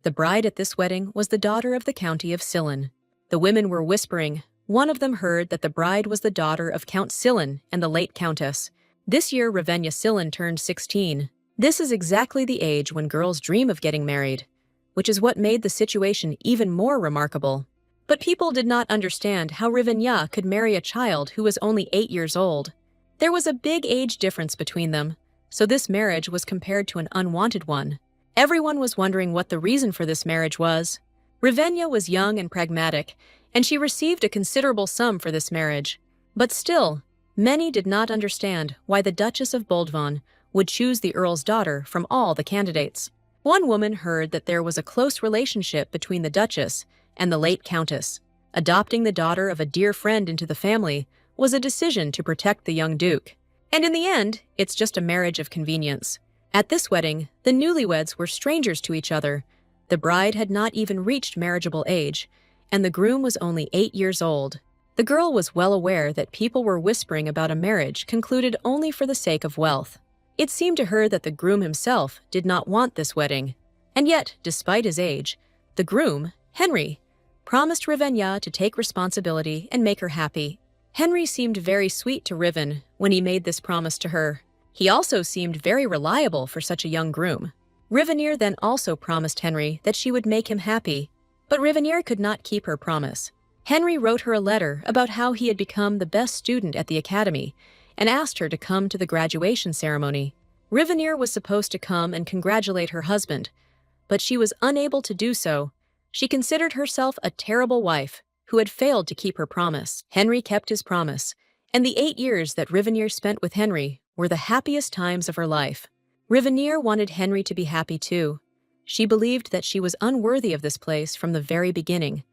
The bride at this wedding was the daughter of the county of Silin. The women were whispering. One of them heard that the bride was the daughter of Count Silin and the late countess. This year Ravenya Silin turned 16. This is exactly the age when girls dream of getting married, which is what made the situation even more remarkable. But people did not understand how Ravenya could marry a child who was only 8 years old. There was a big age difference between them, so this marriage was compared to an unwanted one. Everyone was wondering what the reason for this marriage was. Ravenya was young and pragmatic, and she received a considerable sum for this marriage. But still, many did not understand why the Duchess of Boldvan would choose the Earl's daughter from all the candidates. One woman heard that there was a close relationship between the Duchess and the late Countess. Adopting the daughter of a dear friend into the family was a decision to protect the young Duke. And in the end, it's just a marriage of convenience. At this wedding, the newlyweds were strangers to each other. The bride had not even reached marriageable age, and the groom was only 8 years old. The girl was well aware that people were whispering about a marriage concluded only for the sake of wealth. It seemed to her that the groom himself did not want this wedding. And yet, despite his age, the groom, Henry, promised Ravenya to take responsibility and make her happy. Henry seemed very sweet to Riven when he made this promise to her. He also seemed very reliable for such a young groom. Rivenier then also promised Henry that she would make him happy, but Rivenier could not keep her promise. Henry wrote her a letter about how he had become the best student at the academy and asked her to come to the graduation ceremony. Rivenier was supposed to come and congratulate her husband, but she was unable to do so. She considered herself a terrible wife who had failed to keep her promise. Henry kept his promise, and the 8 years that Rivenier spent with Henry were the happiest times of her life. Rivenier wanted Henry to be happy too. She believed that she was unworthy of this place from the very beginning.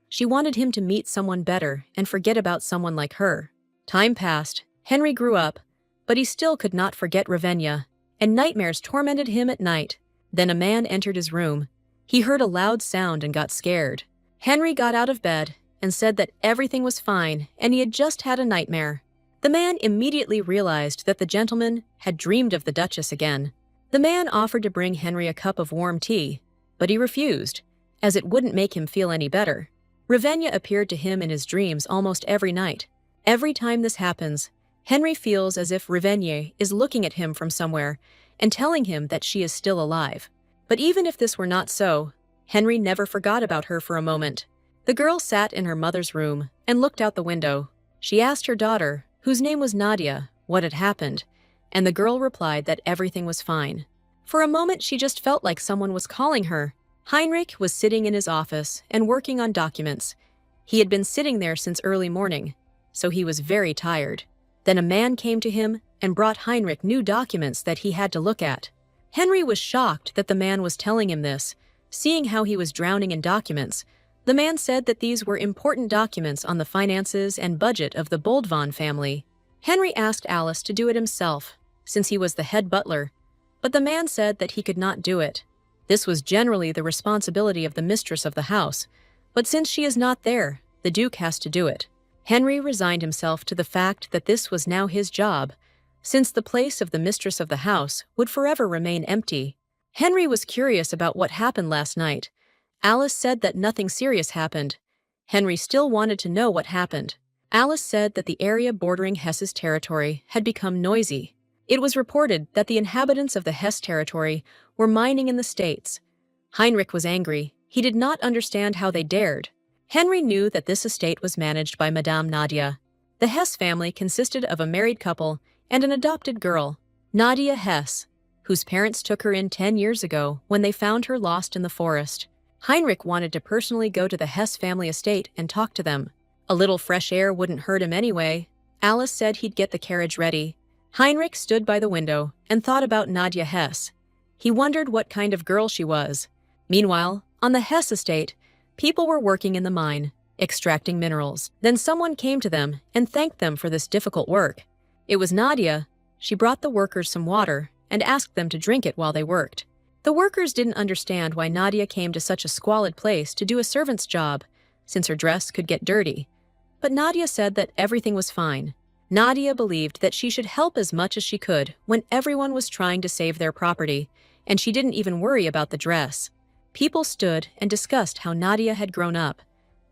She wanted him to meet someone better and forget about someone like her. Time passed, Henry grew up, but he still could not forget Ravenya, and nightmares tormented him at night. Then a man entered his room. He heard a loud sound and got scared. Henry got out of bed and said that everything was fine and he had just had a nightmare. The man immediately realized that the gentleman had dreamed of the Duchess again. The man offered to bring Henry a cup of warm tea, but he refused, as it wouldn't make him feel any better. Ravenya appeared to him in his dreams almost every night. Every time this happens, Henry feels as if Ravenya is looking at him from somewhere and telling him that she is still alive. But even if this were not so, Henry never forgot about her for a moment. The girl sat in her mother's room and looked out the window. She asked her daughter, whose name was Nadia, what had happened, and the girl replied that everything was fine. For a moment she just felt like someone was calling her. Heinrich was sitting in his office and working on documents. He had been sitting there since early morning, so he was very tired. Then a man came to him and brought Heinrich new documents that he had to look at. Henry was shocked that the man was telling him this. Seeing how he was drowning in documents, the man said that these were important documents on the finances and budget of the Boldvan family. Henry asked Alice to do it himself, since he was the head butler, but the man said that he could not do it. This was generally the responsibility of the mistress of the house, but since she is not there, the Duke has to do it. Henry resigned himself to the fact that this was now his job, since the place of the mistress of the house would forever remain empty. Henry was curious about what happened last night. Alice said that nothing serious happened. Henry still wanted to know what happened. Alice said that the area bordering Hesse's territory had become noisy. It was reported that the inhabitants of the Hesse territory were mining in the States. Heinrich was angry. He did not understand how they dared. Henry knew that this estate was managed by Madame Nadia. The Hesse family consisted of a married couple and an adopted girl, Nadia Hesse, whose parents took her in 10 years ago when they found her lost in the forest. Heinrich wanted to personally go to the Hesse family estate and talk to them. A little fresh air wouldn't hurt him anyway. Alice said he'd get the carriage ready. Heinrich stood by the window and thought about Nadia Hesse. He wondered what kind of girl she was. Meanwhile, on the Hesse estate, people were working in the mine, extracting minerals. Then someone came to them and thanked them for this difficult work. It was Nadia. She brought the workers some water and asked them to drink it while they worked. The workers didn't understand why Nadia came to such a squalid place to do a servant's job, since her dress could get dirty. But Nadia said that everything was fine. Nadia believed that she should help as much as she could when everyone was trying to save their property, and she didn't even worry about the dress. people stood and discussed how Nadia had grown up.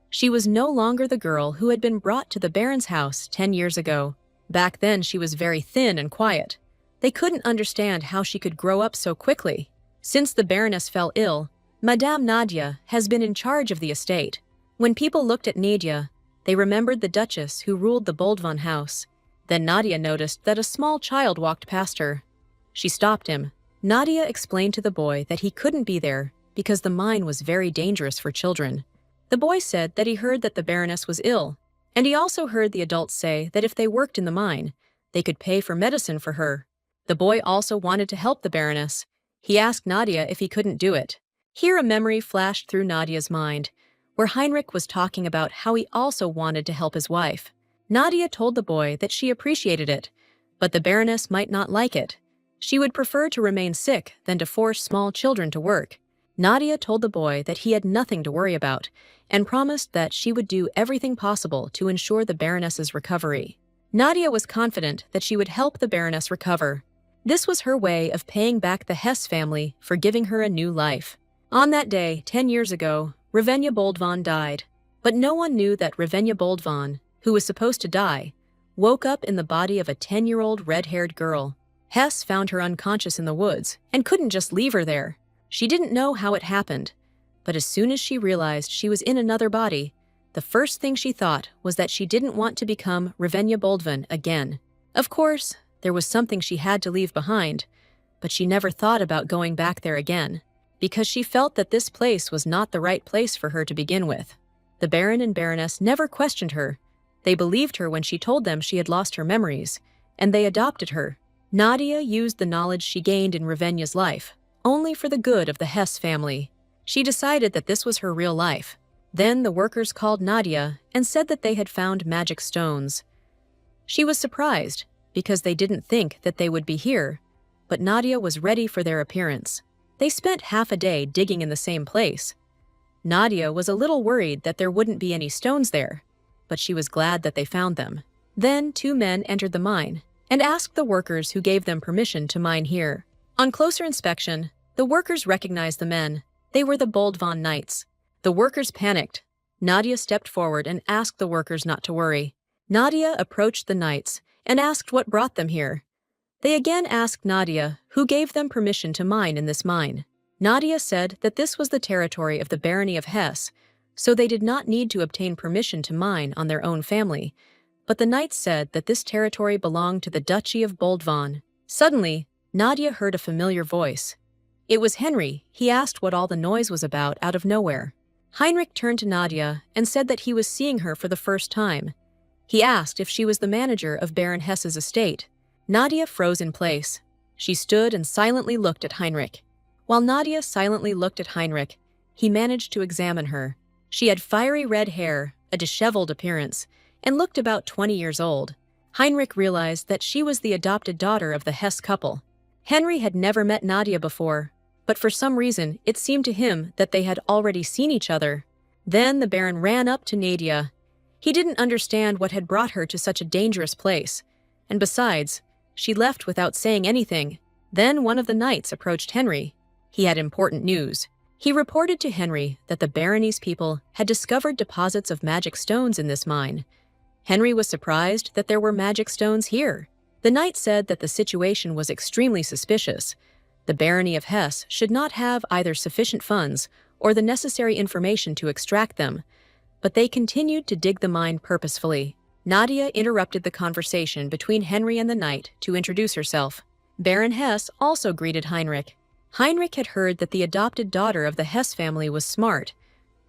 She was no longer the girl who had been brought to the Baron's house 10 years ago. Back then she was very thin and quiet. They couldn't understand how she could grow up so quickly. Since the Baroness fell ill, Madame Nadia has been in charge of the estate. When people looked at Nadia, they remembered the Duchess who ruled the Boldvan house. Then Nadia noticed that a small child walked past her. She stopped him. Nadia explained to the boy that he couldn't be there because the mine was very dangerous for children. The boy said that he heard that the Baroness was ill, and he also heard the adults say that if they worked in the mine, they could pay for medicine for her. The boy also wanted to help the Baroness. He asked Nadia if he couldn't do it. Here a memory flashed through Nadia's mind, where Heinrich was talking about how he also wanted to help his wife. Nadia told the boy that she appreciated it, but the Baroness might not like it. She would prefer to remain sick than to force small children to work. Nadia told the boy that he had nothing to worry about and promised that she would do everything possible to ensure the Baroness's recovery. Nadia was confident that she would help the Baroness recover. This was her way of paying back the Hess family for giving her a new life. On that day, 10 years ago, Ravenya Boldvan died. But no one knew that Ravenya Boldvan, who was supposed to die, woke up in the body of a 10-year-old red-haired girl. Hess found her unconscious in the woods and couldn't just leave her there. She didn't know how it happened, but as soon as she realized she was in another body, the first thing she thought was that she didn't want to become Ravenya Boldvan again. Of course, there was something she had to leave behind, but she never thought about going back there again, because she felt that this place was not the right place for her to begin with. The Baron and Baroness never questioned her. They believed her when she told them she had lost her memories, and they adopted her. Nadia used the knowledge she gained in Ravenya's life, only for the good of the Hess family. She decided that this was her real life. Then the workers called Nadia and said that they had found magic stones. She was surprised, because they didn't think that they would be here, but Nadia was ready for their appearance. They spent half a day digging in the same place. Nadia was a little worried that there wouldn't be any stones there, but she was glad that they found them. Then 2 men entered the mine and asked the workers who gave them permission to mine here. On closer inspection, the workers recognized the men. They were the Boldvan Knights. The workers panicked. Nadia stepped forward and asked the workers not to worry. Nadia approached the Knights and asked what brought them here. They again asked Nadia who gave them permission to mine in this mine. Nadia said that this was the territory of the Barony of Hesse, so they did not need to obtain permission to mine on their own family, but the Knights said that this territory belonged to the Duchy of Boldvan. Suddenly, Nadia heard a familiar voice. It was Henry. He asked what all the noise was about out of nowhere. Heinrich turned to Nadia and said that he was seeing her for the first time. He asked if she was the manager of Baron Hesse's estate. Nadia froze in place. She stood and silently looked at Heinrich. While Nadia silently looked at Heinrich, he managed to examine her. She had fiery red hair, a disheveled appearance, and looked about 20 years old. Heinrich realized that she was the adopted daughter of the Hesse couple. Henry had never met Nadia before, but for some reason it seemed to him that they had already seen each other. Then the Baron ran up to Nadia. He didn't understand what had brought her to such a dangerous place, and besides, she left without saying anything. Then one of the knights approached Henry. He had important news. He reported to Henry that the barony's people had discovered deposits of magic stones in this mine. Henry was surprised that there were magic stones here. The knight said that the situation was extremely suspicious. The barony of Hesse should not have either sufficient funds or the necessary information to extract them, but they continued to dig the mine purposefully. Nadia interrupted the conversation between Henry and the knight to introduce herself. Baron Hesse also greeted Heinrich. Heinrich had heard that the adopted daughter of the Hesse family was smart,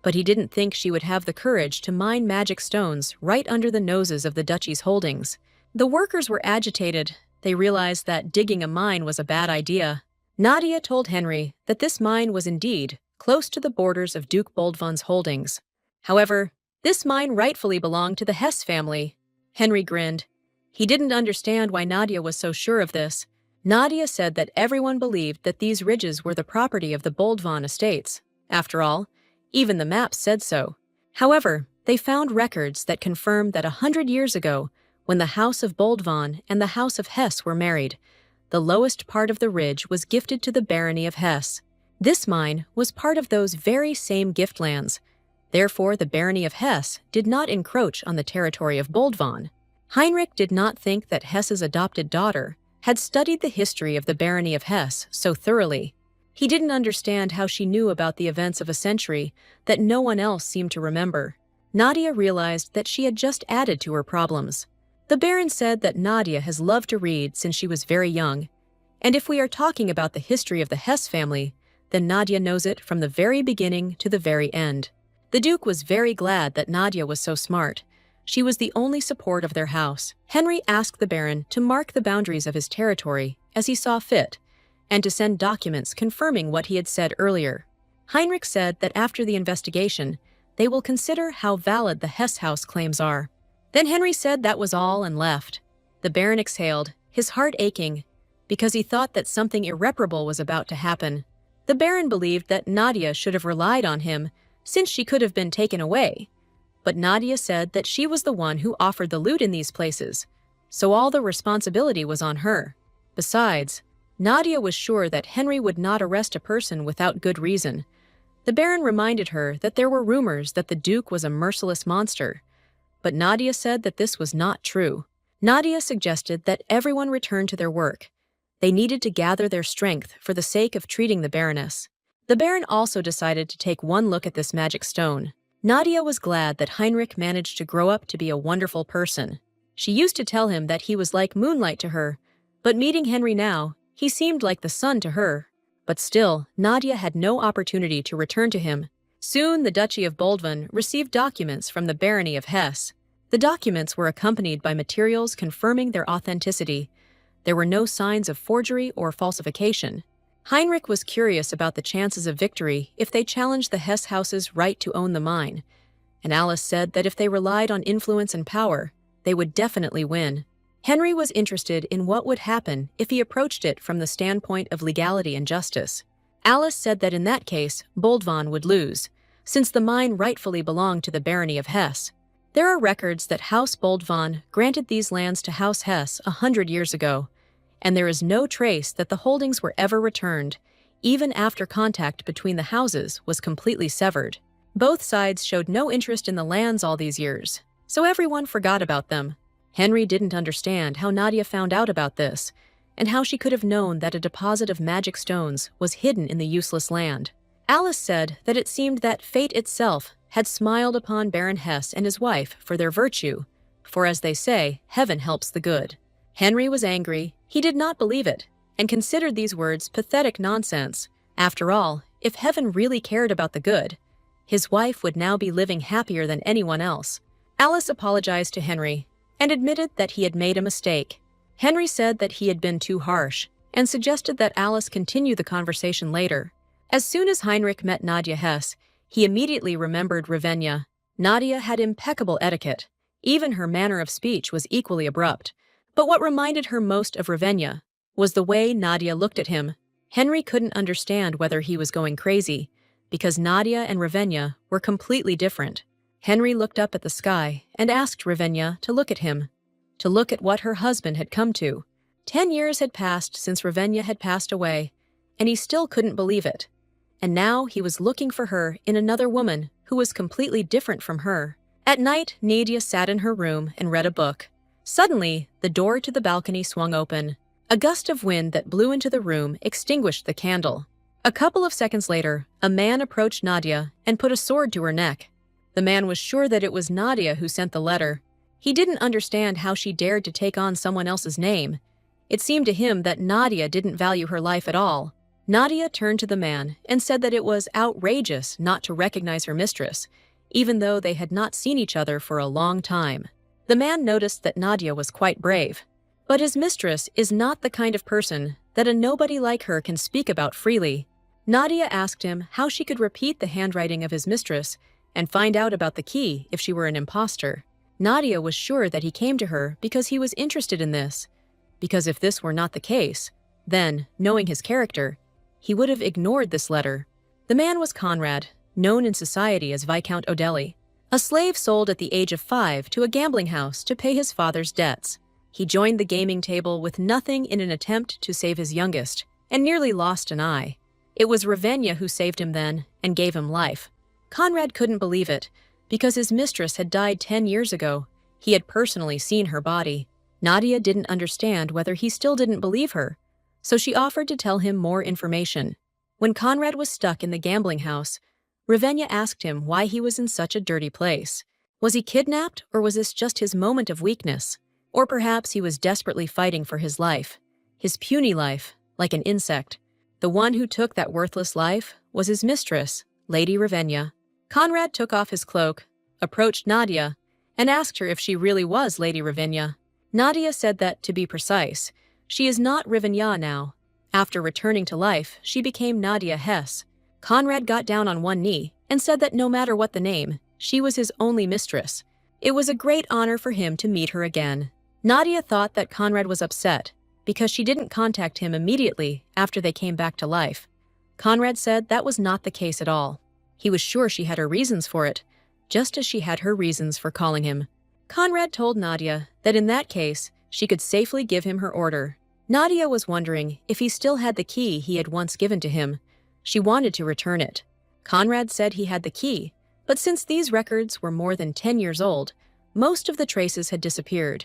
but he didn't think she would have the courage to mine magic stones right under the noses of the duchy's holdings. The workers were agitated. They realized that digging a mine was a bad idea. Nadia told Henry that this mine was indeed close to the borders of Duke Boldvan's holdings. However, this mine rightfully belonged to the Hesse family. Henry grinned. He didn't understand why Nadia was so sure of this. Nadia said that everyone believed that these ridges were the property of the Boldvan estates. After all, even the maps said so. However, they found records that confirmed that 100 years ago, when the House of Boldvan and the House of Hesse were married, the lowest part of the ridge was gifted to the Barony of Hesse. This mine was part of those very same gift lands. Therefore, the barony of Hesse did not encroach on the territory of Boldvan. Heinrich did not think that Hesse's adopted daughter had studied the history of the barony of Hesse so thoroughly. He didn't understand how she knew about the events of a century that no one else seemed to remember. Nadia realized that she had just added to her problems. The Baron said that Nadia has loved to read since she was very young, and if we are talking about the history of the Hesse family, then Nadia knows it from the very beginning to the very end. The Duke was very glad that Nadia was so smart. She was the only support of their house. Henry asked the Baron to mark the boundaries of his territory as he saw fit, and to send documents confirming what he had said earlier. Heinrich said that after the investigation, they will consider how valid the Hesse house claims are. Then Henry said that was all and left. The Baron exhaled, his heart aching, because he thought that something irreparable was about to happen. The Baron believed that Nadia should have relied on him, since she could have been taken away. But Nadia said that she was the one who offered the loot in these places, so all the responsibility was on her. Besides, Nadia was sure that Henry would not arrest a person without good reason. The Baron reminded her that there were rumors that the Duke was a merciless monster, but Nadia said that this was not true. Nadia suggested that everyone return to their work. They needed to gather their strength for the sake of treating the Baroness. The Baron also decided to take one look at this magic stone. Nadia was glad that Heinrich managed to grow up to be a wonderful person. She used to tell him that he was like moonlight to her, but meeting Henry now, he seemed like the sun to her. But still, Nadia had no opportunity to return to him. Soon, the Duchy of Boldvan received documents from the barony of Hesse. The documents were accompanied by materials confirming their authenticity. There were no signs of forgery or falsification. Heinrich was curious about the chances of victory if they challenged the Hesse house's right to own the mine, and Alice said that if they relied on influence and power, they would definitely win. Henry was interested in what would happen if he approached it from the standpoint of legality and justice. Alice said that in that case, Boldvan would lose, since the mine rightfully belonged to the barony of Hesse. There are records that House Boldvan granted these lands to House Hesse 100 years ago, and there is no trace that the holdings were ever returned, even after contact between the houses was completely severed. Both sides showed no interest in the lands all these years, so everyone forgot about them. Henry didn't understand how Nadia found out about this, and how she could have known that a deposit of magic stones was hidden in the useless land. Alice said that it seemed that fate itself had smiled upon Baron Hesse and his wife for their virtue, for as they say, heaven helps the good. Henry was angry. He did not believe it, and considered these words pathetic nonsense. After all, if heaven really cared about the good, his wife would now be living happier than anyone else. Alice apologized to Henry, and admitted that he had made a mistake. Henry said that he had been too harsh, and suggested that Alice continue the conversation later. As soon as Heinrich met Nadia Hesse, he immediately remembered Ravenna. Nadia had impeccable etiquette. Even her manner of speech was equally abrupt. But what reminded her most of Ravenna was the way Nadia looked at him. Henry couldn't understand whether he was going crazy, because Nadia and Ravenna were completely different. Henry looked up at the sky and asked Ravenna to look at him, to look at what her husband had come to. 10 years had passed since Ravenna had passed away, and he still couldn't believe it. And now he was looking for her in another woman who was completely different from her. At night, Nadia sat in her room and read a book. Suddenly, the door to the balcony swung open. A gust of wind that blew into the room extinguished the candle. A couple of seconds later, a man approached Nadia and put a sword to her neck. The man was sure that it was Nadia who sent the letter. He didn't understand how she dared to take on someone else's name. It seemed to him that Nadia didn't value her life at all. Nadia turned to the man and said that it was outrageous not to recognize her mistress, even though they had not seen each other for a long time. The man noticed that Nadia was quite brave, but his mistress is not the kind of person that a nobody like her can speak about freely. Nadia asked him how she could repeat the handwriting of his mistress and find out about the key if she were an impostor. Nadia was sure that he came to her because he was interested in this, because if this were not the case, then, knowing his character, he would have ignored this letter. The man was Conrad, known in society as Viscount Odelli, a slave sold at the age of 5 to a gambling house to pay his father's debts. He joined the gaming table with nothing in an attempt to save his youngest, and nearly lost an eye. It was Ravenna who saved him then and gave him life. Conrad couldn't believe it, because his mistress had died 10 years ago. He had personally seen her body. Nadia didn't understand whether he still didn't believe her, so she offered to tell him more information. When Conrad was stuck in the gambling house, Ravenna asked him why he was in such a dirty place. Was he kidnapped, or was this just his moment of weakness? Or perhaps he was desperately fighting for his life. His puny life, like an insect. The one who took that worthless life was his mistress, Lady Ravenna. Conrad took off his cloak, approached Nadia, and asked her if she really was Lady Ravenna. Nadia said that, to be precise, she is not Ravenna now. After returning to life, she became Nadia Hess. Conrad got down on one knee and said that no matter what the name, she was his only mistress. It was a great honor for him to meet her again. Nadia thought that Conrad was upset because she didn't contact him immediately after they came back to life. Conrad said that was not the case at all. He was sure she had her reasons for it, just as she had her reasons for calling him. Conrad told Nadia that in that case, she could safely give him her order. Nadia was wondering if he still had the key he had once given to him. She wanted to return it. Conrad said he had the key, but since these records were more than 10 years old, most of the traces had disappeared.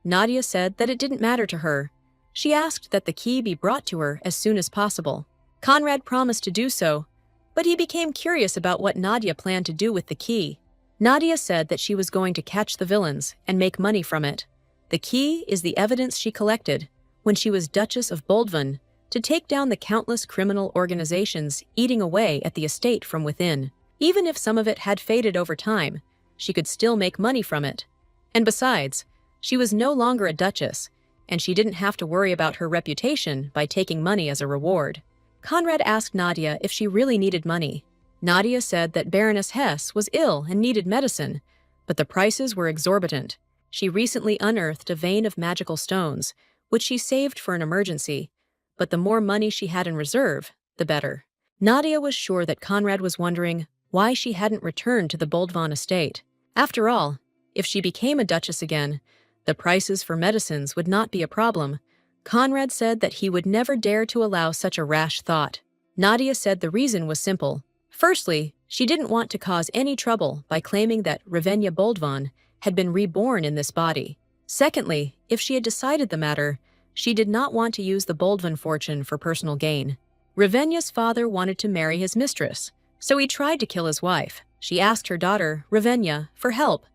Nadia said that it didn't matter to her. She asked that the key be brought to her as soon as possible. Conrad promised to do so, but he became curious about what Nadia planned to do with the key. Nadia said that she was going to catch the villains and make money from it. The key is the evidence she collected when she was Duchess of Boldvan to take down the countless criminal organizations eating away at the estate from within. Even if some of it had faded over time, she could still make money from it. And besides, she was no longer a duchess, and she didn't have to worry about her reputation by taking money as a reward. Conrad asked Nadia if she really needed money. Nadia said that Baroness Hess was ill and needed medicine, but the prices were exorbitant. She recently unearthed a vein of magical stones, which she saved for an emergency, but the more money she had in reserve, the better. Nadia was sure that Conrad was wondering why she hadn't returned to the Boldvan estate. After all, if she became a duchess again, the prices for medicines would not be a problem. Conrad said that he would never dare to allow such a rash thought. Nadia said the reason was simple. Firstly, she didn't want to cause any trouble by claiming that Ravenna Boldvan had been reborn in this body. Secondly, if she had decided the matter, she did not want to use the Boldvan fortune for personal gain. Ravenna's father wanted to marry his mistress, so he tried to kill his wife. She asked her daughter, Ravenna, for help.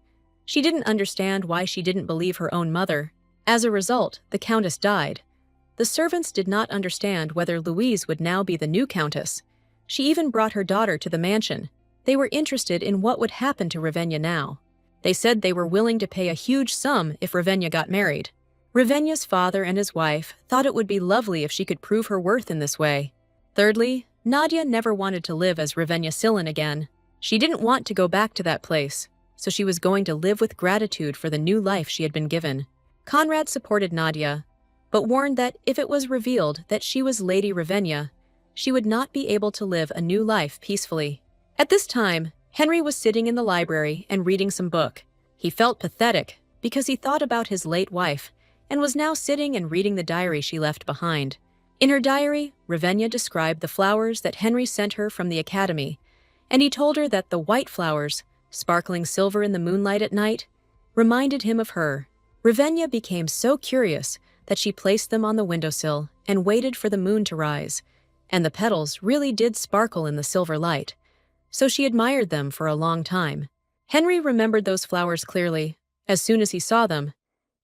She didn't understand why she didn't believe her own mother. As a result, the countess died. The servants did not understand whether Louise would now be the new countess. She even brought her daughter to the mansion. They were interested in what would happen to Ravenna now. They said they were willing to pay a huge sum if Ravenna got married. Ravenna's father and his wife thought it would be lovely if she could prove her worth in this way. Thirdly, Nadia never wanted to live as Ravenna Sillin again. She didn't want to go back to that place, so she was going to live with gratitude for the new life she had been given. Conrad supported Nadia, but warned that if it was revealed that she was Lady Ravenna, she would not be able to live a new life peacefully. At this time, Henry was sitting in the library and reading some book. He felt pathetic because he thought about his late wife and was now sitting and reading the diary she left behind. In her diary, Ravenna described the flowers that Henry sent her from the academy, and he told her that the white flowers, sparkling silver in the moonlight at night, reminded him of her. Ravenna became so curious that she placed them on the windowsill and waited for the moon to rise, and the petals really did sparkle in the silver light, so she admired them for a long time. Henry remembered those flowers clearly. As soon as he saw them,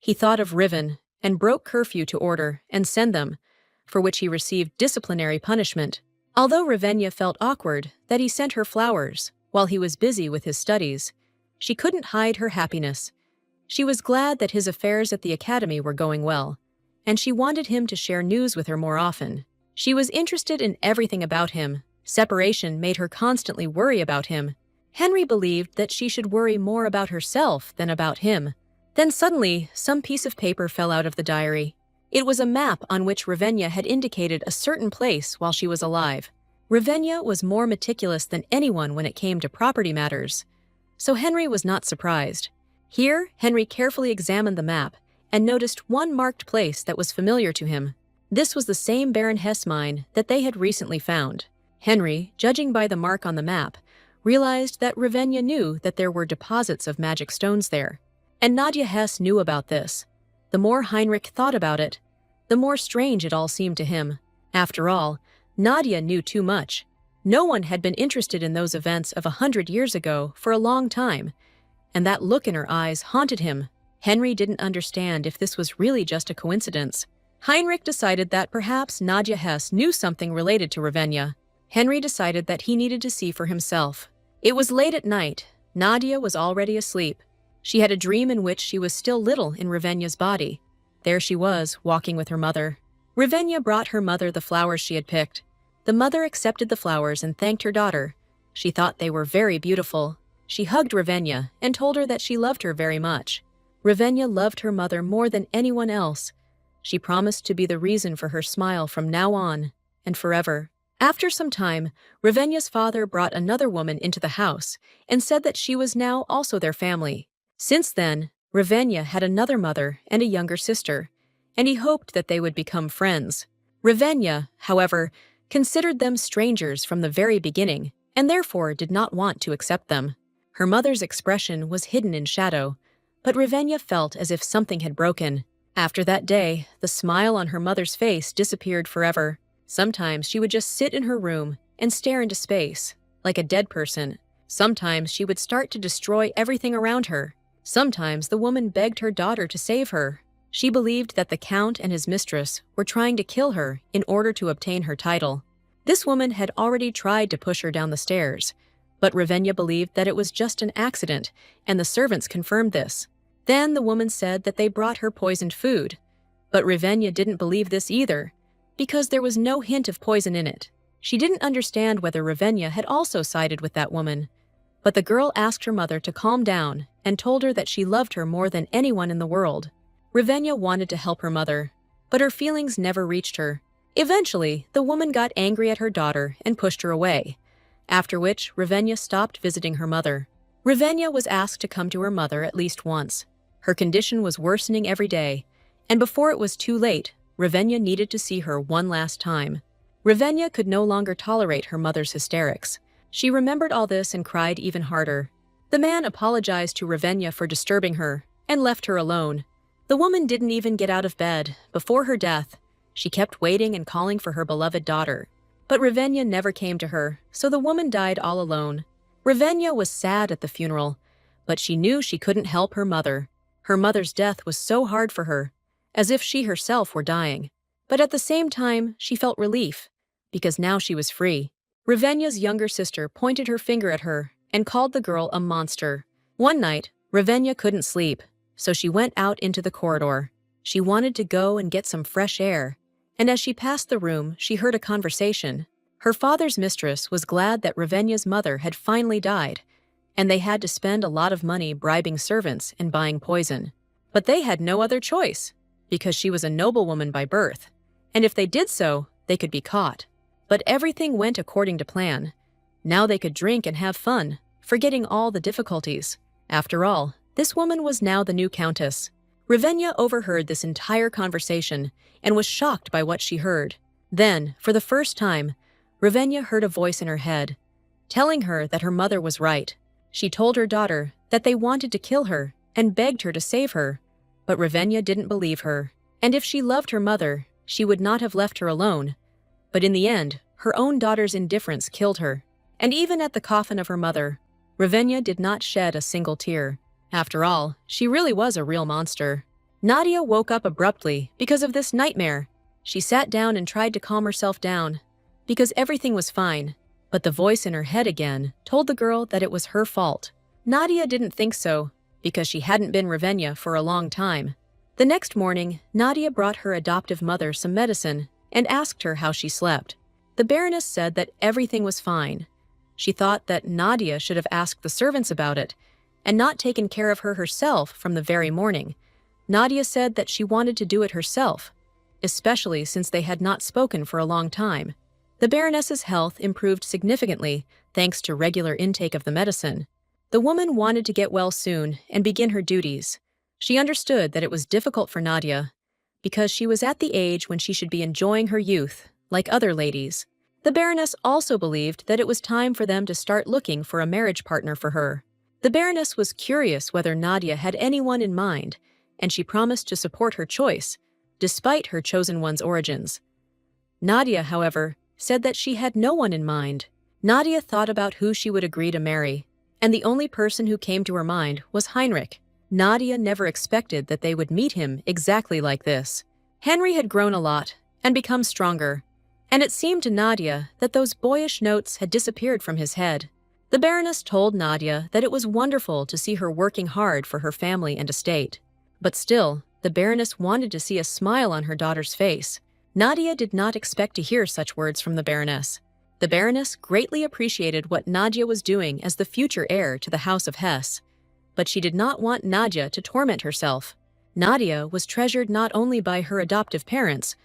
he thought of Riven and broke curfew to order and send them, for which he received disciplinary punishment. Although Ravenna felt awkward that he sent her flowers while he was busy with his studies, she couldn't hide her happiness. She was glad that his affairs at the academy were going well, and she wanted him to share news with her more often. She was interested in everything about him. Separation made her constantly worry about him. Henry believed that she should worry more about herself than about him. Then suddenly, some piece of paper fell out of the diary. It was a map on which Ravenna had indicated a certain place while she was alive. Ravenna was more meticulous than anyone when it came to property matters, so Henry was not surprised. Here, Henry carefully examined the map and noticed one marked place that was familiar to him. This was the same Baron Hess mine that they had recently found. Henry, judging by the mark on the map, realized that Ravenna knew that there were deposits of magic stones there. And Nadia Hess knew about this. The more Heinrich thought about it, the more strange it all seemed to him. After all, Nadia knew too much. No one had been interested in those events of 100 years ago for a long time, and that look in her eyes haunted him. Henry didn't understand if this was really just a coincidence. Heinrich decided that perhaps Nadia Hess knew something related to Ravenna. Henry decided that he needed to see for himself. It was late at night. Nadia was already asleep. She had a dream in which she was still little in Ravenna's body. There she was, walking with her mother. Ravenna brought her mother the flowers she had picked. The mother accepted the flowers and thanked her daughter. She thought they were very beautiful. She hugged Ravenna and told her that she loved her very much. Ravenna loved her mother more than anyone else. She promised to be the reason for her smile from now on and forever. After some time, Ravenna's father brought another woman into the house and said that she was now also their family. Since then, Ravenna had another mother and a younger sister, and he hoped that they would become friends. Ravenna, however, considered them strangers from the very beginning and therefore did not want to accept them. Her mother's expression was hidden in shadow, but Ravenna felt as if something had broken. After that day, the smile on her mother's face disappeared forever. Sometimes she would just sit in her room and stare into space, like a dead person. Sometimes she would start to destroy everything around her. Sometimes the woman begged her daughter to save her. She believed that the Count and his mistress were trying to kill her in order to obtain her title. This woman had already tried to push her down the stairs, but Ravenna believed that it was just an accident, and the servants confirmed this. Then the woman said that they brought her poisoned food, but Ravenna didn't believe this either, because there was no hint of poison in it. She didn't understand whether Ravenna had also sided with that woman, but the girl asked her mother to calm down and told her that she loved her more than anyone in the world. Ravenna wanted to help her mother, but her feelings never reached her. Eventually, the woman got angry at her daughter and pushed her away, after which Ravenna stopped visiting her mother. Ravenna was asked to come to her mother at least once. Her condition was worsening every day, and before it was too late, Ravenna needed to see her one last time. Ravenna could no longer tolerate her mother's hysterics. She remembered all this and cried even harder. The man apologized to Ravenna for disturbing her and left her alone. The woman didn't even get out of bed. Before her death, she kept waiting and calling for her beloved daughter. But Ravenna never came to her, so the woman died all alone. Ravenna was sad at the funeral, but she knew she couldn't help her mother. Her mother's death was so hard for her, as if she herself were dying. But at the same time, she felt relief, because now she was free. Ravenna's younger sister pointed her finger at her and called the girl a monster. One night, Ravenna couldn't sleep, so she went out into the corridor. She wanted to go and get some fresh air, and as she passed the room, she heard a conversation. Her father's mistress was glad that Ravenna's mother had finally died, and they had to spend a lot of money bribing servants and buying poison. But they had no other choice, because she was a noblewoman by birth, and if they did so, they could be caught. But everything went according to plan. Now they could drink and have fun, forgetting all the difficulties. After all, this woman was now the new countess. Ravenna overheard this entire conversation and was shocked by what she heard. Then, for the first time, Ravenna heard a voice in her head, telling her that her mother was right. She told her daughter that they wanted to kill her and begged her to save her. But Ravenna didn't believe her, and if she loved her mother, she would not have left her alone. But in the end, her own daughter's indifference killed her. And even at the coffin of her mother, Ravenna did not shed a single tear. After all, she really was a real monster. Nadia woke up abruptly because of this nightmare. She sat down and tried to calm herself down, because everything was fine. But the voice in her head again told the girl that it was her fault. Nadia didn't think so, because she hadn't been Ravenna for a long time. The next morning, Nadia brought her adoptive mother some medicine and asked her how she slept. The Baroness said that everything was fine. She thought that Nadia should have asked the servants about it and not taken care of her herself from the very morning. Nadia said that she wanted to do it herself, especially since they had not spoken for a long time. The Baroness's health improved significantly thanks to regular intake of the medicine. The woman wanted to get well soon and begin her duties. She understood that it was difficult for Nadia, because she was at the age when she should be enjoying her youth, like other ladies. The Baroness also believed that it was time for them to start looking for a marriage partner for her. The Baroness was curious whether Nadia had anyone in mind, and she promised to support her choice, despite her chosen one's origins. Nadia, however, said that she had no one in mind. Nadia thought about who she would agree to marry, and the only person who came to her mind was Heinrich. Nadia never expected that they would meet him exactly like this. Henry had grown a lot and become stronger, and it seemed to Nadia that those boyish notes had disappeared from his head. The Baroness told Nadia that it was wonderful to see her working hard for her family and estate. But still, the Baroness wanted to see a smile on her daughter's face. Nadia did not expect to hear such words from the Baroness. The Baroness greatly appreciated what Nadia was doing as the future heir to the House of Hesse, but she did not want Nadia to torment herself. Nadia was treasured not only by her adoptive parents,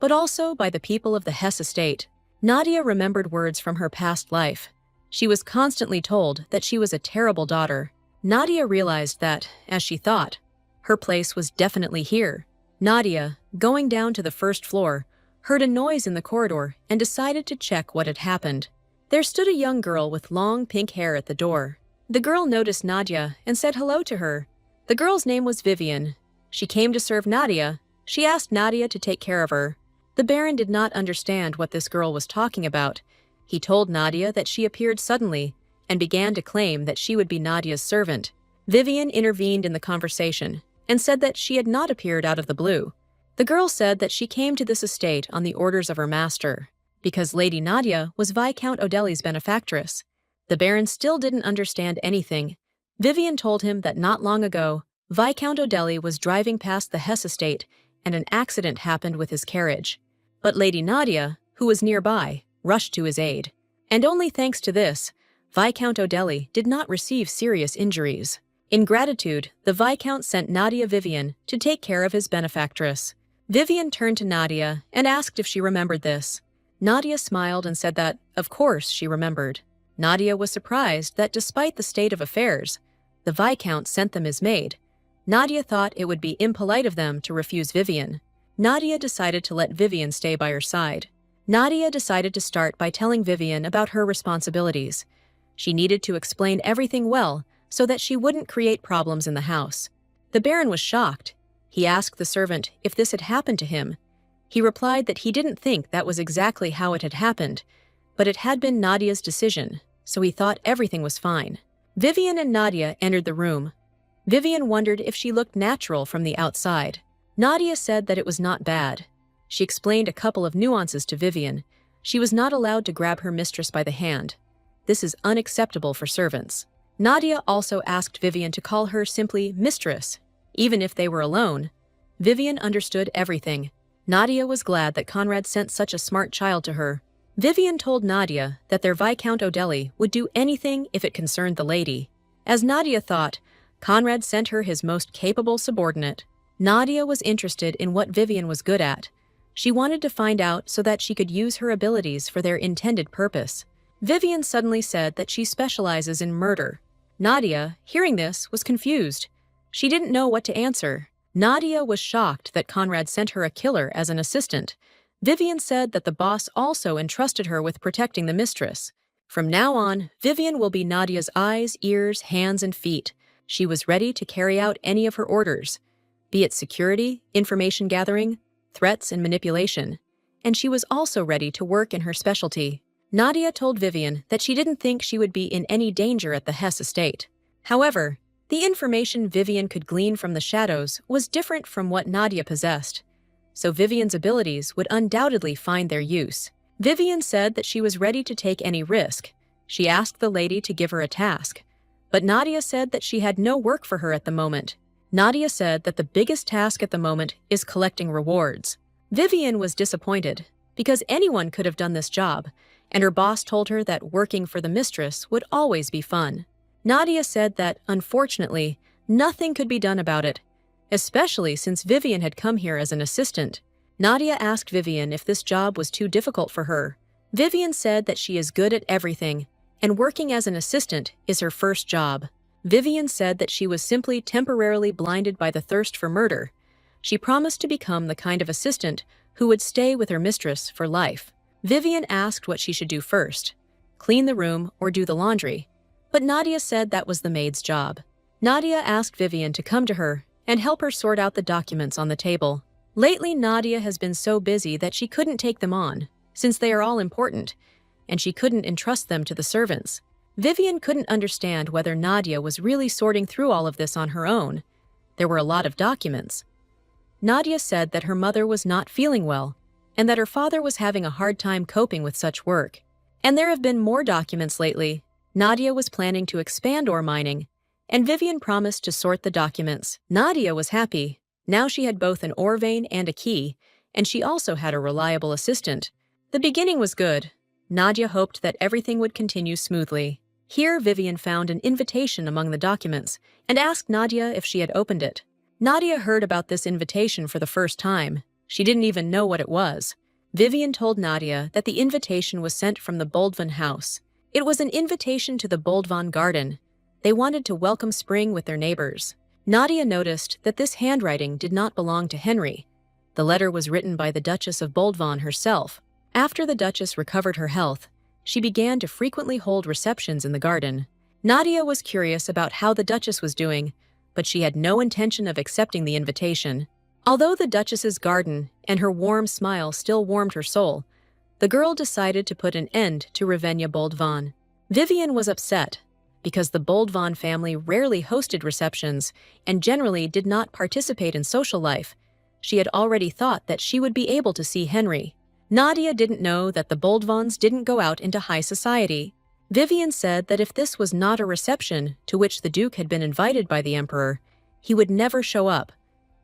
but also by the people of the Hesse estate. Nadia remembered words from her past life. She was constantly told that she was a terrible daughter. Nadia realized that, as she thought, her place was definitely here. Nadia, going down to the first floor, heard a noise in the corridor and decided to check what had happened. There stood a young girl with long pink hair at the door. The girl noticed Nadia and said hello to her. The girl's name was Vivian. She came to serve Nadia. She asked Nadia to take care of her. The Baron did not understand what this girl was talking about. He told Nadia that she appeared suddenly and began to claim that she would be Nadia's servant. Vivian intervened in the conversation and said that she had not appeared out of the blue. The girl said that she came to this estate on the orders of her master, because Lady Nadia was Viscount Odeli's benefactress. The Baron still didn't understand anything. Vivian told him that not long ago, Viscount Odeli was driving past the Hesse estate and an accident happened with his carriage. But Lady Nadia, who was nearby, rushed to his aid. And only thanks to this, Viscount Odeli did not receive serious injuries. In gratitude, the Viscount sent Nadia Vivian to take care of his benefactress. Vivian turned to Nadia and asked if she remembered this. Nadia smiled and said that, of course, she remembered. Nadia was surprised that despite the state of affairs, the Viscount sent them his maid. Nadia thought it would be impolite of them to refuse Vivian. Nadia decided to let Vivian stay by her side. Nadia decided to start by telling Vivian about her responsibilities. She needed to explain everything well so that she wouldn't create problems in the house. The Baron was shocked. He asked the servant if this had happened to him. He replied that he didn't think that was exactly how it had happened, but it had been Nadia's decision, so he thought everything was fine. Vivian and Nadia entered the room. Vivian wondered if she looked natural from the outside. Nadia said that it was not bad. She explained a couple of nuances to Vivian. She was not allowed to grab her mistress by the hand. This is unacceptable for servants. Nadia also asked Vivian to call her simply mistress, even if they were alone. Vivian understood everything. Nadia was glad that Conrad sent such a smart child to her. Vivian told Nadia that their Viscount Odeli would do anything if it concerned the lady. As Nadia thought, Conrad sent her his most capable subordinate. Nadia was interested in what Vivian was good at. She wanted to find out so that she could use her abilities for their intended purpose. Vivian suddenly said that she specializes in murder. Nadia, hearing this, was confused. She didn't know what to answer. Nadia was shocked that Conrad sent her a killer as an assistant. Vivian said that the boss also entrusted her with protecting the mistress. From now on, Vivian will be Nadia's eyes, ears, hands, and feet. She was ready to carry out any of her orders, be it security, information gathering, threats, and manipulation. And she was also ready to work in her specialty. Nadia told Vivian that she didn't think she would be in any danger at the Hesse estate. However, the information Vivian could glean from the shadows was different from what Nadia possessed, so Vivian's abilities would undoubtedly find their use. Vivian said that she was ready to take any risk. She asked the lady to give her a task, but Nadia said that she had no work for her at the moment. Nadia said that the biggest task at the moment is collecting rewards. Vivian was disappointed, because anyone could have done this job, and her boss told her that working for the mistress would always be fun. Nadia said that, unfortunately, nothing could be done about it, especially since Vivian had come here as an assistant. Nadia asked Vivian if this job was too difficult for her. Vivian said that she is good at everything, and working as an assistant is her first job. Vivian said that she was simply temporarily blinded by the thirst for murder. She promised to become the kind of assistant who would stay with her mistress for life. Vivian asked what she should do first, clean the room or do the laundry, but Nadia said that was the maid's job. Nadia asked Vivian to come to her and help her sort out the documents on the table. Lately, Nadia has been so busy that she couldn't take them on, since they are all important, and she couldn't entrust them to the servants. Vivian couldn't understand whether Nadia was really sorting through all of this on her own. There were a lot of documents. Nadia said that her mother was not feeling well, and that her father was having a hard time coping with such work. And there have been more documents lately. Nadia was planning to expand ore mining, and Vivian promised to sort the documents. Nadia was happy. Now she had both an ore vein and a key, and she also had a reliable assistant. The beginning was good. Nadia hoped that everything would continue smoothly. Here, Vivian found an invitation among the documents and asked Nadia if she had opened it. Nadia heard about this invitation for the first time. She didn't even know what it was. Vivian told Nadia that the invitation was sent from the Boldvan house. It was an invitation to the Boldvan garden. They wanted to welcome spring with their neighbors. Nadia noticed that this handwriting did not belong to Henry. The letter was written by the Duchess of Boldvan herself. After the Duchess recovered her health, she began to frequently hold receptions in the garden. Nadia was curious about how the Duchess was doing, but she had no intention of accepting the invitation. Although the Duchess's garden and her warm smile still warmed her soul, the girl decided to put an end to Ravenna Boldvan. Vivian was upset, because the Boldvan family rarely hosted receptions and generally did not participate in social life. She had already thought that she would be able to see Henry. Nadia didn't know that the Boldvans didn't go out into high society. Vivian said that if this was not a reception to which the Duke had been invited by the Emperor, he would never show up,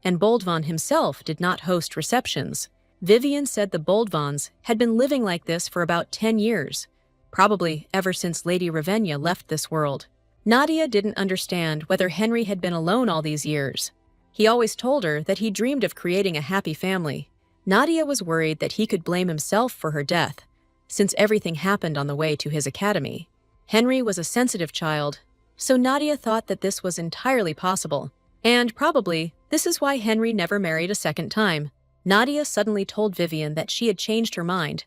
and Boldvan himself did not host receptions. Vivian said the Boldvans had been living like this for about 10 years, probably ever since Lady Ravenna left this world. Nadia didn't understand whether Henry had been alone all these years. He always told her that he dreamed of creating a happy family. Nadia was worried that he could blame himself for her death, since everything happened on the way to his academy. Henry was a sensitive child, so Nadia thought that this was entirely possible, and probably this is why Henry never married a second time. Nadia suddenly told Vivian that she had changed her mind.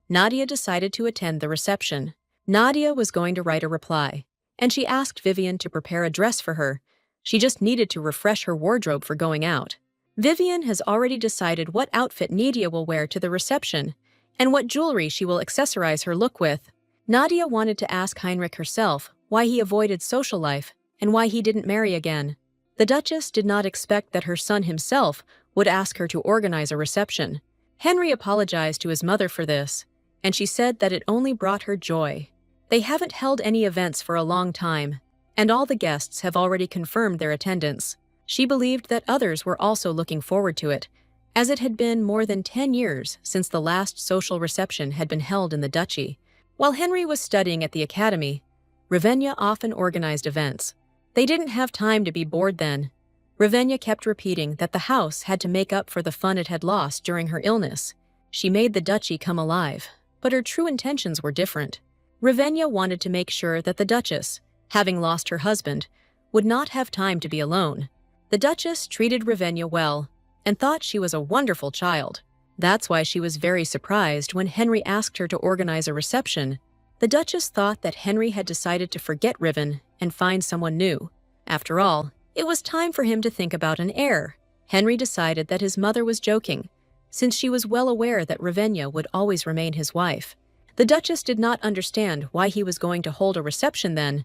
Nadia decided to attend the reception. Nadia was going to write a reply, and she asked Vivian to prepare a dress for her. She just needed to refresh her wardrobe for going out. Vivian has already decided what outfit Nadia will wear to the reception and what jewelry she will accessorize her look with. Nadia wanted to ask Heinrich herself why he avoided social life and why he didn't marry again. The Duchess did not expect that her son himself would ask her to organize a reception. Henry apologized to his mother for this, and she said that it only brought her joy. They haven't held any events for a long time, and all the guests have already confirmed their attendance. She believed that others were also looking forward to it, as it had been more than 10 years since the last social reception had been held in the duchy. While Henry was studying at the academy, Ravenna often organized events. They didn't have time to be bored then. Ravenna kept repeating that the house had to make up for the fun it had lost during her illness. She made the duchy come alive, but her true intentions were different. Ravenna wanted to make sure that the Duchess, having lost her husband, would not have time to be alone. The Duchess treated Ravenna well and thought she was a wonderful child. That's why she was very surprised when Henry asked her to organize a reception. The Duchess thought that Henry had decided to forget Riven and find someone new. After all, it was time for him to think about an heir. Henry decided that his mother was joking, since she was well aware that Ravenna would always remain his wife. The Duchess did not understand why he was going to hold a reception then.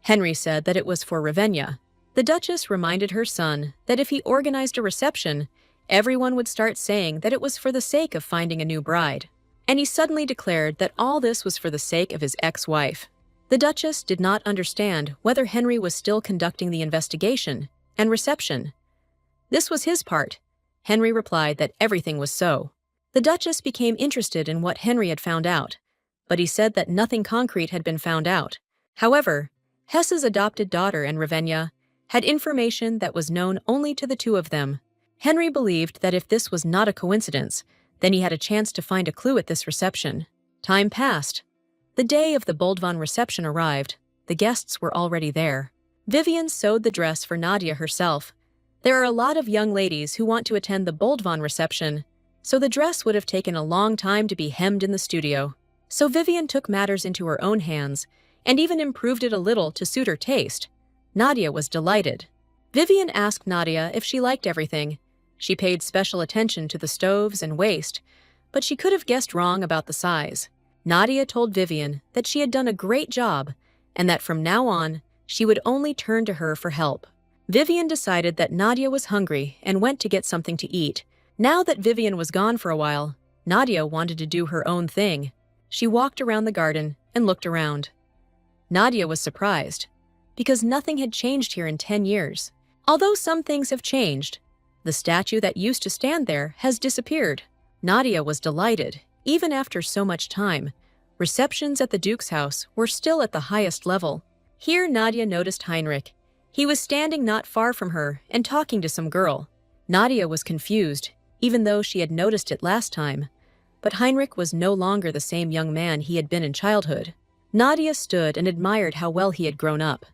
Henry said that it was for Ravenna. The Duchess reminded her son that if he organized a reception, everyone would start saying that it was for the sake of finding a new bride. And he suddenly declared that all this was for the sake of his ex-wife. The Duchess did not understand whether Henry was still conducting the investigation and reception. This was his part. Henry replied that everything was so. The Duchess became interested in what Henry had found out, but he said that nothing concrete had been found out. However, Hesse's adopted daughter and Ravenna had information that was known only to the two of them. Henry believed that if this was not a coincidence, then he had a chance to find a clue at this reception. Time passed. The day of the Boldvan reception arrived. The guests were already there. Vivian sewed the dress for Nadia herself. There are a lot of young ladies who want to attend the Boldvan reception, so the dress would have taken a long time to be hemmed in the studio. So Vivian took matters into her own hands and even improved it a little to suit her taste. Nadia was delighted. Vivian asked Nadia if she liked everything. She paid special attention to the stoves and waste, but she could have guessed wrong about the size. Nadia told Vivian that she had done a great job and that from now on, she would only turn to her for help. Vivian decided that Nadia was hungry and went to get something to eat. Now that Vivian was gone for a while, Nadia wanted to do her own thing. She walked around the garden and looked around. Nadia was surprised, because nothing had changed here in 10 years. Although some things have changed, the statue that used to stand there has disappeared. Nadia was delighted, even after so much time. Receptions at the Duke's house were still at the highest level. Here Nadia noticed Heinrich. He was standing not far from her and talking to some girl. Nadia was confused, even though she had noticed it last time. But Heinrich was no longer the same young man he had been in childhood. Nadia stood and admired how well he had grown up.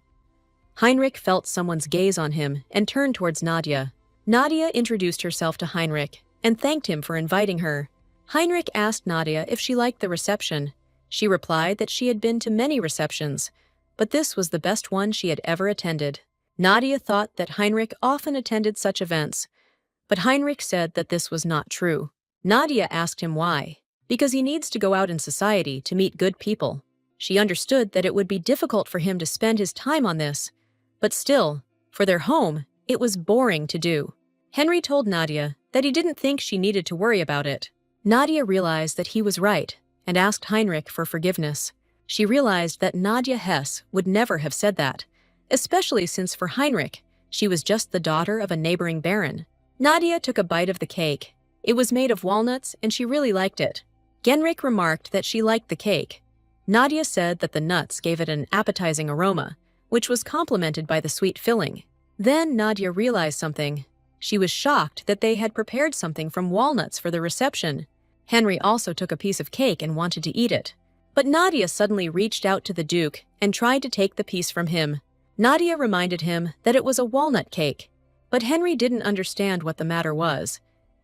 Heinrich felt someone's gaze on him and turned towards Nadia. Nadia introduced herself to Heinrich and thanked him for inviting her. Heinrich asked Nadia if she liked the reception. She replied that she had been to many receptions, but this was the best one she had ever attended. Nadia thought that Heinrich often attended such events, but Heinrich said that this was not true. Nadia asked him why. Because he needs to go out in society to meet good people. She understood that it would be difficult for him to spend his time on this, but still, for their home, it was boring to do. Henry told Nadia that he didn't think she needed to worry about it. Nadia realized that he was right and asked Heinrich for forgiveness. She realized that Nadia Hess would never have said that, especially since for Heinrich, she was just the daughter of a neighboring baron. Nadia took a bite of the cake. It was made of walnuts and she really liked it. Genrich remarked that she liked the cake. Nadia said that the nuts gave it an appetizing aroma, which was complemented by the sweet filling. Then Nadia realized something. She was shocked that they had prepared something from walnuts for the reception. Henry also took a piece of cake and wanted to eat it. But Nadia suddenly reached out to the Duke and tried to take the piece from him. Nadia reminded him that it was a walnut cake, but Henry didn't understand what the matter was.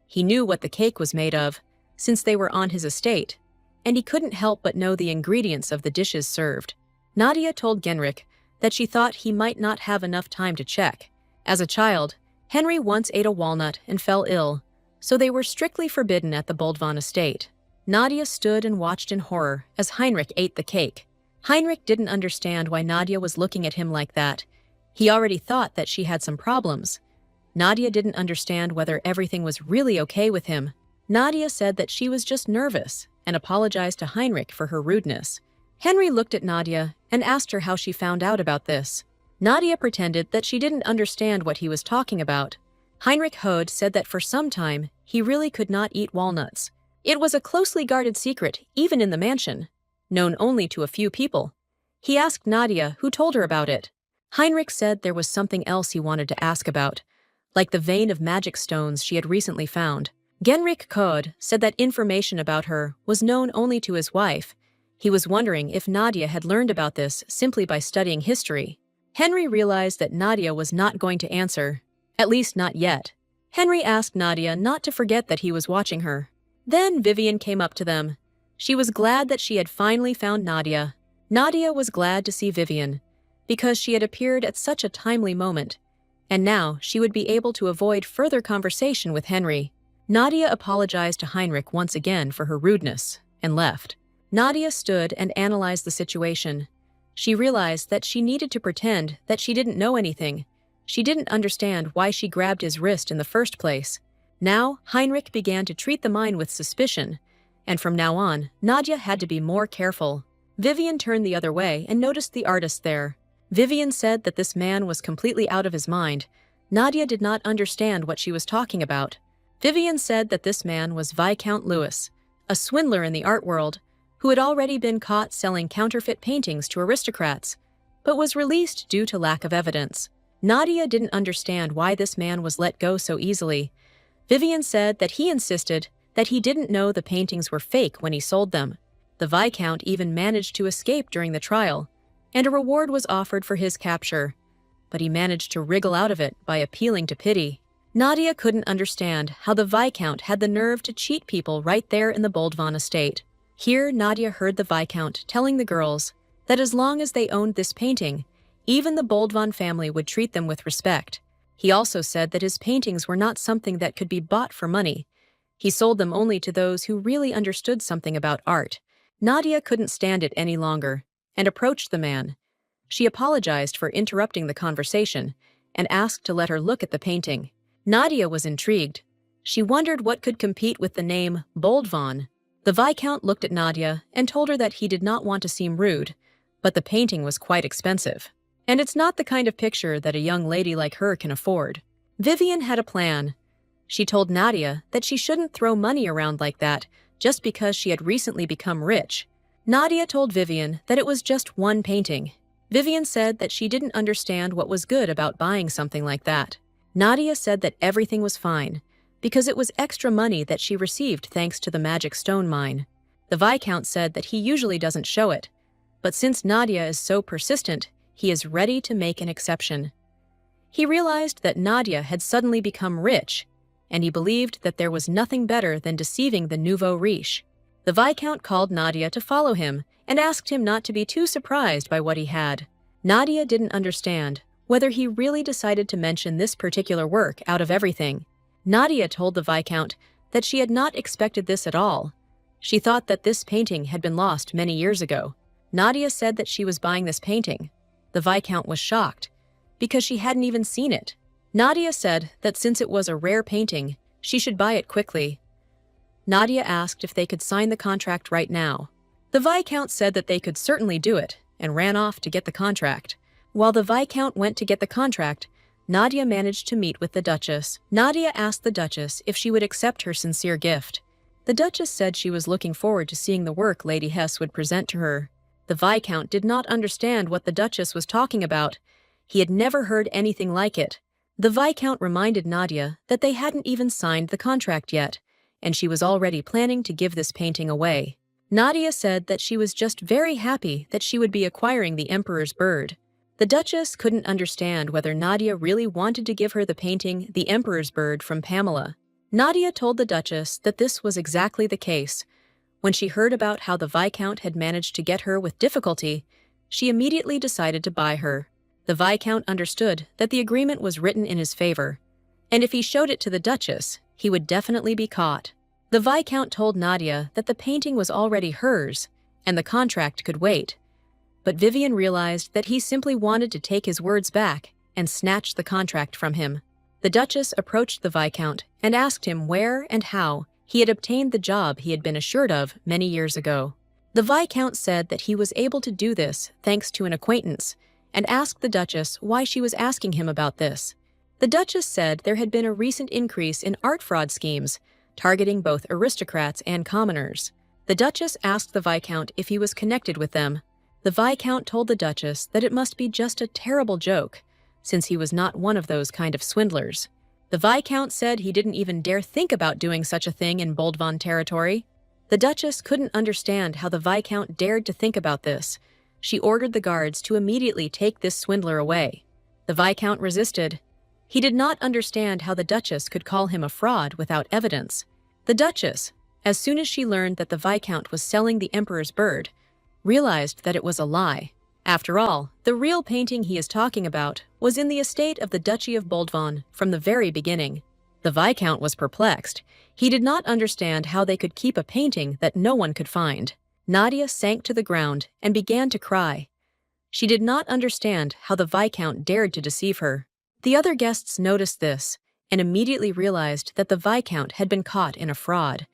He knew what the cake was made of, since they were on his estate, and he couldn't help but know the ingredients of the dishes served. Nadia told Genrich that she thought he might not have enough time to check. As a child, Henry once ate a walnut and fell ill, so they were strictly forbidden at the Boldvan estate. Nadia stood and watched in horror as Heinrich ate the cake. Heinrich didn't understand why Nadia was looking at him like that. He already thought that she had some problems. Nadia didn't understand whether everything was really okay with him. Nadia said that she was just nervous and apologized to Heinrich for her rudeness. Henry looked at Nadia and asked her how she found out about this. Nadia pretended that she didn't understand what he was talking about. Heinrich Hode said that for some time, he really could not eat walnuts. It was a closely guarded secret, even in the mansion, known only to a few people. He asked Nadia who told her about it. Heinrich said there was something else he wanted to ask about, like the vein of magic stones she had recently found. Genrich Kode said that information about her was known only to his wife. He was wondering if Nadia had learned about this simply by studying history. Henry realized that Nadia was not going to answer, at least not yet. Henry asked Nadia not to forget that he was watching her. Then Vivian came up to them. She was glad that she had finally found Nadia. Nadia was glad to see Vivian, because she had appeared at such a timely moment, and now she would be able to avoid further conversation with Henry. Nadia apologized to Heinrich once again for her rudeness, and left. Nadia stood and analyzed the situation. She realized that she needed to pretend that she didn't know anything. She didn't understand why she grabbed his wrist in the first place. Now, Heinrich began to treat the mine with suspicion, and from now on, Nadia had to be more careful. Vivian turned the other way and noticed the artist there. Vivian said that this man was completely out of his mind. Nadia did not understand what she was talking about. Vivian said that this man was Viscount Lewis, a swindler in the art world, who had already been caught selling counterfeit paintings to aristocrats, but was released due to lack of evidence. Nadia didn't understand why this man was let go so easily. Vivian said that he insisted that he didn't know the paintings were fake when he sold them. The Viscount even managed to escape during the trial, and a reward was offered for his capture, but he managed to wriggle out of it by appealing to pity. Nadia couldn't understand how the Viscount had the nerve to cheat people right there in the Boldvan estate. Here, Nadia heard the Viscount telling the girls that as long as they owned this painting, even the Boldvan family would treat them with respect. He also said that his paintings were not something that could be bought for money. He sold them only to those who really understood something about art. Nadia couldn't stand it any longer and approached the man. She apologized for interrupting the conversation and asked to let her look at the painting. Nadia was intrigued. She wondered what could compete with the name Boldvan. The Viscount looked at Nadia and told her that he did not want to seem rude, but the painting was quite expensive. And it's not the kind of picture that a young lady like her can afford. Vivian had a plan. She told Nadia that she shouldn't throw money around like that just because she had recently become rich. Nadia told Vivian that it was just one painting. Vivian said that she didn't understand what was good about buying something like that. Nadia said that everything was fine, because it was extra money that she received thanks to the magic stone mine. The Viscount said that he usually doesn't show it, but since Nadia is so persistent, he is ready to make an exception. He realized that Nadia had suddenly become rich, and he believed that there was nothing better than deceiving the nouveau riche. The Viscount called Nadia to follow him and asked him not to be too surprised by what he had. Nadia didn't understand whether he really decided to mention this particular work out of everything. Nadia told the Viscount that she had not expected this at all. She thought that this painting had been lost many years ago. Nadia said that she was buying this painting. The Viscount was shocked, because she hadn't even seen it. Nadia said that since it was a rare painting, she should buy it quickly. Nadia asked if they could sign the contract right now. The Viscount said that they could certainly do it, and ran off to get the contract. While the Viscount went to get the contract, Nadia managed to meet with the Duchess. Nadia asked the Duchess if she would accept her sincere gift. The Duchess said she was looking forward to seeing the work Lady Hesse would present to her. The Viscount did not understand what the Duchess was talking about. He had never heard anything like it. The Viscount reminded Nadia that they hadn't even signed the contract yet, and she was already planning to give this painting away. Nadia said that she was just very happy that she would be acquiring the Emperor's bird. The Duchess couldn't understand whether Nadia really wanted to give her the painting The Emperor's Bird from Pamela. Nadia told the Duchess that this was exactly the case. When she heard about how the Viscount had managed to get her with difficulty, she immediately decided to buy her. The Viscount understood that the agreement was written in his favor, and if he showed it to the Duchess, he would definitely be caught. The Viscount told Nadia that the painting was already hers, and the contract could wait. But Vivian realized that he simply wanted to take his words back and snatch the contract from him. The Duchess approached the Viscount and asked him where and how he had obtained the job he had been assured of many years ago. The Viscount said that he was able to do this thanks to an acquaintance, and asked the Duchess why she was asking him about this. The Duchess said there had been a recent increase in art fraud schemes, targeting both aristocrats and commoners. The Duchess asked the Viscount if he was connected with them. The Viscount told the Duchess that it must be just a terrible joke, since he was not one of those kind of swindlers. The Viscount said he didn't even dare think about doing such a thing in Boldvan territory. The Duchess couldn't understand how the Viscount dared to think about this. She ordered the guards to immediately take this swindler away. The Viscount resisted. He did not understand how the Duchess could call him a fraud without evidence. The Duchess, as soon as she learned that the Viscount was selling the Emperor's bird, realized that it was a lie. After all, the real painting he is talking about was in the estate of the Duchy of Boldvan from the very beginning. The Viscount was perplexed. He did not understand how they could keep a painting that no one could find. Nadia sank to the ground and began to cry. She did not understand how the Viscount dared to deceive her. The other guests noticed this and immediately realized that the Viscount had been caught in a fraud,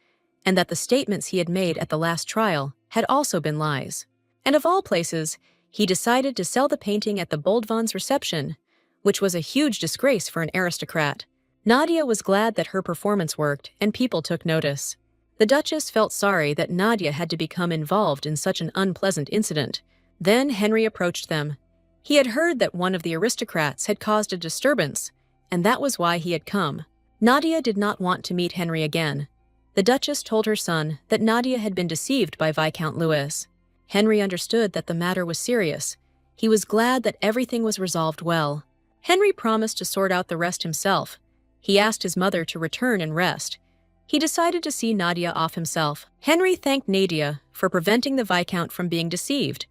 and that the statements he had made at the last trial had also been lies. And of all places, he decided to sell the painting at the Boldvan's reception, which was a huge disgrace for an aristocrat. Nadia was glad that her performance worked and people took notice. The Duchess felt sorry that Nadia had to become involved in such an unpleasant incident. Then Henry approached them. He had heard that one of the aristocrats had caused a disturbance, and that was why he had come. Nadia did not want to meet Henry again. The Duchess told her son that Nadia had been deceived by Viscount Louis. Henry understood that the matter was serious. He was glad that everything was resolved well. Henry promised to sort out the rest himself. He asked his mother to return and rest. He decided to see Nadia off himself. Henry thanked Nadia for preventing the Viscount from being deceived,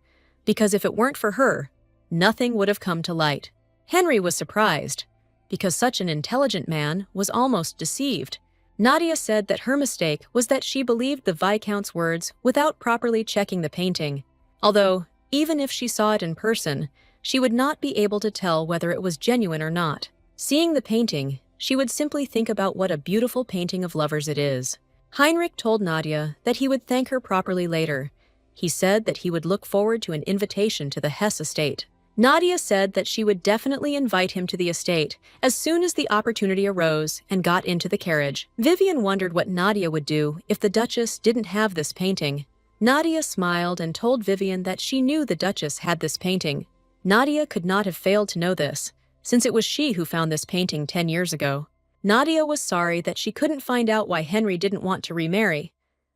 because if it weren't for her, nothing would have come to light. Henry was surprised, because such an intelligent man was almost deceived. Nadia said that her mistake was that she believed the Viscount's words without properly checking the painting. Although, even if she saw it in person, she would not be able to tell whether it was genuine or not. Seeing the painting, she would simply think about what a beautiful painting of lovers it is. Heinrich told Nadia that he would thank her properly later. He said that he would look forward to an invitation to the Hesse estate. Nadia said that she would definitely invite him to the estate as soon as the opportunity arose and got into the carriage. Vivian wondered what Nadia would do if the Duchess didn't have this painting. Nadia smiled and told Vivian that she knew the Duchess had this painting. Nadia could not have failed to know this, since it was she who found this painting 10 years ago. Nadia was sorry that she couldn't find out why Henry didn't want to remarry,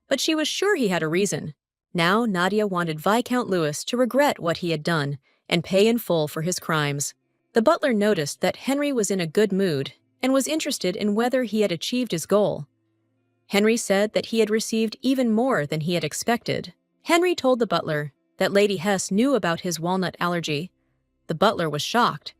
but she was sure he had a reason. Now Nadia wanted Viscount Louis to regret what he had done and pay in full for his crimes. The butler noticed that Henry was in a good mood and was interested in whether he had achieved his goal. Henry said that he had received even more than he had expected. Henry told the butler that Lady Hesse knew about his walnut allergy. The butler was shocked,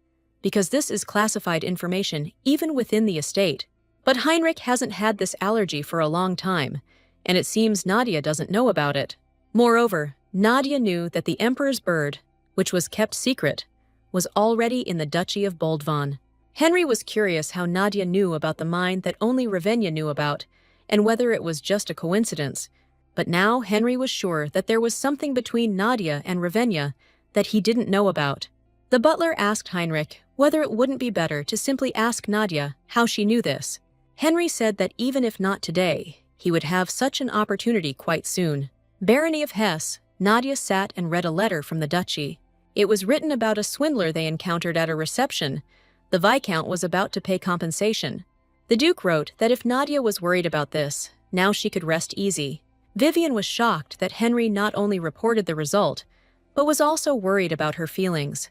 because this is classified information even within the estate. But Heinrich hasn't had this allergy for a long time, and it seems Nadia doesn't know about it. Moreover, Nadia knew that the Emperor's bird, which was kept secret, was already in the Duchy of Boldvan. Henry was curious how Nadia knew about the mine that only Ravenna knew about, and whether it was just a coincidence. But now Henry was sure that there was something between Nadia and Ravenna that he didn't know about. The butler asked Heinrich whether it wouldn't be better to simply ask Nadia how she knew this. Henry said that even if not today, he would have such an opportunity quite soon. Barony of Hesse, Nadia sat and read a letter from the duchy. It was written about a swindler they encountered at a reception. The Viscount was about to pay compensation. The Duke wrote that if Nadia was worried about this, now she could rest easy. Vivian was shocked that Henry not only reported the result, but was also worried about her feelings.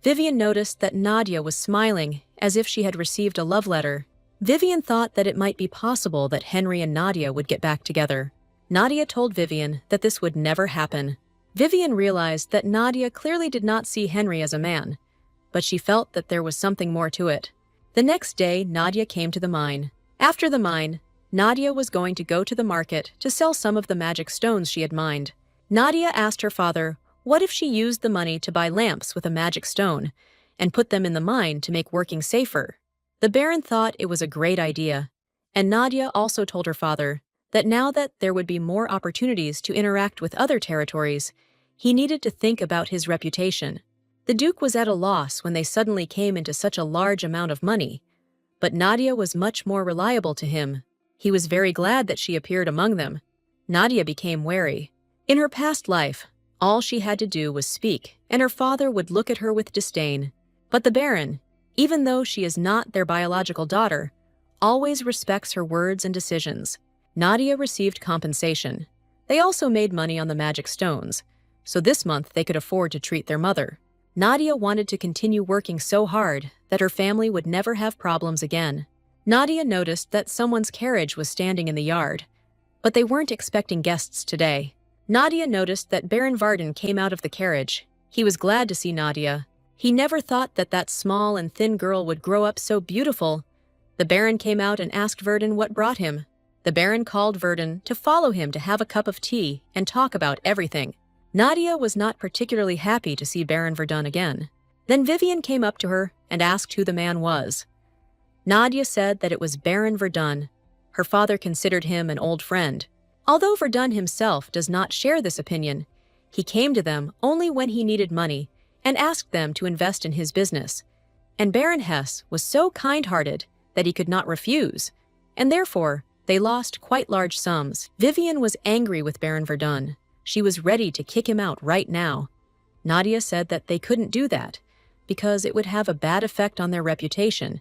Vivian noticed that Nadia was smiling as if she had received a love letter. Vivian thought that it might be possible that Henry and Nadia would get back together. Nadia told Vivian that this would never happen. Vivian realized that Nadia clearly did not see Henry as a man, but she felt that there was something more to it. The next day, Nadia came to the mine. After the mine, Nadia was going to go to the market to sell some of the magic stones she had mined. Nadia asked her father what if she used the money to buy lamps with a magic stone and put them in the mine to make working safer. The Baron thought it was a great idea, and Nadia also told her father that now that there would be more opportunities to interact with other territories, he needed to think about his reputation. The Duke was at a loss when they suddenly came into such a large amount of money, but Nadia was much more reliable to him. He was very glad that she appeared among them. Nadia became wary. In her past life, all she had to do was speak, and her father would look at her with disdain. But the Baron, even though she is not their biological daughter, always respects her words and decisions. Nadia received compensation. They also made money on the magic stones, so this month they could afford to treat their mother. Nadia wanted to continue working so hard that her family would never have problems again. Nadia noticed that someone's carriage was standing in the yard, but they weren't expecting guests today. Nadia noticed that Baron Varden came out of the carriage. He was glad to see Nadia. He never thought that that small and thin girl would grow up so beautiful. The Baron came out and asked Varden what brought him. The Baron called Varden to follow him to have a cup of tea and talk about everything. Nadia was not particularly happy to see Baron Verdun again. Then Vivian came up to her and asked who the man was. Nadia said that it was Baron Verdun. Her father considered him an old friend. Although Verdun himself does not share this opinion, he came to them only when he needed money and asked them to invest in his business. And Baron Hesse was so kind-hearted that he could not refuse, and therefore they lost quite large sums. Vivian was angry with Baron Verdun. She was ready to kick him out right now. Nadia said that they couldn't do that because it would have a bad effect on their reputation,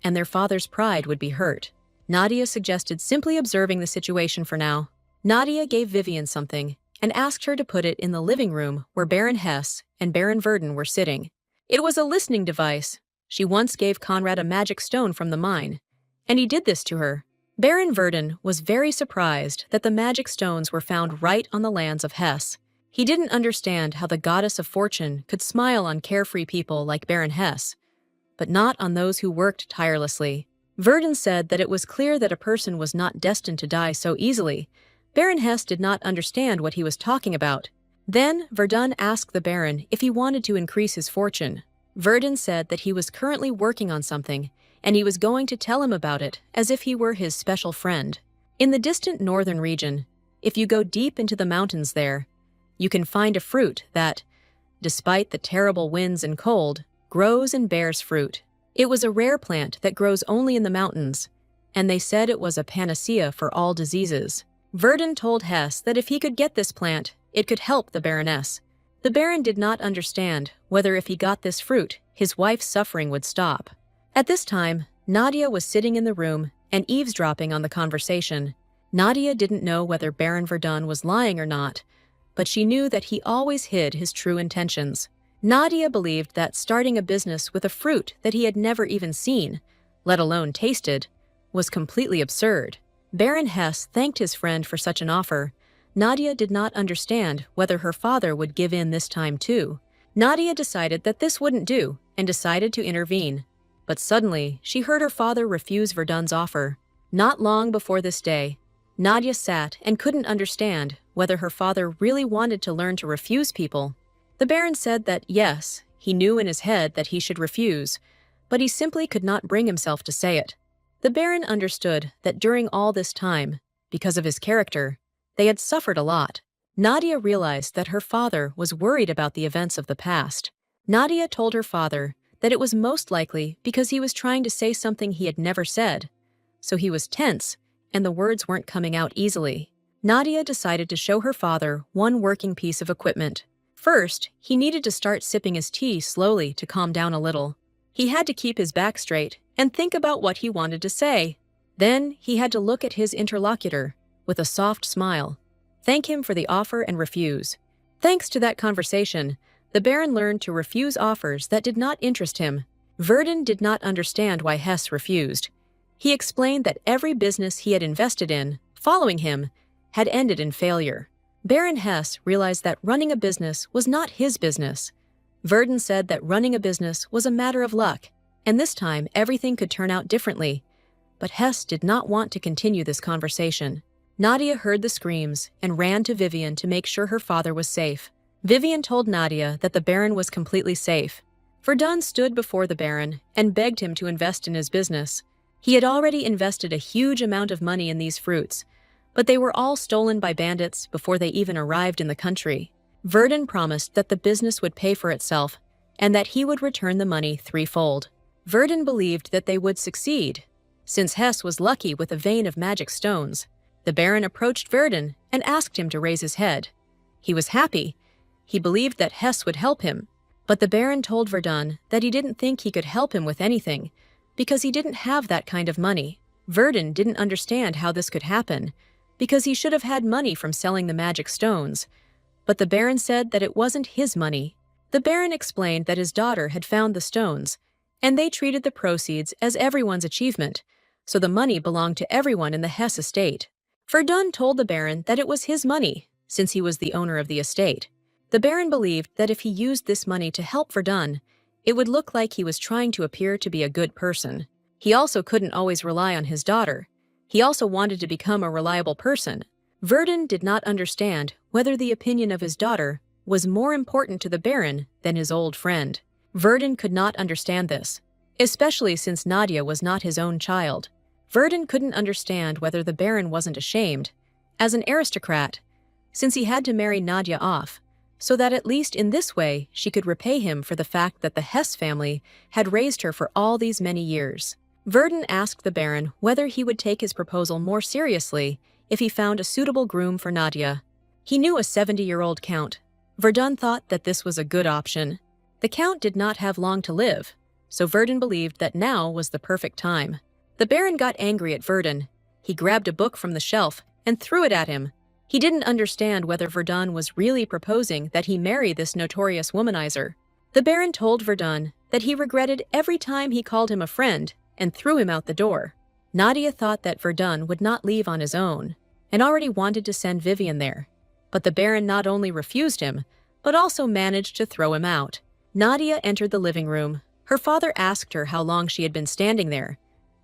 and their father's pride would be hurt. Nadia suggested simply observing the situation for now. Nadia gave Vivian something and asked her to put it in the living room where Baron Hesse and Baron Verdun were sitting. It was a listening device. She once gave Conrad a magic stone from the mine. and he did this to her. Baron Verdun was very surprised that the magic stones were found right on the lands of Hesse. He didn't understand how the goddess of fortune could smile on carefree people like Baron Hesse, but not on those who worked tirelessly. Verdun said that it was clear that a person was not destined to die so easily. Baron Hesse did not understand what he was talking about. Then Verdun asked the Baron if he wanted to increase his fortune. Verdun said that he was currently working on something, and he was going to tell him about it as if he were his special friend. In the distant northern region, if you go deep into the mountains there, you can find a fruit that, despite the terrible winds and cold, grows and bears fruit. It was a rare plant that grows only in the mountains, and they said it was a panacea for all diseases. Verdun told Hesse that if he could get this plant, it could help the Baroness. The Baron did not understand whether if he got this fruit, his wife's suffering would stop. At this time, Nadia was sitting in the room and eavesdropping on the conversation. Nadia didn't know whether Baron Verdun was lying or not, but she knew that he always hid his true intentions. Nadia believed that starting a business with a fruit that he had never even seen, let alone tasted, was completely absurd. Baron Hesse thanked his friend for such an offer. Nadia did not understand whether her father would give in this time too. Nadia decided that this wouldn't do and decided to intervene. But suddenly, she heard her father refuse Verdun's offer. Not long before this day, Nadia sat and couldn't understand whether her father really wanted to learn to refuse people. The Baron said that yes, he knew in his head that he should refuse, but he simply could not bring himself to say it. The Baron understood that during all this time, because of his character, they had suffered a lot. Nadia realized that her father was worried about the events of the past. Nadia told her father that it was most likely because he was trying to say something he had never said, so he was tense and the words weren't coming out easily. Nadia decided to show her father one working piece of equipment. First, he needed to start sipping his tea slowly to calm down a little. He had to keep his back straight and think about what he wanted to say. Then he had to look at his interlocutor with a soft smile, thank him for the offer and refuse. Thanks to that conversation, the Baron learned to refuse offers that did not interest him. Verdun did not understand why Hesse refused. He explained that every business he had invested in, following him, had ended in failure. Baron Hesse realized that running a business was not his business. Verdun said that running a business was a matter of luck, and this time everything could turn out differently. But Hesse did not want to continue this conversation. Nadia heard the screams and ran to Vivian to make sure her father was safe. Vivian told Nadia that the Baron was completely safe. Verdun stood before the Baron and begged him to invest in his business. He had already invested a huge amount of money in these fruits, but they were all stolen by bandits before they even arrived in the country. Verdun promised that the business would pay for itself and that he would return the money threefold. Verdun believed that they would succeed, since Hesse was lucky with a vein of magic stones. The Baron approached Verdun and asked him to raise his head. He was happy. He believed that Hesse would help him, but the Baron told Verdun that he didn't think he could help him with anything because he didn't have that kind of money. Verdun didn't understand how this could happen because he should have had money from selling the magic stones, but the Baron said that it wasn't his money. The Baron explained that his daughter had found the stones, and they treated the proceeds as everyone's achievement, so the money belonged to everyone in the Hesse estate. Verdun told the Baron that it was his money, since he was the owner of the estate. The Baron believed that if he used this money to help Verdun, it would look like he was trying to appear to be a good person. He also couldn't always rely on his daughter. He also wanted to become a reliable person. Verdun did not understand whether the opinion of his daughter was more important to the Baron than his old friend. Verdun could not understand this, especially since Nadia was not his own child. Verdun couldn't understand whether the Baron wasn't ashamed, as an aristocrat, since he had to marry Nadia off, so that at least in this way she could repay him for the fact that the Hesse family had raised her for all these many years. Verdun asked the Baron whether he would take his proposal more seriously if he found a suitable groom for Nadia. He knew a 70-year-old count. Verdun thought that this was a good option. The count did not have long to live, so Verdun believed that now was the perfect time. The Baron got angry at Verdun. He grabbed a book from the shelf and threw it at him. He didn't understand whether Verdun was really proposing that he marry this notorious womanizer. The Baron told Verdun that he regretted every time he called him a friend and threw him out the door. Nadia thought that Verdun would not leave on his own, and already wanted to send Vivian there. But the Baron not only refused him, but also managed to throw him out. Nadia entered the living room. Her father asked her how long she had been standing there.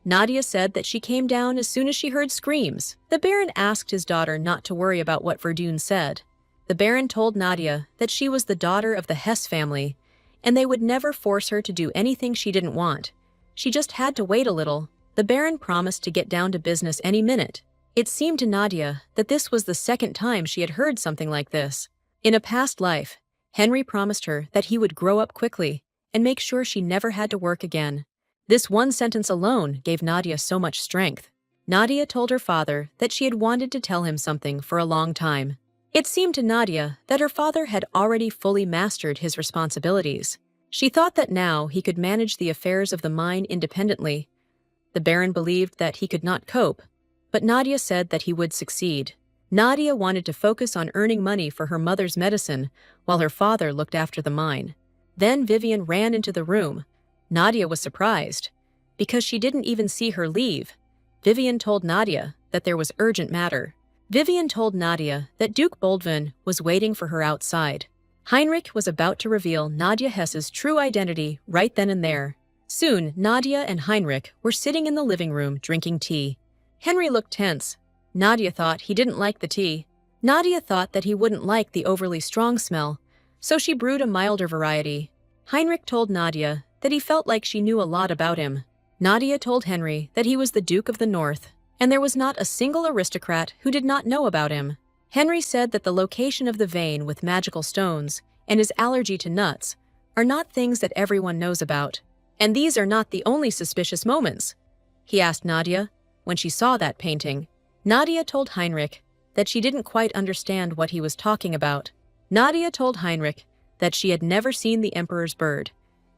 Nadia said that she came down as soon as she heard screams. The Baron asked his daughter not to worry about what Verdun said. The Baron told Nadia that she was the daughter of the Hess family, and they would never force her to do anything she didn't want. She just had to wait a little. The Baron promised to get down to business any minute. It seemed to Nadia that this was the second time she had heard something like this. In a past life, Henry promised her that he would grow up quickly and make sure she never had to work again. This one sentence alone gave Nadia so much strength. Nadia told her father that she had wanted to tell him something for a long time. It seemed to Nadia that her father had already fully mastered his responsibilities. She thought that now he could manage the affairs of the mine independently. The Baron believed that he could not cope, but Nadia said that he would succeed. Nadia wanted to focus on earning money for her mother's medicine while her father looked after the mine. Then Vivian ran into the room. Nadia was surprised, because she didn't even see her leave. Vivian told Nadia that there was urgent matter. Vivian told Nadia that Duke Boldvin was waiting for her outside. Heinrich was about to reveal Nadia Hess's true identity right then and there. Soon, Nadia and Heinrich were sitting in the living room drinking tea. Henry looked tense. Nadia thought he didn't like the tea. Nadia thought that he wouldn't like the overly strong smell, so she brewed a milder variety. Heinrich told Nadia that he felt like she knew a lot about him. Nadia told Henry that he was the Duke of the North, and there was not a single aristocrat who did not know about him. Henry said that the location of the vein with magical stones and his allergy to nuts are not things that everyone knows about. And these are not the only suspicious moments. He asked Nadia when she saw that painting. Nadia told Heinrich that she didn't quite understand what he was talking about. Nadia told Heinrich that she had never seen the Emperor's bird,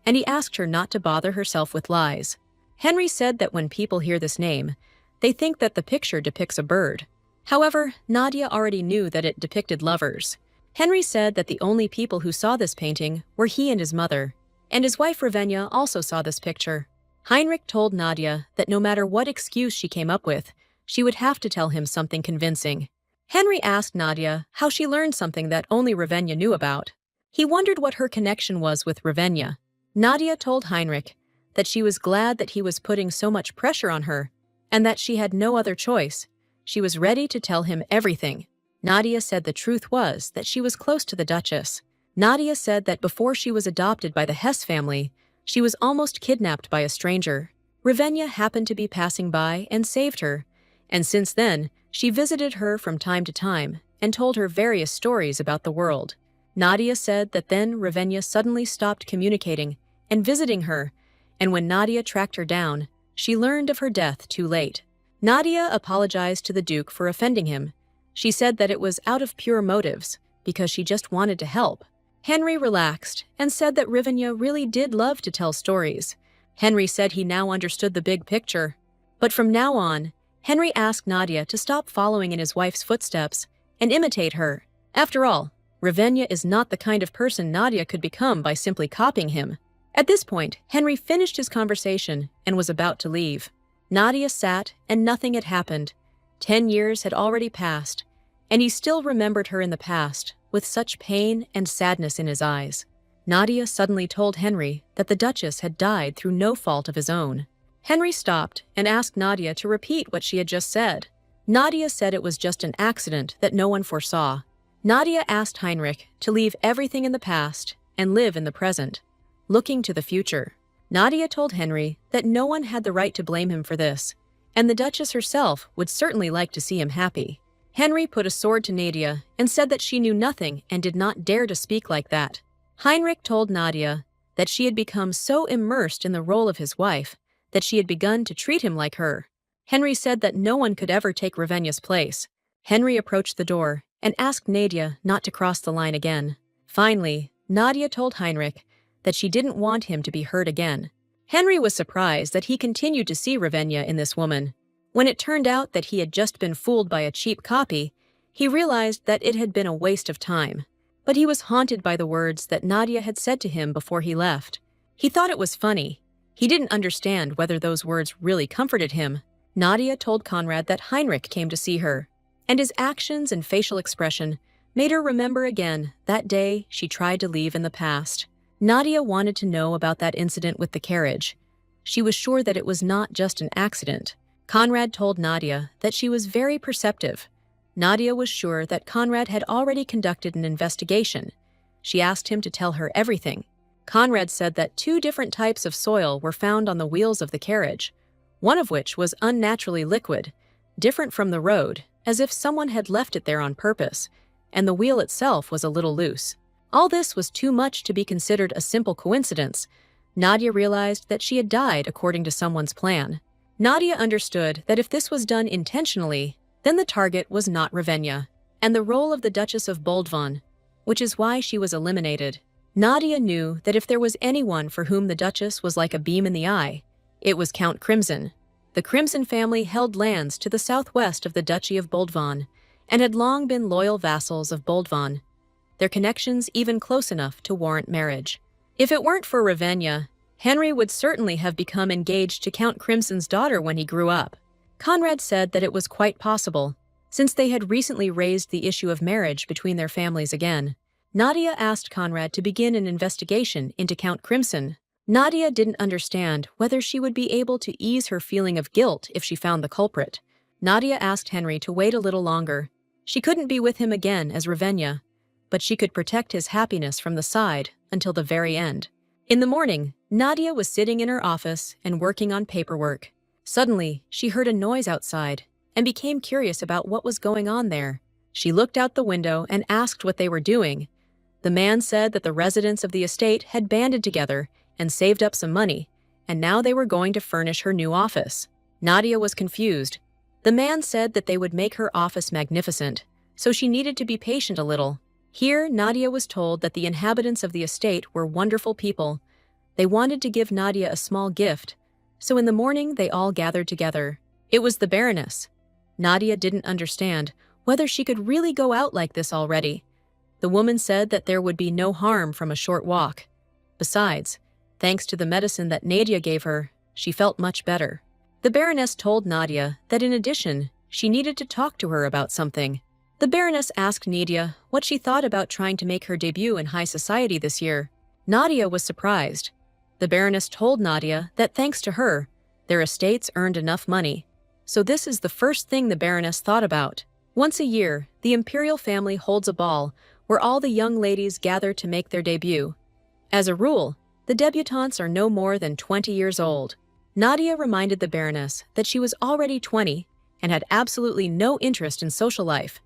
and he asked her not to bother herself with lies. Henry said that when people hear this name, they think that the picture depicts a bird. However, Nadia already knew that it depicted lovers. Henry said that the only people who saw this painting were he and his mother, and his wife Ravenna also saw this picture. Heinrich told Nadia that no matter what excuse she came up with, she would have to tell him something convincing. Henry asked Nadia how she learned something that only Ravenna knew about. He wondered what her connection was with Ravenna. Nadia told Heinrich that she was glad that he was putting so much pressure on her, and that she had no other choice. She was ready to tell him everything. Nadia said the truth was that she was close to the Duchess. Nadia said that before she was adopted by the Hess family, she was almost kidnapped by a stranger. Ravenna happened to be passing by and saved her, and since then, she visited her from time to time and told her various stories about the world. Nadia said that then Ravenna suddenly stopped communicating and visiting her, and when Nadia tracked her down, she learned of her death too late. Nadia apologized to the Duke for offending him. She said that it was out of pure motives, because she just wanted to help. Henry relaxed and said that Ravenna really did love to tell stories. Henry said he now understood the big picture. But from now on, Henry asked Nadia to stop following in his wife's footsteps and imitate her. After all, Ravenna is not the kind of person Nadia could become by simply copying him. At this point, Henry finished his conversation and was about to leave. Nadia sat and nothing had happened. 10 years had already passed, and he still remembered her in the past with such pain and sadness in his eyes. Nadia suddenly told Henry that the Duchess had died through no fault of his own. Henry stopped and asked Nadia to repeat what she had just said. Nadia said it was just an accident that no one foresaw. Nadia asked Heinrich to leave everything in the past and live in the present, looking to the future. Nadia told Henry that no one had the right to blame him for this, and the Duchess herself would certainly like to see him happy. Henry put a sword to Nadia and said that she knew nothing and did not dare to speak like that. Heinrich told Nadia that she had become so immersed in the role of his wife that she had begun to treat him like her. Henry said that no one could ever take Ravenna's place. Henry approached the door and asked Nadia not to cross the line again. Finally, Nadia told Heinrich that she didn't want him to be hurt again. Henry was surprised that he continued to see Ravenna in this woman. When it turned out that he had just been fooled by a cheap copy, he realized that it had been a waste of time. But he was haunted by the words that Nadia had said to him before he left. He thought it was funny. He didn't understand whether those words really comforted him. Nadia told Conrad that Heinrich came to see her, and his actions and facial expression made her remember again that day she tried to leave in the past. Nadia wanted to know about that incident with the carriage. She was sure that it was not just an accident. Conrad told Nadia that she was very perceptive. Nadia was sure that Conrad had already conducted an investigation. She asked him to tell her everything. Conrad said that 2 different types of soil were found on the wheels of the carriage, one of which was unnaturally liquid, different from the road, as if someone had left it there on purpose, and the wheel itself was a little loose. All this was too much to be considered a simple coincidence. Nadia realized that she had died according to someone's plan. Nadia understood that if this was done intentionally, then the target was not Ravenna, and the role of the Duchess of Boldvan, which is why she was eliminated. Nadia knew that if there was anyone for whom the Duchess was like a beam in the eye, it was Count Crimson. The Crimson family held lands to the southwest of the Duchy of Boldvan, and had long been loyal vassals of Boldvan, their connections even close enough to warrant marriage. If it weren't for Ravenna, Henry would certainly have become engaged to Count Crimson's daughter when he grew up. Conrad said that it was quite possible, since they had recently raised the issue of marriage between their families again. Nadia asked Conrad to begin an investigation into Count Crimson. Nadia didn't understand whether she would be able to ease her feeling of guilt if she found the culprit. Nadia asked Henry to wait a little longer. She couldn't be with him again as Ravenna, but she could protect his happiness from the side until the very end. In the morning, Nadia was sitting in her office and working on paperwork. Suddenly, she heard a noise outside and became curious about what was going on there. She looked out the window and asked what they were doing. The man said that the residents of the estate had banded together and saved up some money, and now they were going to furnish her new office. Nadia was confused. The man said that they would make her office magnificent, so she needed to be patient a little. Here, Nadia was told that the inhabitants of the estate were wonderful people. They wanted to give Nadia a small gift, so in the morning they all gathered together. It was the Baroness. Nadia didn't understand whether she could really go out like this already. The woman said that there would be no harm from a short walk. Besides, thanks to the medicine that Nadia gave her, she felt much better. The Baroness told Nadia that in addition, she needed to talk to her about something. The Baroness asked Nadia what she thought about trying to make her debut in high society this year. Nadia was surprised. The Baroness told Nadia that thanks to her, their estates earned enough money. So this is the first thing the Baroness thought about. Once a year, the imperial family holds a ball where all the young ladies gather to make their debut. As a rule, the debutantes are no more than 20 years old. Nadia reminded the Baroness that she was already 20 and had absolutely no interest in social life.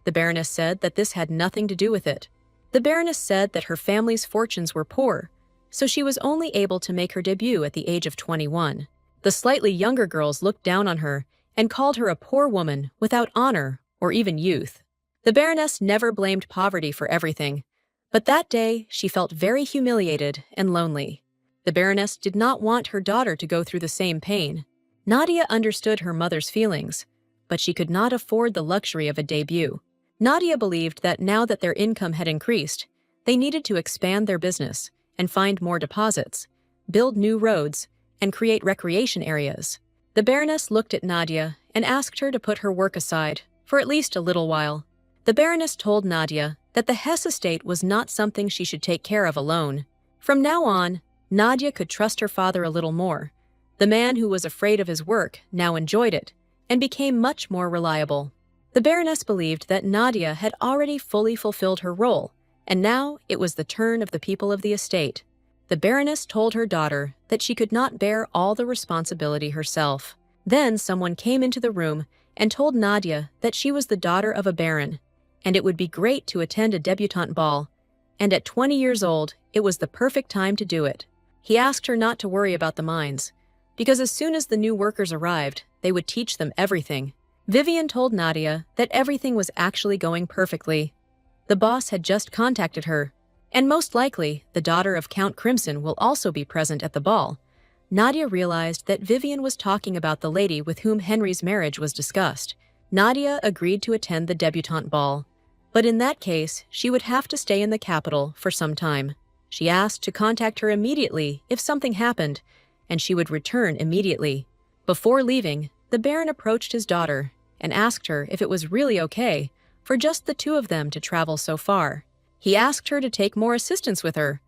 The Baroness said that this had nothing to do with it. The Baroness said that her family's fortunes were poor, so she was only able to make her debut at the age of 21. The slightly younger girls looked down on her and called her a poor woman without honor or even youth. The Baroness never blamed poverty for everything, but that day she felt very humiliated and lonely. The Baroness did not want her daughter to go through the same pain. Nadia understood her mother's feelings, but she could not afford the luxury of a debut. Nadia believed that now that their income had increased, they needed to expand their business and find more deposits, build new roads, and create recreation areas. The Baroness looked at Nadia and asked her to put her work aside for at least a little while. The Baroness told Nadia that the Hesse estate was not something she should take care of alone. From now on, Nadia could trust her father a little more. The man who was afraid of his work now enjoyed it and became much more reliable. The Baroness believed that Nadia had already fully fulfilled her role, and now it was the turn of the people of the estate. The Baroness told her daughter that she could not bear all the responsibility herself. Then someone came into the room and told Nadia that she was the daughter of a baron, and it would be great to attend a debutante ball, and at 20 years old, it was the perfect time to do it. He asked her not to worry about the mines, because as soon as the new workers arrived, they would teach them everything. Vivian told Nadia that everything was actually going perfectly. The boss had just contacted her, and most likely, the daughter of Count Crimson will also be present at the ball. Nadia realized that Vivian was talking about the lady with whom Henry's marriage was discussed. Nadia agreed to attend the debutante ball, but in that case, she would have to stay in the capital for some time. She asked to contact her immediately if something happened, and she would return immediately. Before leaving, the Baron approached his daughter and asked her if it was really okay for just the two of them to travel so far. He asked her to take more assistance with her,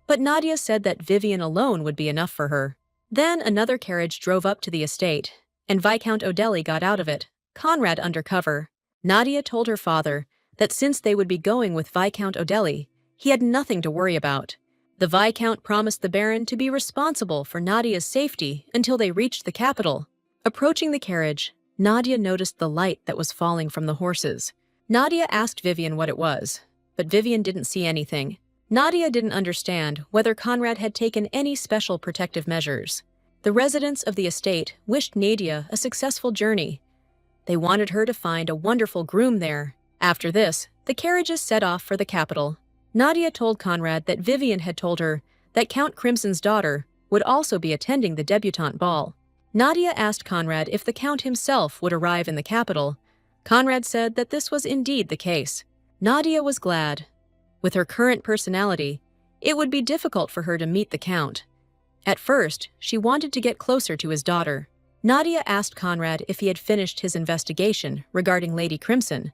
but Nadia said that Vivian alone would be enough for her. Then another carriage drove up to the estate, and Viscount O'Delly got out of it, Conrad under cover. Nadia told her father that since they would be going with Viscount O'Delly, he had nothing to worry about. The Viscount promised the Baron to be responsible for Nadia's safety until they reached the capital. Approaching the carriage, Nadia noticed the light that was falling from the horses. Nadia asked Vivian what it was, but Vivian didn't see anything. Nadia didn't understand whether Conrad had taken any special protective measures. The residents of the estate wished Nadia a successful journey. They wanted her to find a wonderful groom there. After this, the carriages set off for the capital. Nadia told Conrad that Vivian had told her that Count Crimson's daughter would also be attending the debutante ball. Nadia asked Conrad if the Count himself would arrive in the capital. Conrad said that this was indeed the case. Nadia was glad. With her current personality, it would be difficult for her to meet the Count. At first, she wanted to get closer to his daughter. Nadia asked Conrad if he had finished his investigation regarding Lady Crimson.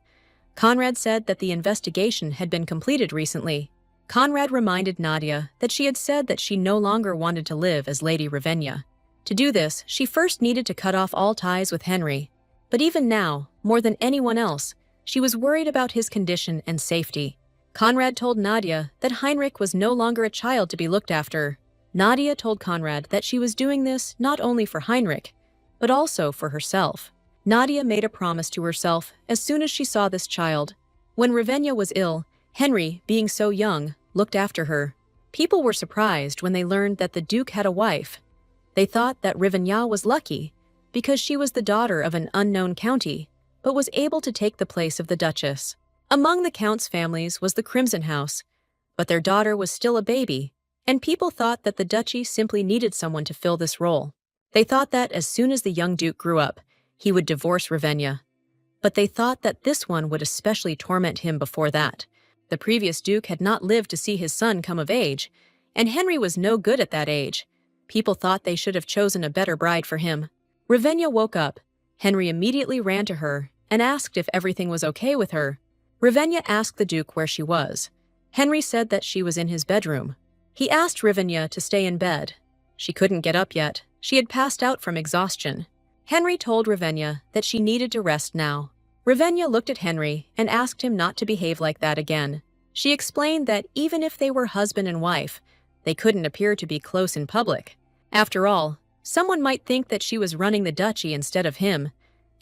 Conrad said that the investigation had been completed recently. Conrad reminded Nadia that she had said that she no longer wanted to live as Lady Ravenna. To do this, she first needed to cut off all ties with Henry. But even now, more than anyone else, she was worried about his condition and safety. Conrad told Nadia that Heinrich was no longer a child to be looked after. Nadia told Conrad that she was doing this not only for Heinrich, but also for herself. Nadia made a promise to herself as soon as she saw this child. When Ravenna was ill, Henry, being so young, looked after her. People were surprised when they learned that the Duke had a wife. They thought that Ravenna was lucky because she was the daughter of an unknown county, but was able to take the place of the Duchess. Among the Count's families was the Crimson House, but their daughter was still a baby, and people thought that the duchy simply needed someone to fill this role. They thought that as soon as the young Duke grew up, he would divorce Ravenna. But they thought that this one would especially torment him before that. The previous Duke had not lived to see his son come of age, and Henry was no good at that age. People thought they should have chosen a better bride for him. Ravenna woke up. Henry immediately ran to her and asked if everything was okay with her. Ravenna asked the Duke where she was. Henry said that she was in his bedroom. He asked Ravenna to stay in bed. She couldn't get up yet. She had passed out from exhaustion. Henry told Ravenna that she needed to rest now. Ravenna looked at Henry and asked him not to behave like that again. She explained that even if they were husband and wife, they couldn't appear to be close in public. After all, someone might think that she was running the duchy instead of him,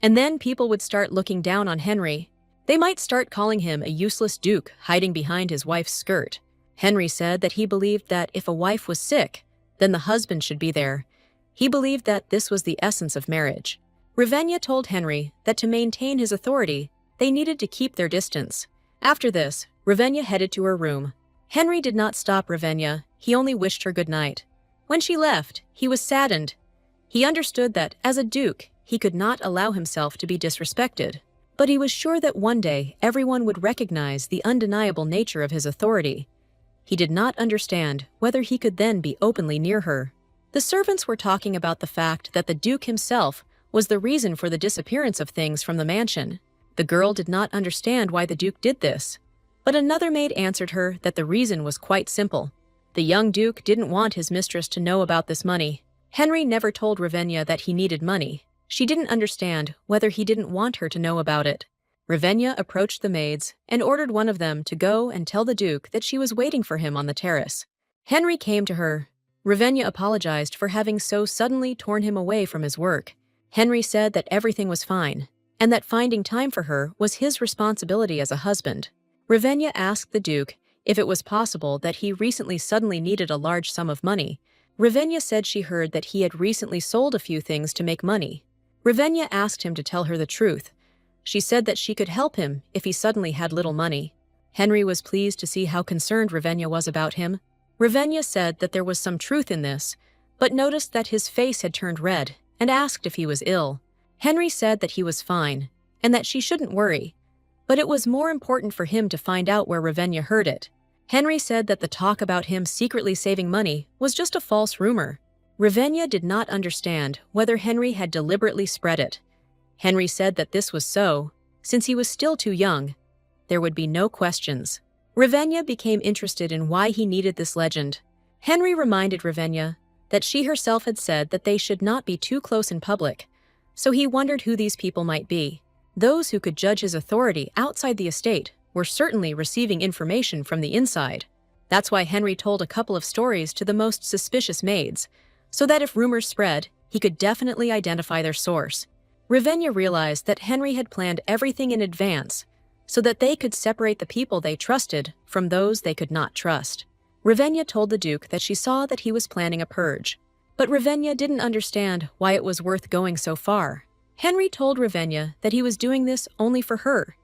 and then people would start looking down on Henry. They might start calling him a useless duke hiding behind his wife's skirt. Henry said that he believed that if a wife was sick, then the husband should be there. He believed that this was the essence of marriage. Ravenna told Henry that to maintain his authority, they needed to keep their distance. After this, Ravenna headed to her room. Henry did not stop Ravenna, he only wished her good night. When she left, he was saddened. He understood that, as a duke, he could not allow himself to be disrespected. But he was sure that one day everyone would recognize the undeniable nature of his authority. He did not understand whether he could then be openly near her. The servants were talking about the fact that the Duke himself was the reason for the disappearance of things from the mansion. The girl did not understand why the Duke did this. But another maid answered her that the reason was quite simple. The young Duke didn't want his mistress to know about this money. Henry never told Ravenna that he needed money. She didn't understand whether he didn't want her to know about it. Ravenna approached the maids and ordered one of them to go and tell the Duke that she was waiting for him on the terrace. Henry came to her. Ravenna apologized for having so suddenly torn him away from his work. Henry said that everything was fine, and that finding time for her was his responsibility as a husband. Ravenna asked the Duke if it was possible that he recently suddenly needed a large sum of money. Ravenna said she heard that he had recently sold a few things to make money. Ravenna asked him to tell her the truth. She said that she could help him if he suddenly had little money. Henry was pleased to see how concerned Ravenna was about him. Ravenna said that there was some truth in this, but noticed that his face had turned red and asked if he was ill. Henry said that he was fine and that she shouldn't worry, but it was more important for him to find out where Ravenna heard it. Henry said that the talk about him secretly saving money was just a false rumor. Ravenna did not understand whether Henry had deliberately spread it. Henry said that this was so, since he was still too young. There would be no questions. Ravenna became interested in why he needed this legend. Henry reminded Ravenna that she herself had said that they should not be too close in public, so he wondered who these people might be. Those who could judge his authority outside the estate were certainly receiving information from the inside. That's why Henry told a couple of stories to the most suspicious maids, so that if rumors spread, he could definitely identify their source. Ravenna realized that Henry had planned everything in advance so that they could separate the people they trusted from those they could not trust. Ravenna told the Duke that she saw that he was planning a purge, but Ravenna didn't understand why it was worth going so far. Henry told Ravenna that he was doing this only for her.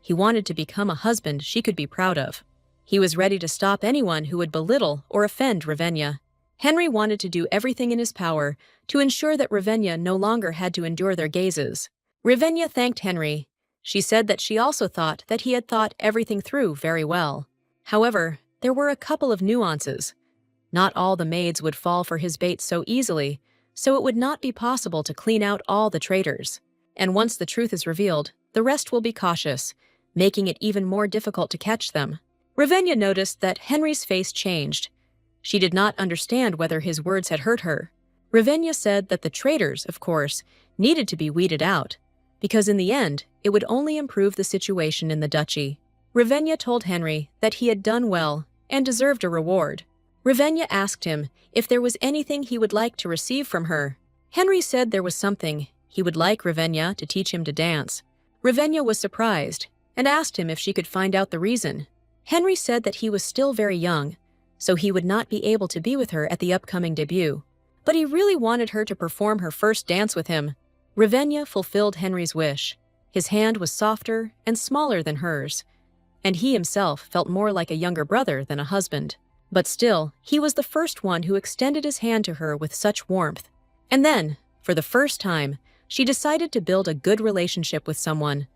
He wanted to become a husband she could be proud of. He was ready to stop anyone who would belittle or offend Ravenna. Henry wanted to do everything in his power to ensure that Ravenna no longer had to endure their gazes. Ravenna thanked Henry. She said that she also thought that he had thought everything through very well. However, there were a couple of nuances. Not all the maids would fall for his bait so easily, so it would not be possible to clean out all the traitors. And once the truth is revealed, the rest will be cautious, making it even more difficult to catch them. Ravenna noticed that Henry's face changed. She did not understand whether his words had hurt her. Ravenna said that the traitors, of course, needed to be weeded out, because in the end, it would only improve the situation in the duchy. Ravenna told Henry that he had done well and deserved a reward. Ravenna asked him if there was anything he would like to receive from her. Henry said there was something. He would like Ravenna to teach him to dance. Ravenna was surprised and asked him if she could find out the reason. Henry said that he was still very young, so he would not be able to be with her at the upcoming debut. But he really wanted her to perform her first dance with him. Ravenna fulfilled Henry's wish. His hand was softer and smaller than hers, and he himself felt more like a younger brother than a husband. But still, he was the first one who extended his hand to her with such warmth. And then, for the first time, she decided to build a good relationship with someone.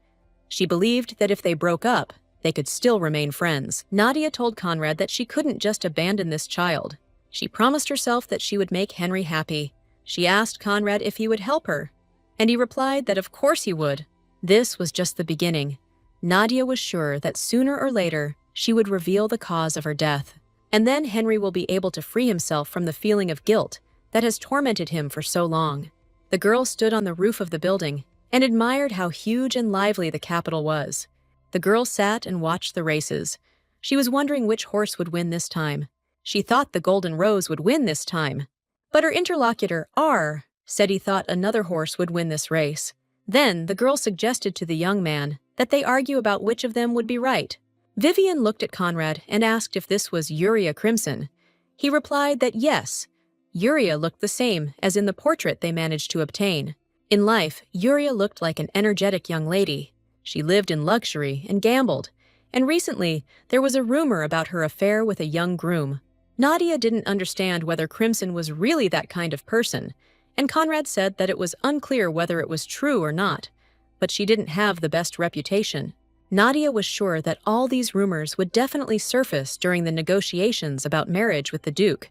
She believed that if they broke up, they could still remain friends. Nadia told Conrad that she couldn't just abandon this child. She promised herself that she would make Henry happy. She asked Conrad if he would help her, and he replied that of course he would. This was just the beginning. Nadia was sure that sooner or later, she would reveal the cause of her death. And then Henry will be able to free himself from the feeling of guilt that has tormented him for so long. The girl stood on the roof of the building and admired how huge and lively the capital was. The girl sat and watched the races. She was wondering which horse would win this time. She thought the Golden Rose would win this time. But her interlocutor, R, said he thought another horse would win this race. Then the girl suggested to the young man that they argue about which of them would be right. Vivian looked at Conrad and asked if this was Uria Crimson. He replied that yes, Uria looked the same as in the portrait they managed to obtain. In life, Uria looked like an energetic young lady. She lived in luxury and gambled, and recently there was a rumor about her affair with a young groom. Nadia didn't understand whether Crimson was really that kind of person, and Conrad said that it was unclear whether it was true or not, but she didn't have the best reputation. Nadia was sure that all these rumors would definitely surface during the negotiations about marriage with the Duke.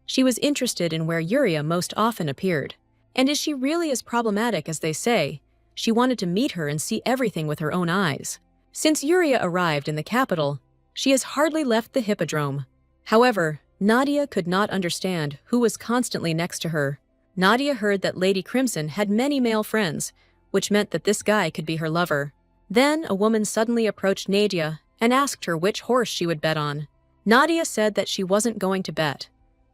She was interested in where Uria most often appeared. And is she really as problematic as they say? She wanted to meet her and see everything with her own eyes. Since Uria arrived in the capital, she has hardly left the hippodrome. However, Nadia could not understand who was constantly next to her. Nadia heard that Lady Crimson had many male friends, which meant that this guy could be her lover. Then a woman suddenly approached Nadia and asked her which horse she would bet on. Nadia said that she wasn't going to bet,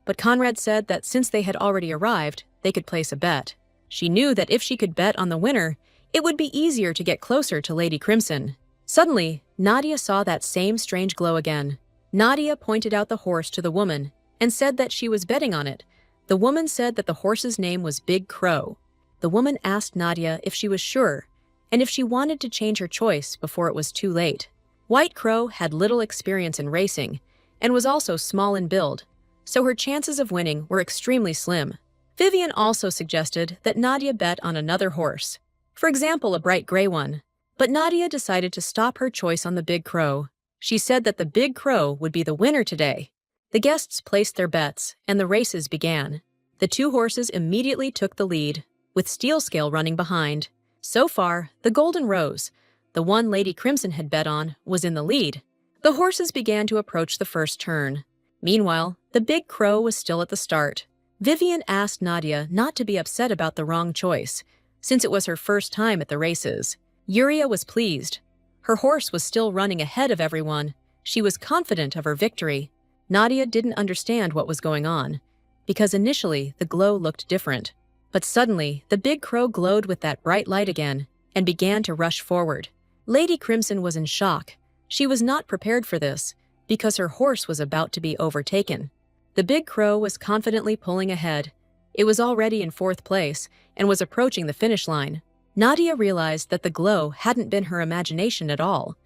but Conrad said that since they had already arrived, they could place a bet. She knew that if she could bet on the winner, it would be easier to get closer to Lady Crimson. Suddenly, Nadia saw that same strange glow again. Nadia pointed out the horse to the woman and said that she was betting on it. The woman said that the horse's name was Big Crow. The woman asked Nadia if she was sure, and if she wanted to change her choice before it was too late. White Crow had little experience in racing and was also small in build, so her chances of winning were extremely slim. Vivian also suggested that Nadia bet on another horse, for example a bright gray one, but Nadia decided to stop her choice on the Big Crow. She said that the Big Crow would be the winner today. The guests placed their bets, and the races began. The two horses immediately took the lead, with Steel Scale running behind. So far, the Golden Rose, the one Lady Crimson had bet on, was in the lead. The horses began to approach the first turn. Meanwhile, the Big Crow was still at the start. Vivian asked Nadia not to be upset about the wrong choice, since it was her first time at the races. Yuria was pleased. Her horse was still running ahead of everyone. She was confident of her victory. Nadia didn't understand what was going on, because initially the glow looked different. But suddenly, the Big Crow glowed with that bright light again and began to rush forward. Lady Crimson was in shock. She was not prepared for this, because her horse was about to be overtaken. The Big Crow was confidently pulling ahead. It was already in fourth place and was approaching the finish line. Nadia realized that the glow hadn't been her imagination at all.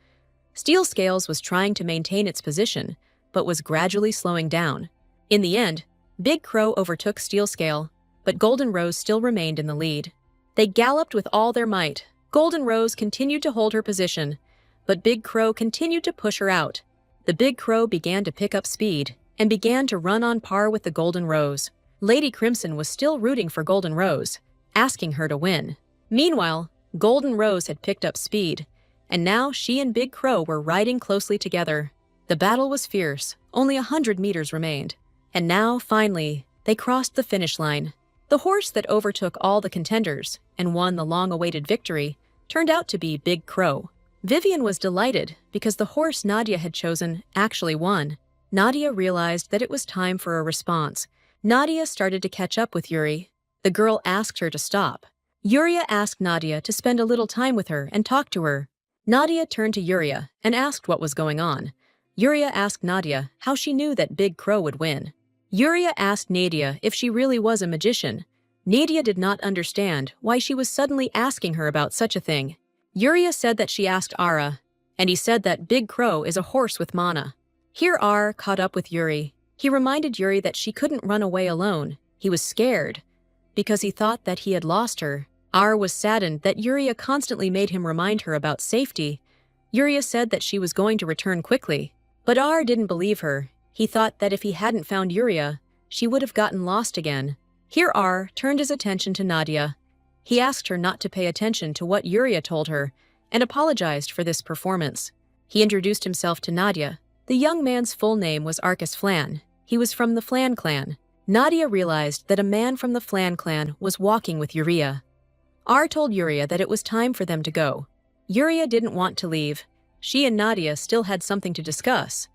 Steel Scales was trying to maintain its position, but was gradually slowing down. In the end, Big Crow overtook Steel Scale, but Golden Rose still remained in the lead. They galloped with all their might. Golden Rose continued to hold her position, but Big Crow continued to push her out. The Big Crow began to pick up speed and began to run on par with the Golden Rose. Lady Crimson was still rooting for Golden Rose, asking her to win. Meanwhile, Golden Rose had picked up speed, and now she and Big Crow were riding closely together. The battle was fierce. Only 100 meters remained. And now, finally, they crossed the finish line. The horse that overtook all the contenders and won the long-awaited victory turned out to be Big Crow. Vivian was delighted because the horse Nadia had chosen actually won. Nadia realized that it was time for a response. Nadia started to catch up with Yuri. The girl asked her to stop. Yuria asked Nadia to spend a little time with her and talk to her. Nadia turned to Yuria and asked what was going on. Yuria asked Nadia how she knew that Big Crow would win. Yuria asked Nadia if she really was a magician. Nadia did not understand why she was suddenly asking her about such a thing. Yuria said that she asked Ara, and he said that Big Crow is a horse with mana. Here Ara caught up with Yuri. He reminded Yuri that she couldn't run away alone. He was scared, because he thought that he had lost her. Ara was saddened that Yuria constantly made him remind her about safety. Yuria said that she was going to return quickly, but Ara didn't believe her. He thought that if he hadn't found Yuria, she would have gotten lost again. Here Ara turned his attention to Nadia. He asked her not to pay attention to what Yuria told her and apologized for this performance. He introduced himself to Nadia. The young man's full name was Arcus Flan. He was from the Flan clan. Nadia realized that a man from the Flan clan was walking with Yuria. Ar told Yuria that it was time for them to go. Yuria didn't want to leave. She and Nadia still had something to discuss.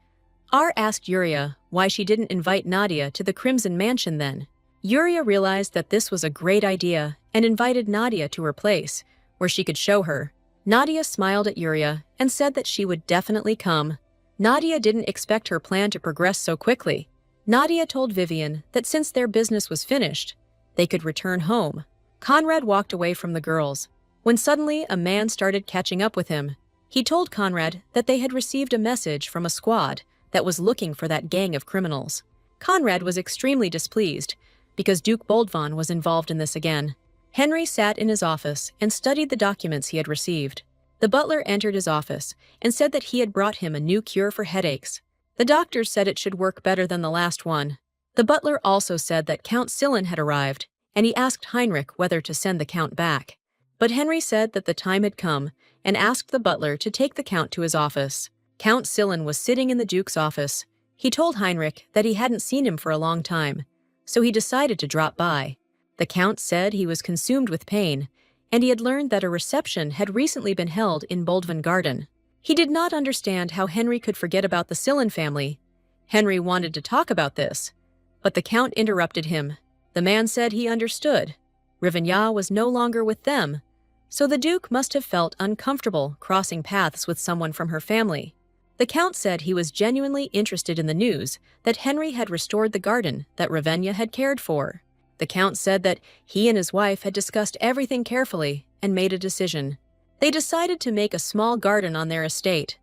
Ar asked Yuria why she didn't invite Nadia to the Crimson Mansion then. Yuria realized that this was a great idea and invited Nadia to her place, where she could show her. Nadia smiled at Yuria and said that she would definitely come. Nadia didn't expect her plan to progress so quickly. Nadia told Vivian that since their business was finished, they could return home. Conrad walked away from the girls, when suddenly a man started catching up with him. He told Conrad that they had received a message from a squad that was looking for that gang of criminals. Conrad was extremely displeased, because Duke Boldvon was involved in this again. Henry sat in his office and studied the documents he had received. The butler entered his office and said that he had brought him a new cure for headaches. The doctors said it should work better than the last one. The butler also said that Count Sillen had arrived, and he asked Heinrich whether to send the Count back. But Henry said that the time had come and asked the butler to take the Count to his office. Count Sillen was sitting in the Duke's office. He told Heinrich that he hadn't seen him for a long time, so he decided to drop by. The Count said he was consumed with pain, and he had learned that a reception had recently been held in Boldvin Garden. He did not understand how Henry could forget about the Sillen family. Henry wanted to talk about this, but the Count interrupted him. The man said he understood. Rivigna was no longer with them, so the Duke must have felt uncomfortable crossing paths with someone from her family. The Count said he was genuinely interested in the news that Henry had restored the garden that Rivigna had cared for. The Count said that he and his wife had discussed everything carefully and made a decision. They decided to make a small garden on their estate.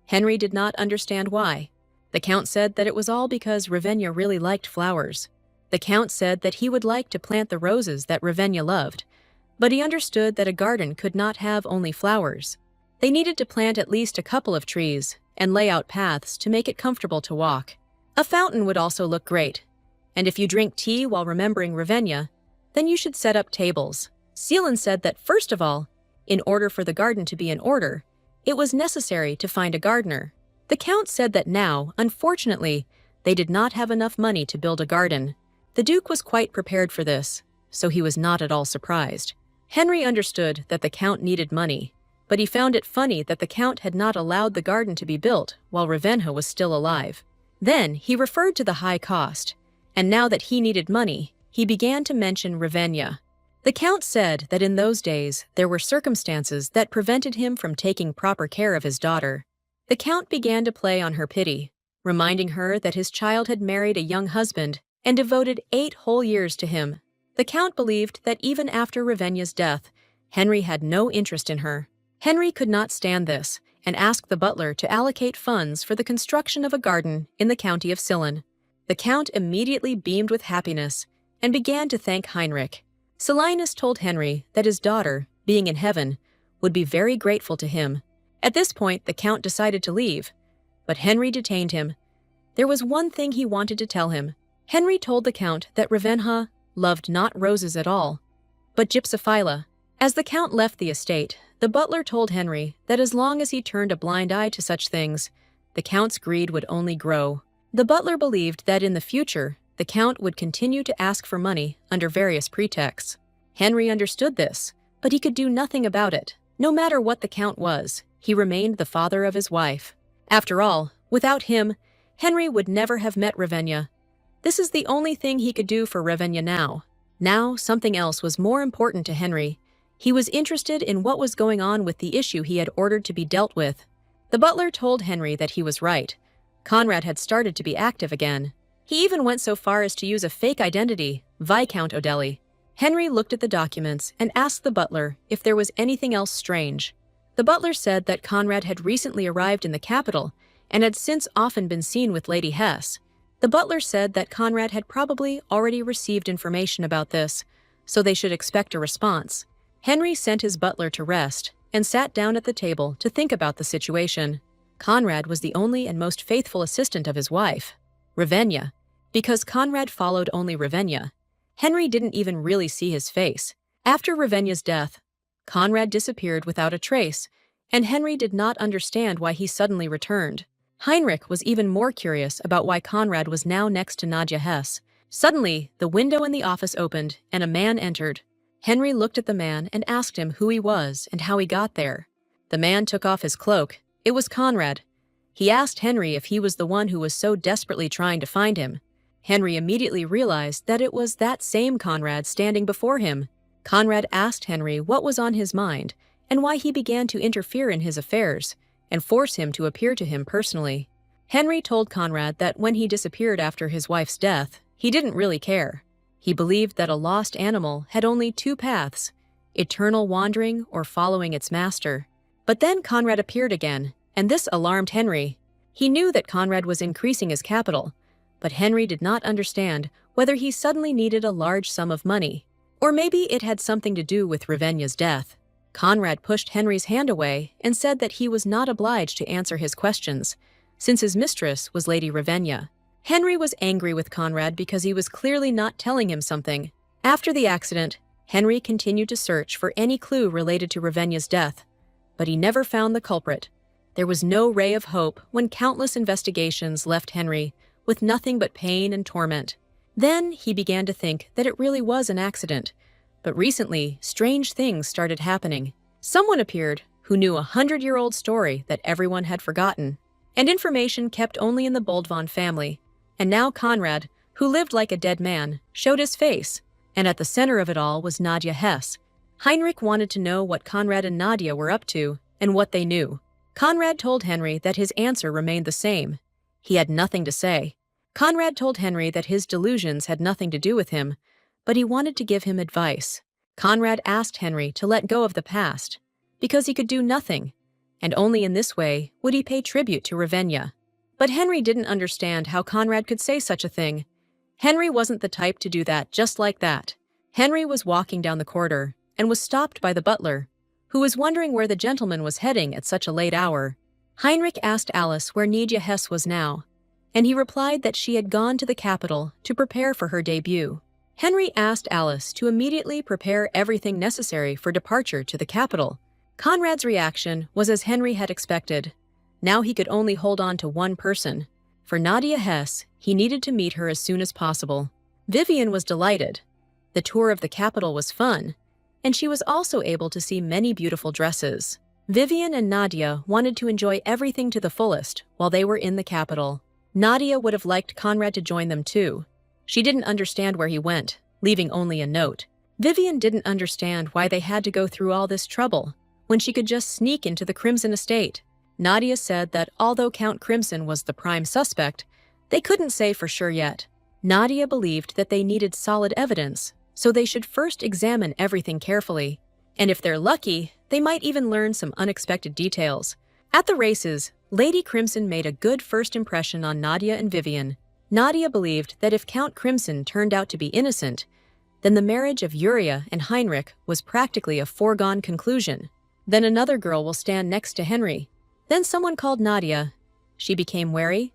Henry did not understand why. The Count said that it was all because Rivigna really liked flowers. The Count said that he would like to plant the roses that Rivigna loved, but he understood that a garden could not have only flowers. They needed to plant at least a couple of trees and lay out paths to make it comfortable to walk. A fountain would also look great. And if you drink tea while remembering Ravenna, then you should set up tables. Seelen said that first of all, in order for the garden to be in order, it was necessary to find a gardener. The Count said that now, unfortunately, they did not have enough money to build a garden. The Duke was quite prepared for this, so he was not at all surprised. Henry understood that the Count needed money, but he found it funny that the Count had not allowed the garden to be built while Ravenna was still alive. Then he referred to the high cost, and now that he needed money, he began to mention Ravenna. The Count said that in those days there were circumstances that prevented him from taking proper care of his daughter. The Count began to play on her pity, reminding her that his child had married a young husband and devoted 8 whole years to him. The Count believed that even after Ravenna's death, Henry had no interest in her. Henry could not stand this and asked the butler to allocate funds for the construction of a garden in the county of Sillen. The Count immediately beamed with happiness and began to thank Heinrich. Silenus told Henry that his daughter, being in heaven, would be very grateful to him. At this point, the Count decided to leave, but Henry detained him. There was one thing he wanted to tell him. Henry told the Count that Ravenna loved not roses at all, but gypsophila. As the Count left the estate, the butler told Henry that as long as he turned a blind eye to such things, the Count's greed would only grow. The butler believed that in the future, the Count would continue to ask for money under various pretexts. Henry understood this, but he could do nothing about it. No matter what the Count was, he remained the father of his wife. After all, without him, Henry would never have met Ravenna. This is the only thing he could do for Ravenna now. Now, something else was more important to Henry. He was interested in what was going on with the issue he had ordered to be dealt with. The butler told Henry that he was right. Conrad had started to be active again. He even went so far as to use a fake identity, Viscount O'Delly. Henry looked at the documents and asked the butler if there was anything else strange. The butler said that Conrad had recently arrived in the capital and had since often been seen with Lady Hesse. The butler said that Conrad had probably already received information about this, so they should expect a response. Henry sent his butler to rest and sat down at the table to think about the situation. Conrad was the only and most faithful assistant of his wife, Ravenna. Because Conrad followed only Ravenna, Henry didn't even really see his face. After Ravenna's death, Conrad disappeared without a trace, and Henry did not understand why he suddenly returned. Heinrich was even more curious about why Conrad was now next to Nadia Hesse. Suddenly, the window in the office opened, and a man entered. Henry looked at the man and asked him who he was and how he got there. The man took off his cloak. It was Conrad. He asked Henry if he was the one who was so desperately trying to find him. Henry immediately realized that it was that same Conrad standing before him. Conrad asked Henry what was on his mind and why he began to interfere in his affairs and force him to appear to him personally. Henry told Conrad that when he disappeared after his wife's death, he didn't really care. He believed that a lost animal had only 2 paths, eternal wandering or following its master. But then Conrad appeared again, and this alarmed Henry. He knew that Conrad was increasing his capital, but Henry did not understand whether he suddenly needed a large sum of money, or maybe it had something to do with Ravenna's death. Conrad pushed Henry's hand away and said that he was not obliged to answer his questions, since his mistress was Lady Ravenna. Henry was angry with Conrad because he was clearly not telling him something. After the accident, Henry continued to search for any clue related to Ravenna's death, but he never found the culprit. There was no ray of hope when countless investigations left Henry with nothing but pain and torment. Then he began to think that it really was an accident, but recently, strange things started happening. Someone appeared who knew a 100-year-old story that everyone had forgotten, and information kept only in the Boldvon family. And now Conrad, who lived like a dead man, showed his face, and at the center of it all was Nadia Hesse. Heinrich wanted to know what Conrad and Nadia were up to and what they knew. Conrad told Henry that his answer remained the same. He had nothing to say. Conrad told Henry that his delusions had nothing to do with him, but he wanted to give him advice. Conrad asked Henry to let go of the past, because he could do nothing, and only in this way would he pay tribute to Ravenna. But Henry didn't understand how Conrad could say such a thing. Henry wasn't the type to do that just like that. Henry was walking down the corridor and was stopped by the butler, who was wondering where the gentleman was heading at such a late hour. Heinrich asked Alice where Nadia Hesse was now, and he replied that she had gone to the capital to prepare for her debut. Henry asked Alice to immediately prepare everything necessary for departure to the capital. Conrad's reaction was as Henry had expected. Now he could only hold on to one person. For Nadia Hess, he needed to meet her as soon as possible. Vivian was delighted. The tour of the capital was fun, and she was also able to see many beautiful dresses. Vivian and Nadia wanted to enjoy everything to the fullest while they were in the capital. Nadia would have liked Conrad to join them too. She didn't understand where he went, leaving only a note. Vivian didn't understand why they had to go through all this trouble when she could just sneak into the Crimson estate. Nadia said that although Count Crimson was the prime suspect, they couldn't say for sure yet. Nadia believed that they needed solid evidence, so they should first examine everything carefully. And if they're lucky, they might even learn some unexpected details. At the races, Lady Crimson made a good first impression on Nadia and Vivian. Nadia believed that if Count Crimson turned out to be innocent, then the marriage of Uriah and Heinrich was practically a foregone conclusion. Then another girl will stand next to Henry. Then someone called Nadia. She became wary.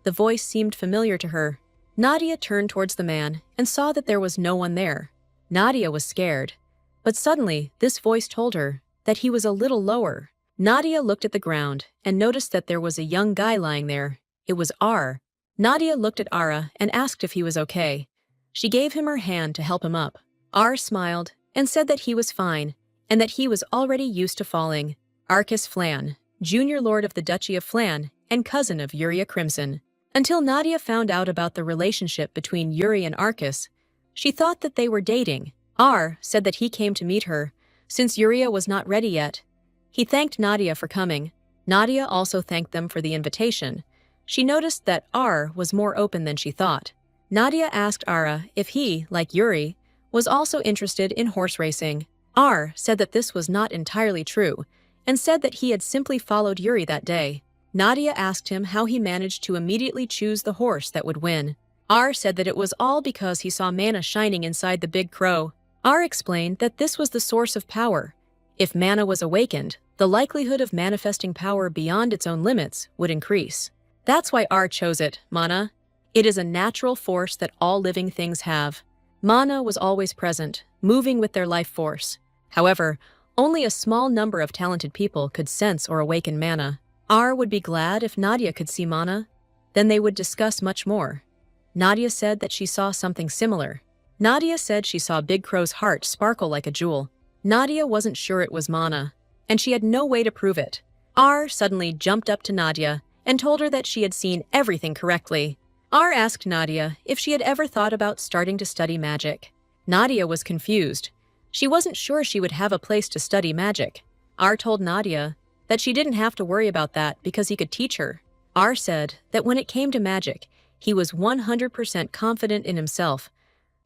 The voice seemed familiar to her. Nadia turned towards the man and saw that there was no one there. Nadia was scared, but suddenly this voice told her that he was a little lower. Nadia looked at the ground and noticed that there was a young guy lying there. It was R. Nadia looked at Ara and asked if he was okay. She gave him her hand to help him up. R smiled and said that he was fine and that he was already used to falling. Arcus Flan, junior lord of the Duchy of Flan and cousin of Uriah Crimson. Until Nadia found out about the relationship between Yuri and Arcus, she thought that they were dating. R said that he came to meet her, since Uriah was not ready yet. He thanked Nadia for coming. Nadia also thanked them for the invitation. She noticed that R was more open than she thought. Nadia asked Ara if he, like Yuri, was also interested in horse racing. R said that this was not entirely true, and said that he had simply followed Yuri that day. Nadia asked him how he managed to immediately choose the horse that would win. R said that it was all because he saw mana shining inside the big crow. R explained that this was the source of power. If mana was awakened, the likelihood of manifesting power beyond its own limits would increase. That's why R chose it, mana. It is a natural force that all living things have. Mana was always present, moving with their life force. However, only a small number of talented people could sense or awaken mana. R would be glad if Nadia could see mana. Then they would discuss much more. Nadia said that she saw something similar. Nadia said she saw Big Crow's heart sparkle like a jewel. Nadia wasn't sure it was mana, and she had no way to prove it. R suddenly jumped up to Nadia and told her that she had seen everything correctly. R asked Nadia if she had ever thought about starting to study magic. Nadia was confused. She wasn't sure she would have a place to study magic. R told Nadia that she didn't have to worry about that because he could teach her. R said that when it came to magic, he was 100% confident in himself.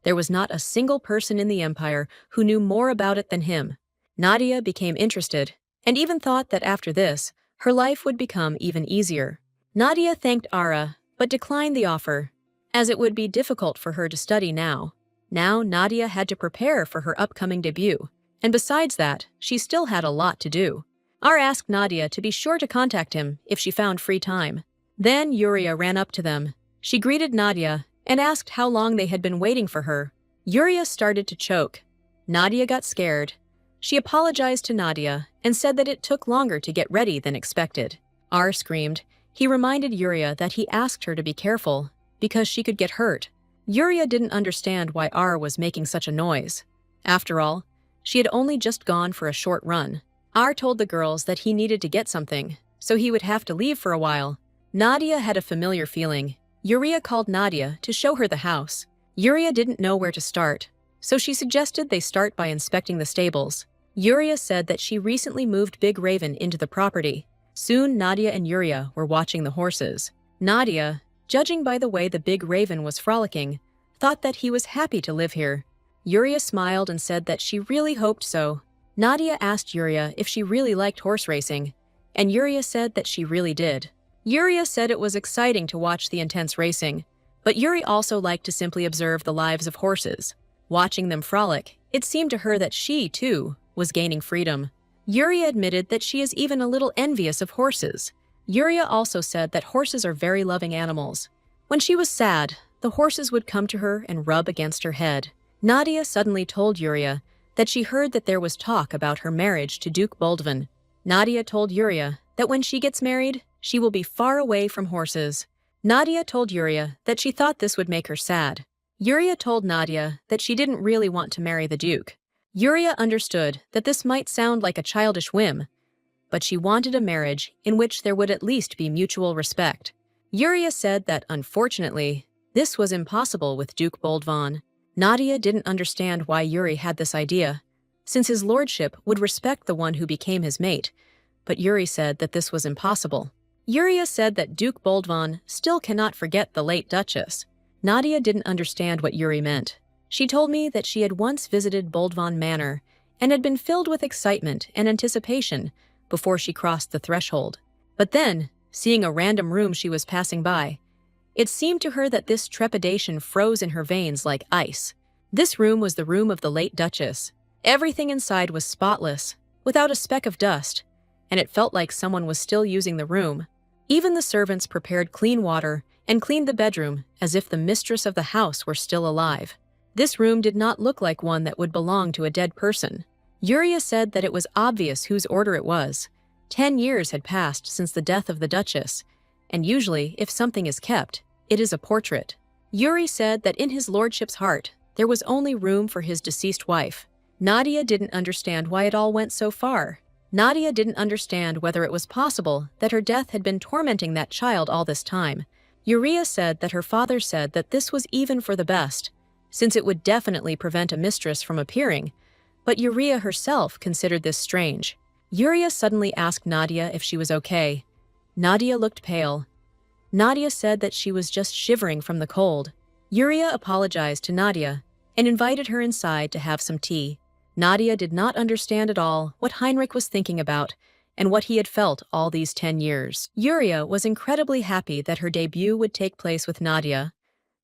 There was not a single person in the empire who knew more about it than him. Nadia became interested, and even thought that after this, her life would become even easier. Nadia thanked Ara, but declined the offer, as it would be difficult for her to study now. Now Nadia had to prepare for her upcoming debut, and besides that, she still had a lot to do. Ara asked Nadia to be sure to contact him if she found free time. Then Uriah ran up to them. She greeted Nadia and asked how long they had been waiting for her. Uriah started to choke. Nadia got scared. She apologized to Nadia and said that it took longer to get ready than expected. R screamed. He reminded Uriah that he asked her to be careful because she could get hurt. Uriah didn't understand why R was making such a noise. After all, she had only just gone for a short run. R told the girls that he needed to get something, so he would have to leave for a while. Nadia had a familiar feeling. Uriah called Nadia to show her the house. Uriah didn't know where to start, so she suggested they start by inspecting the stables. Uriah said that she recently moved Big Raven into the property. Soon Nadia and Uriah were watching the horses. Nadia, judging by the way the Big Raven was frolicking, thought that he was happy to live here. Uriah smiled and said that she really hoped so. Nadia asked Uriah if she really liked horse racing, and Uriah said that she really did. Uriah said it was exciting to watch the intense racing, but Yuri also liked to simply observe the lives of horses. Watching them frolic, it seemed to her that she, too, was gaining freedom. Uriah admitted that she is even a little envious of horses. Uriah also said that horses are very loving animals. When she was sad, the horses would come to her and rub against her head. Nadia suddenly told Yuria that she heard that there was talk about her marriage to Duke Boldvan. Nadia told Yuria that when she gets married, she will be far away from horses. Nadia told Yuria that she thought this would make her sad. Yuria told Nadia that she didn't really want to marry the Duke. Yuria understood that this might sound like a childish whim, but she wanted a marriage in which there would at least be mutual respect. Yuria said that, unfortunately, this was impossible with Duke Boldvan. Nadia didn't understand why Yuri had this idea, since his lordship would respect the one who became his mate, but Yuri said that this was impossible. Yuria said that Duke Boldvan still cannot forget the late Duchess. Nadia didn't understand what Yuri meant. She told me that she had once visited Boldvan Manor and had been filled with excitement and anticipation before she crossed the threshold. But then, seeing a random room she was passing by, it seemed to her that this trepidation froze in her veins like ice. This room was the room of the late Duchess. Everything inside was spotless, without a speck of dust, and it felt like someone was still using the room. Even the servants prepared clean water and cleaned the bedroom as if the mistress of the house were still alive. This room did not look like one that would belong to a dead person. Yuria said that it was obvious whose order it was. 10 years had passed since the death of the Duchess, and usually, if something is kept, it is a portrait. Yuri said that in his lordship's heart, there was only room for his deceased wife. Nadia didn't understand why it all went so far. Nadia didn't understand whether it was possible that her death had been tormenting that child all this time. Yuria said that her father said that this was even for the best, since it would definitely prevent a mistress from appearing, but Yuria herself considered this strange. Yuria suddenly asked Nadia if she was okay. Nadia looked pale. Nadia said that she was just shivering from the cold. Yuria apologized to Nadia and invited her inside to have some tea. Nadia did not understand at all what Heinrich was thinking about and what he had felt all these 10 years. Yuria was incredibly happy that her debut would take place with Nadia.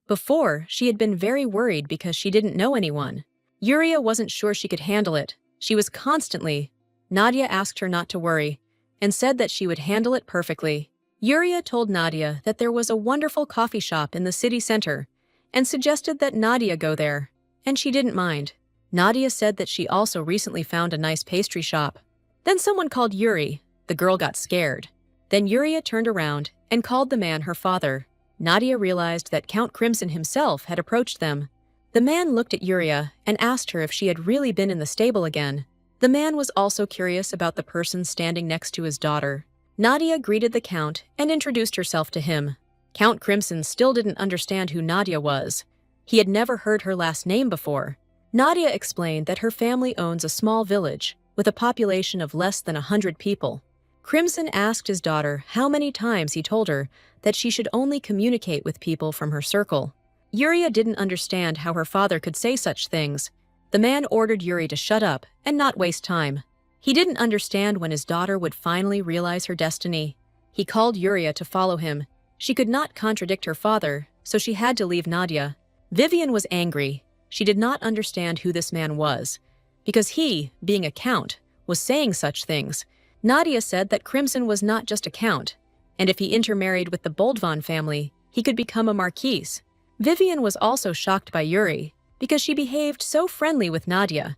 Before, she had been very worried because she didn't know anyone. Yuria wasn't sure she could handle it. She was constantly. Nadia asked her not to worry and said that she would handle it perfectly. Yuria told Nadia that there was a wonderful coffee shop in the city center and suggested that Nadia go there, and she didn't mind. Nadia said that she also recently found a nice pastry shop. Then someone called Yuri. The girl got scared. Then Yuria turned around and called the man her father. Nadia realized that Count Crimson himself had approached them. The man looked at Yuria and asked her if she had really been in the stable again. The man was also curious about the person standing next to his daughter. Nadia greeted the Count and introduced herself to him. Count Crimson still didn't understand who Nadia was. He had never heard her last name before. Nadia explained that her family owns a small village with a population of less than 100 people. Crimson asked his daughter how many times he told her that she should only communicate with people from her circle. Yuria didn't understand how her father could say such things. The man ordered Yuri to shut up and not waste time. He didn't understand when his daughter would finally realize her destiny. He called Yuria to follow him. She could not contradict her father, so she had to leave Nadia. Vivian was angry. She did not understand who this man was, because he, being a count, was saying such things. Nadia said that Crimson was not just a count, and if he intermarried with the Boldvan family, he could become a marquise. Vivian was also shocked by Yuri, because she behaved so friendly with Nadia,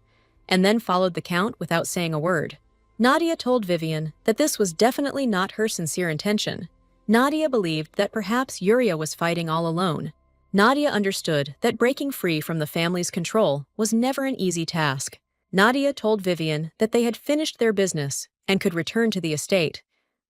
and then followed the count without saying a word. Nadia told Vivian that this was definitely not her sincere intention. Nadia believed that perhaps Yuria was fighting all alone. Nadia understood that breaking free from the family's control was never an easy task. Nadia told Vivian that they had finished their business and could return to the estate.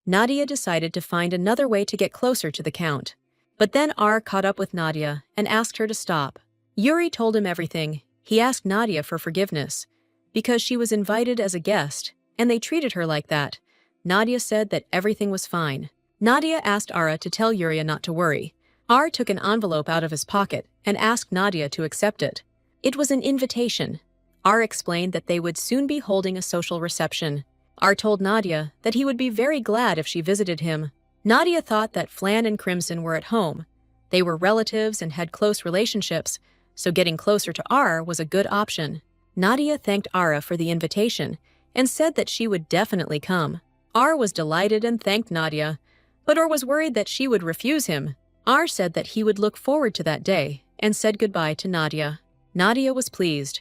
Nadia decided to find another way to get closer to the Count. But then R caught up with Nadia and asked her to stop. Yuri told him everything. He asked Nadia for forgiveness, because she was invited as a guest, and they treated her like that. Nadia said that everything was fine. Nadia asked Ara to tell Yuria not to worry. R took an envelope out of his pocket and asked Nadia to accept it. It was an invitation. R explained that they would soon be holding a social reception. R told Nadia that he would be very glad if she visited him. Nadia thought that Flan and Crimson were at home. They were relatives and had close relationships, so getting closer to R was a good option. Nadia thanked Ara for the invitation and said that she would definitely come. R was delighted and thanked Nadia, but R was worried that she would refuse him. R said that he would look forward to that day and said goodbye to Nadia. Nadia was pleased.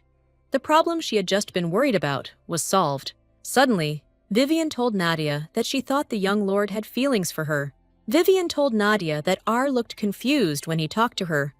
The problem she had just been worried about was solved. Suddenly, Vivian told Nadia that she thought the young lord had feelings for her. Vivian told Nadia that R looked confused when he talked to her,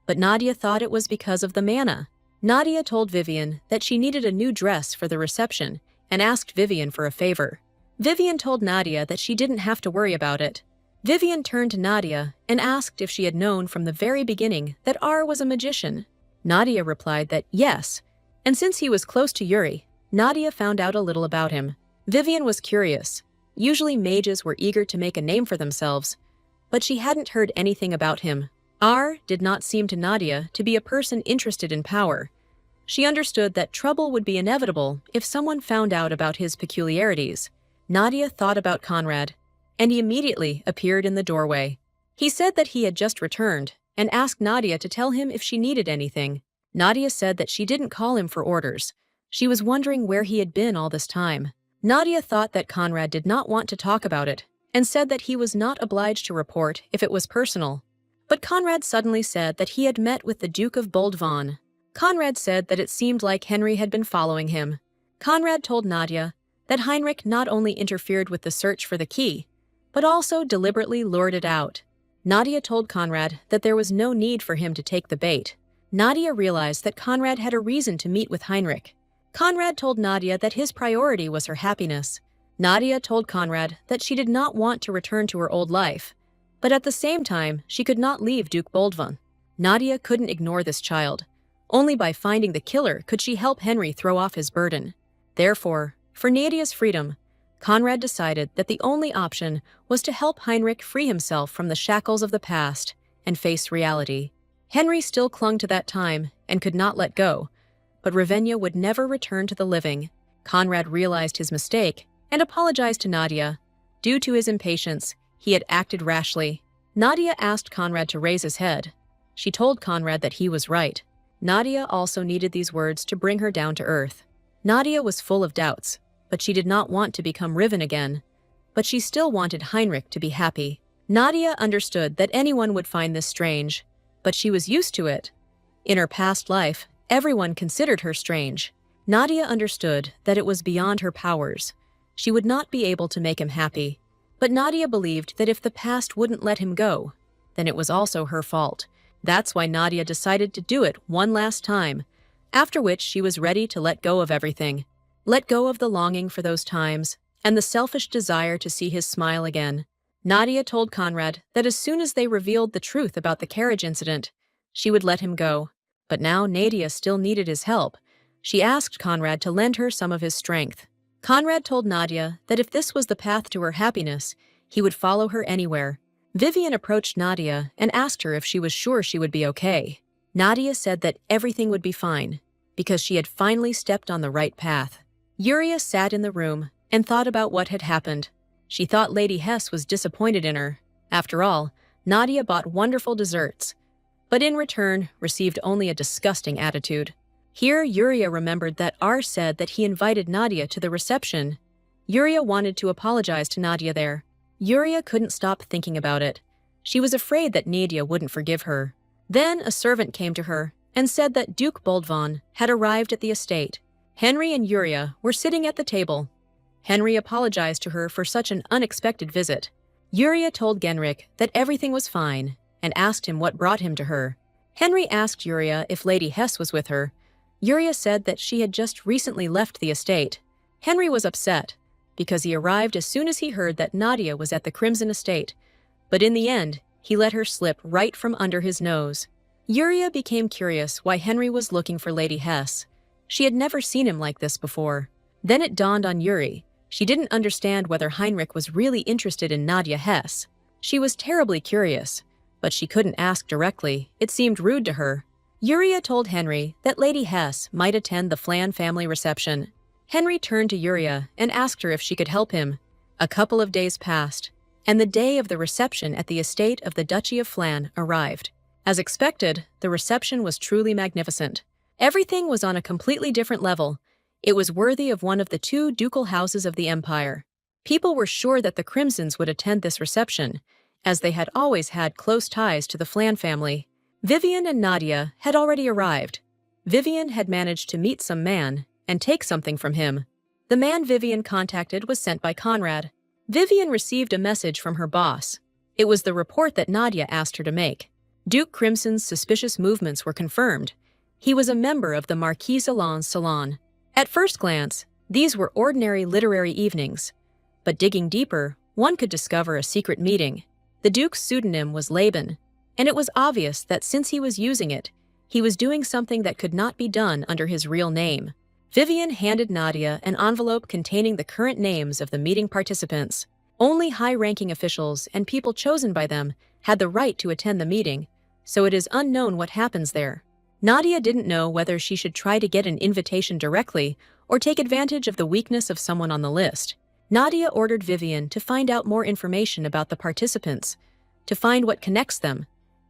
but Nadia thought it was because of the manna. Nadia told Vivian that she needed a new dress for the reception and asked Vivian for a favor. Vivian told Nadia that she didn't have to worry about it. Vivian turned to Nadia and asked if she had known from the very beginning that R was a magician. Nadia replied that yes, and since he was close to Yuri, Nadia found out a little about him. Vivian was curious. Usually mages were eager to make a name for themselves, but she hadn't heard anything about him. R did not seem to Nadia to be a person interested in power. She understood that trouble would be inevitable if someone found out about his peculiarities. Nadia thought about Conrad, and he immediately appeared in the doorway. He said that he had just returned and asked Nadia to tell him if she needed anything. Nadia said that she didn't call him for orders. She was wondering where he had been all this time. Nadia thought that Conrad did not want to talk about it and said that he was not obliged to report if it was personal. But Conrad suddenly said that he had met with the Duke of Boldvan. Conrad said that it seemed like Henry had been following him. Conrad told Nadia that Heinrich not only interfered with the search for the key, but also deliberately lured it out. Nadia told Conrad that there was no need for him to take the bait. Nadia realized that Conrad had a reason to meet with Heinrich. Conrad told Nadia that his priority was her happiness. Nadia told Conrad that she did not want to return to her old life, but at the same time, she could not leave Duke Boldvan. Nadia couldn't ignore this child. Only by finding the killer could she help Henry throw off his burden. Therefore, for Nadia's freedom, Conrad decided that the only option was to help Heinrich free himself from the shackles of the past and face reality. Henry still clung to that time and could not let go, but Ravenna would never return to the living. Conrad realized his mistake and apologized to Nadia. Due to his impatience, he had acted rashly. Nadia asked Conrad to raise his head. She told Conrad that he was right. Nadia also needed these words to bring her down to earth. Nadia was full of doubts, but she did not want to become Riven again. But she still wanted Heinrich to be happy. Nadia understood that anyone would find this strange, but she was used to it. In her past life, everyone considered her strange. Nadia understood that it was beyond her powers. She would not be able to make him happy. But Nadia believed that if the past wouldn't let him go, then it was also her fault. That's why Nadia decided to do it one last time, after which she was ready to let go of everything. Let go of the longing for those times and the selfish desire to see his smile again. Nadia told Conrad that as soon as they revealed the truth about the carriage incident, she would let him go. But now Nadia still needed his help. She asked Conrad to lend her some of his strength. Conrad told Nadia that if this was the path to her happiness, he would follow her anywhere. Vivian approached Nadia and asked her if she was sure she would be okay. Nadia said that everything would be fine, because she had finally stepped on the right path. Yuria sat in the room and thought about what had happened. She thought Lady Hess was disappointed in her. After all, Nadia bought wonderful desserts, but in return received only a disgusting attitude. Here, Yuria remembered that R said that he invited Nadia to the reception. Yuria wanted to apologize to Nadia there. Yuria couldn't stop thinking about it. She was afraid that Nadia wouldn't forgive her. Then a servant came to her and said that Duke Boldvan had arrived at the estate. Henry and Yuria were sitting at the table. Henry apologized to her for such an unexpected visit. Yuria told Genrich that everything was fine and asked him what brought him to her. Henry asked Yuria if Lady Hess was with her. Yuria said that she had just recently left the estate. Henry was upset because he arrived as soon as he heard that Nadia was at the Crimson Estate, but in the end, he let her slip right from under his nose. Yuria became curious why Henry was looking for Lady Hess. She had never seen him like this before. Then it dawned on Yuri. She didn't understand whether Heinrich was really interested in Nadia Hess. She was terribly curious, but she couldn't ask directly. It seemed rude to her. Yuria told Henry that Lady Hess might attend the Flan family reception. Henry turned to Yuria and asked her if she could help him. A couple of days passed, and the day of the reception at the estate of the Duchy of Flan arrived. As expected, the reception was truly magnificent. Everything was on a completely different level. It was worthy of one of the two ducal houses of the empire. People were sure that the Crimsons would attend this reception, as they had always had close ties to the Flan family. Vivian and Nadia had already arrived. Vivian had managed to meet some man and take something from him. The man Vivian contacted was sent by Conrad. Vivian received a message from her boss. It was the report that Nadia asked her to make. Duke Crimson's suspicious movements were confirmed. He was a member of the Marquise Alain's salon. At first glance, these were ordinary literary evenings. But digging deeper, one could discover a secret meeting. The Duke's pseudonym was Laban, and it was obvious that since he was using it, he was doing something that could not be done under his real name. Vivian handed Nadia an envelope containing the current names of the meeting participants. Only high-ranking officials and people chosen by them had the right to attend the meeting, so it is unknown what happens there. Nadia didn't know whether she should try to get an invitation directly or take advantage of the weakness of someone on the list. Nadia ordered Vivian to find out more information about the participants, to find what connects them,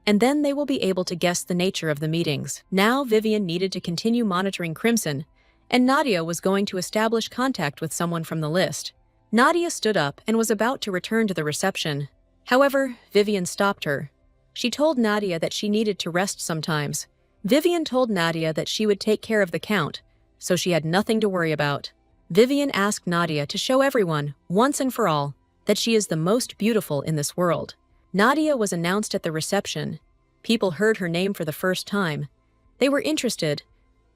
and then they will be able to guess the nature of the meetings. Now Vivian needed to continue monitoring Crimson, and Nadia was going to establish contact with someone from the list. Nadia stood up and was about to return to the reception. However, Vivian stopped her. She told Nadia that she needed to rest sometimes. Vivian told Nadia that she would take care of the Count, so she had nothing to worry about. Vivian asked Nadia to show everyone, once and for all, that she is the most beautiful in this world. Nadia was announced at the reception. People heard her name for the first time. They were interested.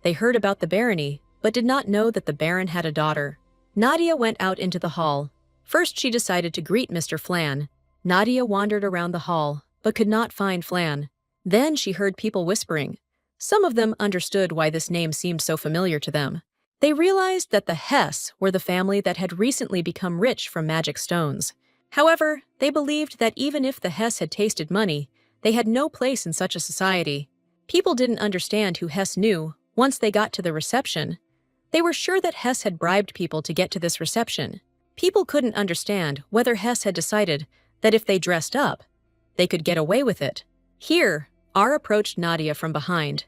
They heard about the barony, but did not know that the Baron had a daughter. Nadia went out into the hall. First she decided to greet Mr. Flan. Nadia wandered around the hall, but could not find Flan. Then she heard people whispering. Some of them understood why this name seemed so familiar to them. They realized that the Hess were the family that had recently become rich from magic stones. However, they believed that even if the Hess had tasted money, they had no place in such a society. People didn't understand who Hess knew once they got to the reception. They were sure that Hess had bribed people to get to this reception. People couldn't understand whether Hess had decided that if they dressed up, they could get away with it. Here, R approached Nadia from behind.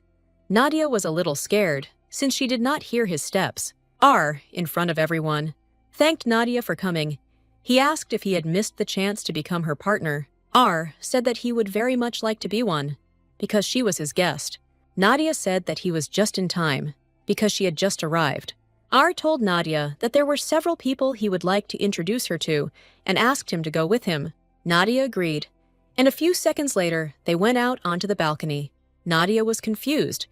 Nadia was a little scared, since she did not hear his steps. R, in front of everyone, thanked Nadia for coming. He asked if he had missed the chance to become her partner. R said that he would very much like to be one, because she was his guest. Nadia said that he was just in time, because she had just arrived. R told Nadia that there were several people he would like to introduce her to and asked him to go with him. Nadia agreed, and a few seconds later, they went out onto the balcony. Nadia was confused.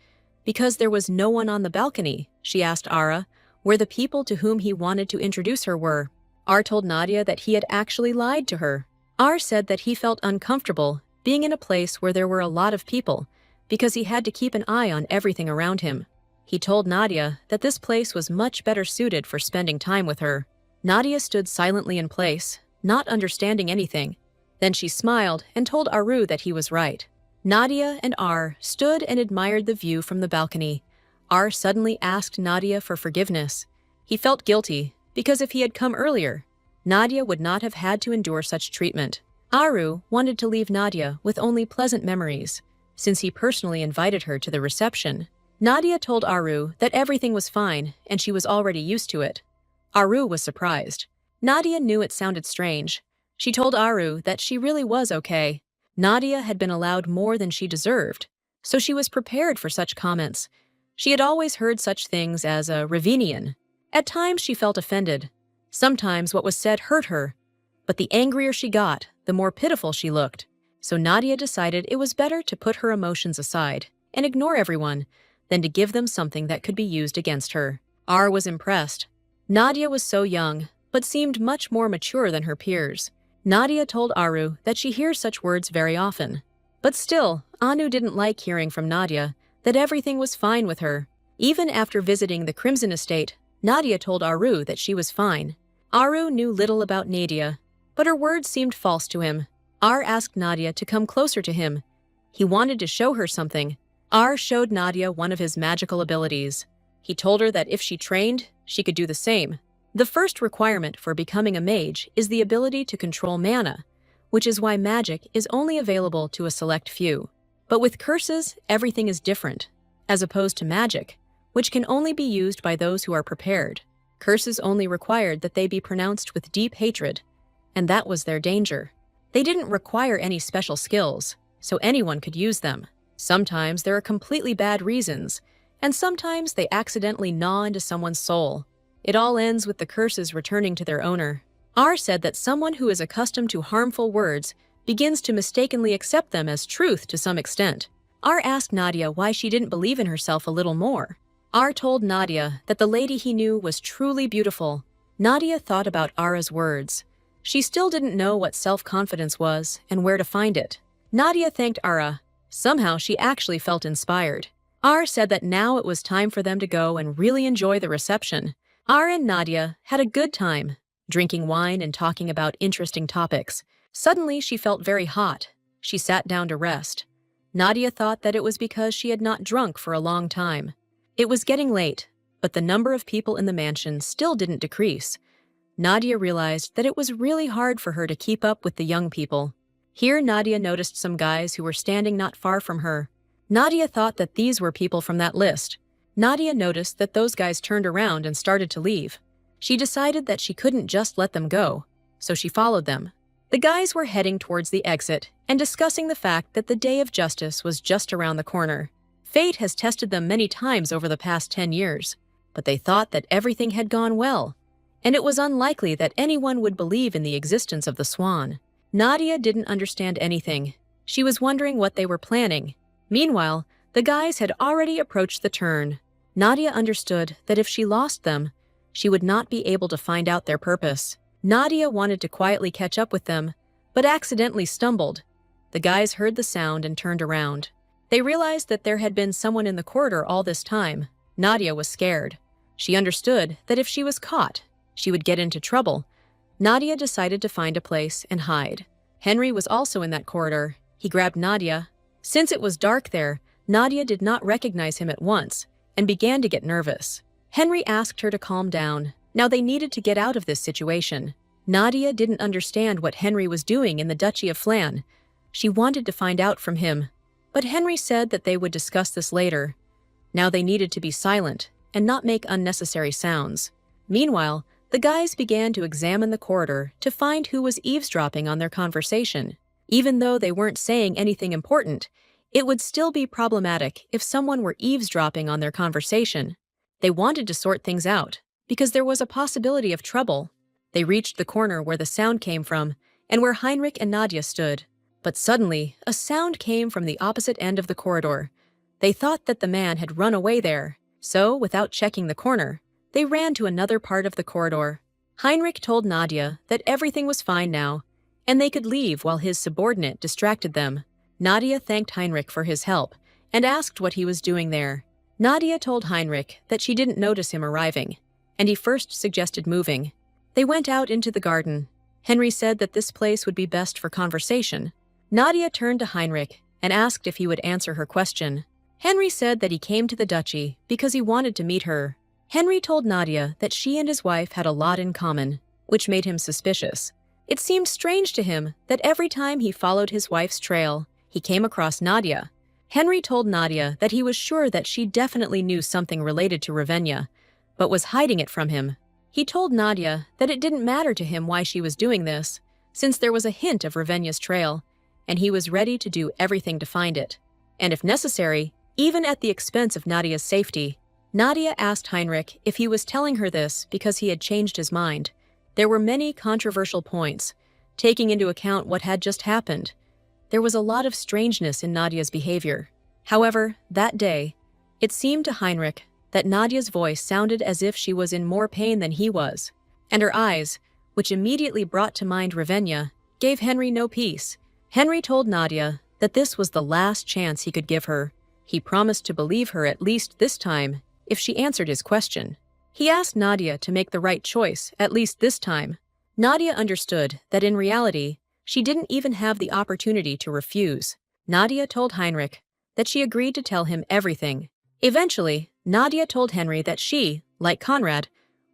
Because there was no one on the balcony, she asked Ara where the people to whom he wanted to introduce her were. R told Nadia that he had actually lied to her. R said that he felt uncomfortable being in a place where there were a lot of people because he had to keep an eye on everything around him. He told Nadia that this place was much better suited for spending time with her. Nadia stood silently in place, not understanding anything. Then she smiled and told Aru that he was right. Nadia and R stood and admired the view from the balcony. R suddenly asked Nadia for forgiveness. He felt guilty, because if he had come earlier, Nadia would not have had to endure such treatment. Aru wanted to leave Nadia with only pleasant memories, since he personally invited her to the reception. Nadia told Aru that everything was fine and she was already used to it. Aru was surprised. Nadia knew it sounded strange. She told Aru that she really was okay. Nadia had been allowed more than she deserved, so she was prepared for such comments. She had always heard such things as a Ravenian. At times she felt offended. Sometimes what was said hurt her, but the angrier she got, the more pitiful she looked. So Nadia decided it was better to put her emotions aside and ignore everyone than to give them something that could be used against her. R was impressed. Nadia was so young, but seemed much more mature than her peers. Nadia told Aru that she hears such words very often. But still, Anu didn't like hearing from Nadia that everything was fine with her. Even after visiting the Crimson Estate, Nadia told Aru that she was fine. Aru knew little about Nadia, but her words seemed false to him. R asked Nadia to come closer to him. He wanted to show her something. R showed Nadia one of his magical abilities. He told her that if she trained, she could do the same. The first requirement for becoming a mage is the ability to control mana, which is why magic is only available to a select few. But with curses, everything is different, as opposed to magic, which can only be used by those who are prepared. Curses only required that they be pronounced with deep hatred, and that was their danger. They didn't require any special skills, so anyone could use them. Sometimes there are completely bad reasons, and sometimes they accidentally gnaw into someone's soul. It all ends with the curses returning to their owner. R said that someone who is accustomed to harmful words begins to mistakenly accept them as truth to some extent. R asked Nadia why she didn't believe in herself a little more. R told Nadia that the lady he knew was truly beautiful. Nadia thought about Ara's words. She still didn't know what self-confidence was and where to find it. Nadia thanked Ara. Somehow she actually felt inspired. R said that now it was time for them to go and really enjoy the reception. R and Nadia had a good time, drinking wine and talking about interesting topics. Suddenly she felt very hot. She sat down to rest. Nadia thought that it was because she had not drunk for a long time. It was getting late, but the number of people in the mansion still didn't decrease. Nadia realized that it was really hard for her to keep up with the young people. Here Nadia noticed some guys who were standing not far from her. Nadia thought that these were people from that list. Nadia noticed that those guys turned around and started to leave. She decided that she couldn't just let them go, so she followed them. The guys were heading towards the exit and discussing the fact that the day of justice was just around the corner. Fate has tested them many times over the past 10 years, but they thought that everything had gone well, and it was unlikely that anyone would believe in the existence of the swan. Nadia didn't understand anything. She was wondering what they were planning. Meanwhile, the guys had already approached the turn. Nadia understood that if she lost them, she would not be able to find out their purpose. Nadia wanted to quietly catch up with them, but accidentally stumbled. The guys heard the sound and turned around. They realized that there had been someone in the corridor all this time. Nadia was scared. She understood that if she was caught, she would get into trouble. Nadia decided to find a place and hide. Henry was also in that corridor. He grabbed Nadia. Since it was dark there, Nadia did not recognize him at once and began to get nervous. Henry asked her to calm down. Now they needed to get out of this situation. Nadia didn't understand what Henry was doing in the Duchy of Flan. She wanted to find out from him, but Henry said that they would discuss this later. Now they needed to be silent and not make unnecessary sounds. Meanwhile, the guys began to examine the corridor to find who was eavesdropping on their conversation. Even though they weren't saying anything important, it would still be problematic if someone were eavesdropping on their conversation. They wanted to sort things out, because there was a possibility of trouble. They reached the corner where the sound came from, and where Heinrich and Nadia stood. But suddenly, a sound came from the opposite end of the corridor. They thought that the man had run away there, so, without checking the corner, they ran to another part of the corridor. Heinrich told Nadia that everything was fine now, and they could leave while his subordinate distracted them. Nadia thanked Heinrich for his help and asked what he was doing there. Nadia told Heinrich that she didn't notice him arriving, and he first suggested moving. They went out into the garden. Henry said that this place would be best for conversation. Nadia turned to Heinrich and asked if he would answer her question. Henry said that he came to the duchy because he wanted to meet her. Henry told Nadia that she and his wife had a lot in common, which made him suspicious. It seemed strange to him that every time he followed his wife's trail, he came across Nadia. Henry told Nadia that he was sure that she definitely knew something related to Ravenna, but was hiding it from him. He told Nadia that it didn't matter to him why she was doing this, since there was a hint of Ravenna's trail, and he was ready to do everything to find it. And if necessary, even at the expense of Nadia's safety. Nadia asked Heinrich if he was telling her this because he had changed his mind. There were many controversial points, taking into account what had just happened. There was a lot of strangeness in Nadia's behavior. However, that day, it seemed to Heinrich that Nadia's voice sounded as if she was in more pain than he was, and her eyes, which immediately brought to mind Ravenna, gave Henry no peace. Henry told Nadia that this was the last chance he could give her. He promised to believe her at least this time if she answered his question. He asked Nadia to make the right choice, at least this time. Nadia understood that in reality, she didn't even have the opportunity to refuse. Nadia told Heinrich that she agreed to tell him everything. Eventually, Nadia told Henry that she, like Conrad,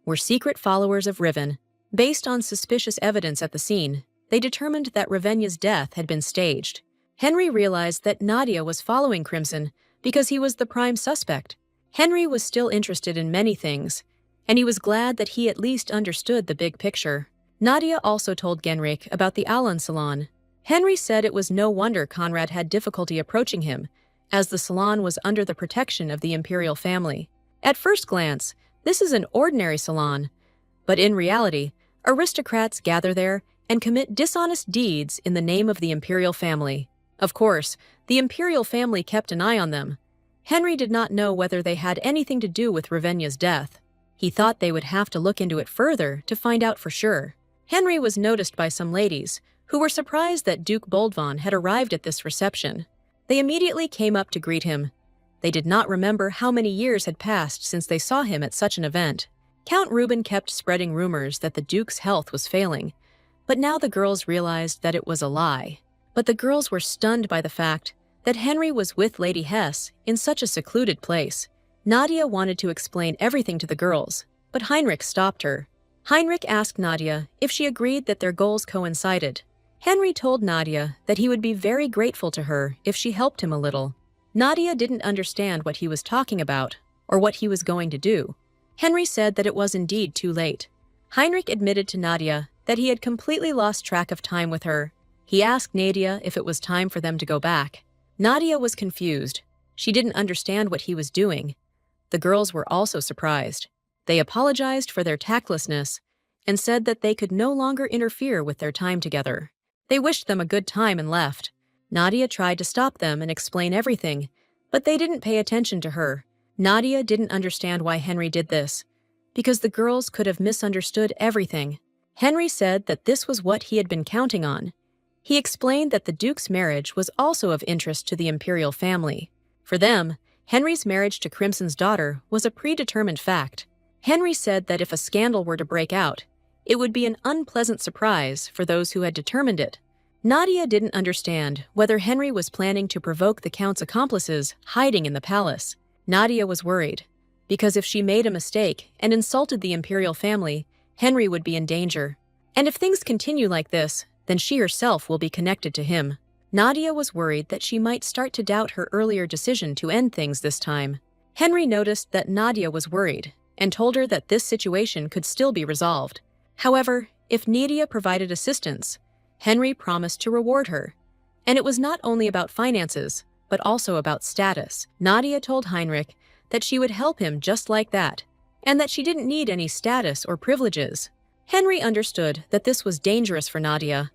were secret followers of Riven. Based on suspicious evidence at the scene, they determined that Ravenna's death had been staged. Henry realized that Nadia was following Crimson because he was the prime suspect. Henry was still interested in many things, and he was glad that he at least understood the big picture. Nadia also told Genrich about the Alan Salon. Henry said it was no wonder Conrad had difficulty approaching him, as the salon was under the protection of the imperial family. At first glance, this is an ordinary salon, but in reality, aristocrats gather there and commit dishonest deeds in the name of the imperial family. Of course, the imperial family kept an eye on them. Henry did not know whether they had anything to do with Ravenna's death. He thought they would have to look into it further to find out for sure. Henry was noticed by some ladies, who were surprised that Duke Boldvon had arrived at this reception. They immediately came up to greet him. They did not remember how many years had passed since they saw him at such an event. Count Reuben kept spreading rumors that the Duke's health was failing, but now the girls realized that it was a lie. But the girls were stunned by the fact that Henry was with Lady Hesse in such a secluded place. Nadia wanted to explain everything to the girls, but Heinrich stopped her. Heinrich asked Nadia if she agreed that their goals coincided. Henry told Nadia that he would be very grateful to her if she helped him a little. Nadia didn't understand what he was talking about or what he was going to do. Henry said that it was indeed too late. Heinrich admitted to Nadia that he had completely lost track of time with her. He asked Nadia if it was time for them to go back. Nadia was confused. She didn't understand what he was doing. The girls were also surprised. They apologized for their tactlessness and said that they could no longer interfere with their time together. They wished them a good time and left. Nadia tried to stop them and explain everything, but they didn't pay attention to her. Nadia didn't understand why Henry did this, because the girls could have misunderstood everything. Henry said that this was what he had been counting on. He explained that the Duke's marriage was also of interest to the imperial family. For them, Henry's marriage to Crimson's daughter was a predetermined fact. Henry said that if a scandal were to break out, it would be an unpleasant surprise for those who had determined it. Nadia didn't understand whether Henry was planning to provoke the Count's accomplices hiding in the palace. Nadia was worried, because if she made a mistake and insulted the imperial family, Henry would be in danger. And if things continue like this, then she herself will be connected to him. Nadia was worried that she might start to doubt her earlier decision to end things this time. Henry noticed that Nadia was worried and told her that this situation could still be resolved. However, if Nadia provided assistance, Henry promised to reward her. And it was not only about finances, but also about status. Nadia told Heinrich that she would help him just like that, and that she didn't need any status or privileges. Henry understood that this was dangerous for Nadia,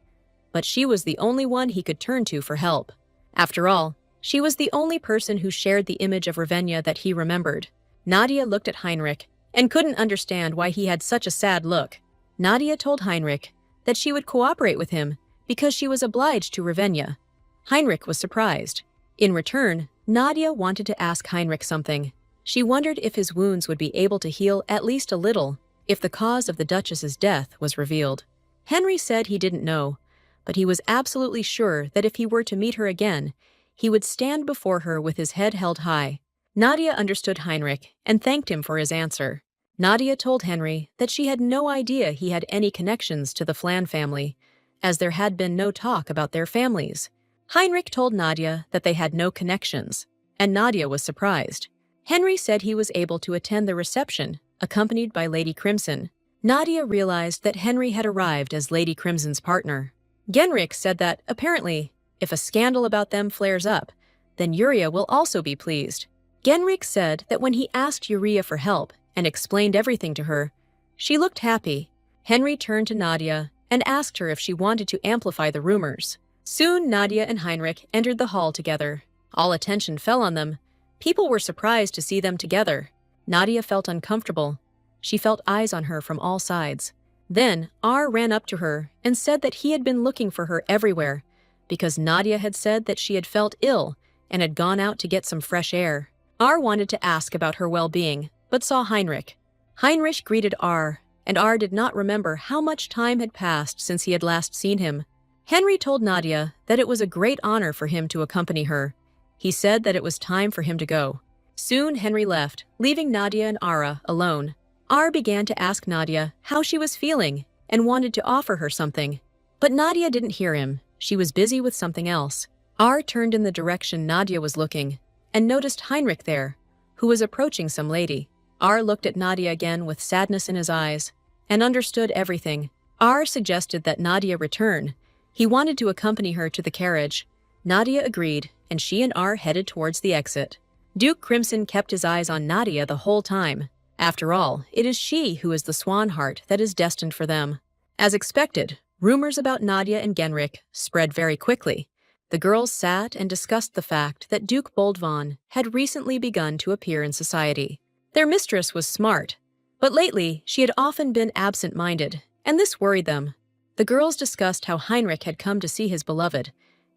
but she was the only one he could turn to for help. After all, she was the only person who shared the image of Ravenna that he remembered. Nadia looked at Heinrich and couldn't understand why he had such a sad look. Nadia told Heinrich that she would cooperate with him because she was obliged to Ravenna. Heinrich was surprised. In return, Nadia wanted to ask Heinrich something. She wondered if his wounds would be able to heal at least a little if the cause of the Duchess's death was revealed. Henry said he didn't know, but he was absolutely sure that if he were to meet her again, he would stand before her with his head held high. Nadia understood Heinrich and thanked him for his answer. Nadia told Henry that she had no idea he had any connections to the Flan family, as there had been no talk about their families. Heinrich told Nadia that they had no connections, and Nadia was surprised. Henry said he was able to attend the reception, accompanied by Lady Crimson. Nadia realized that Henry had arrived as Lady Crimson's partner. Genrich said that, apparently, if a scandal about them flares up, then Yuria will also be pleased. Genrich said that when he asked Yuria for help and explained everything to her, she looked happy. Henry turned to Nadia and asked her if she wanted to amplify the rumors. Soon Nadia and Heinrich entered the hall together. All attention fell on them. People were surprised to see them together. Nadia felt uncomfortable. She felt eyes on her from all sides. Then R ran up to her and said that he had been looking for her everywhere because Nadia had said that she had felt ill and had gone out to get some fresh air. R wanted to ask about her well-being, but saw Heinrich. Heinrich greeted R, and R did not remember how much time had passed since he had last seen him. Henry told Nadia that it was a great honor for him to accompany her. He said that it was time for him to go. Soon Henry left, leaving Nadia and Ara alone. R began to ask Nadia how she was feeling and wanted to offer her something. But Nadia didn't hear him. She was busy with something else. R turned in the direction Nadia was looking and noticed Heinrich there, who was approaching some lady. R looked at Nadia again with sadness in his eyes and understood everything. R suggested that Nadia return. He wanted to accompany her to the carriage. Nadia agreed, and she and R headed towards the exit. Duke Crimson kept his eyes on Nadia the whole time. After all, it is she who is the swan heart that is destined for them. As expected, rumors about Nadia and Genrick spread very quickly. The girls sat and discussed the fact that Duke Boldvon had recently begun to appear in society. Their mistress was smart, but lately she had often been absent-minded, and this worried them. The girls discussed how Heinrich had come to see his beloved,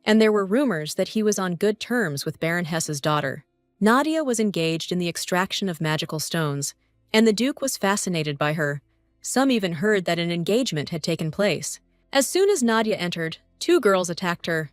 and there were rumors that he was on good terms with Baron Hesse's daughter. Nadia was engaged in the extraction of magical stones, and the Duke was fascinated by her. Some even heard that an engagement had taken place. As soon as Nadia entered, two girls attacked her.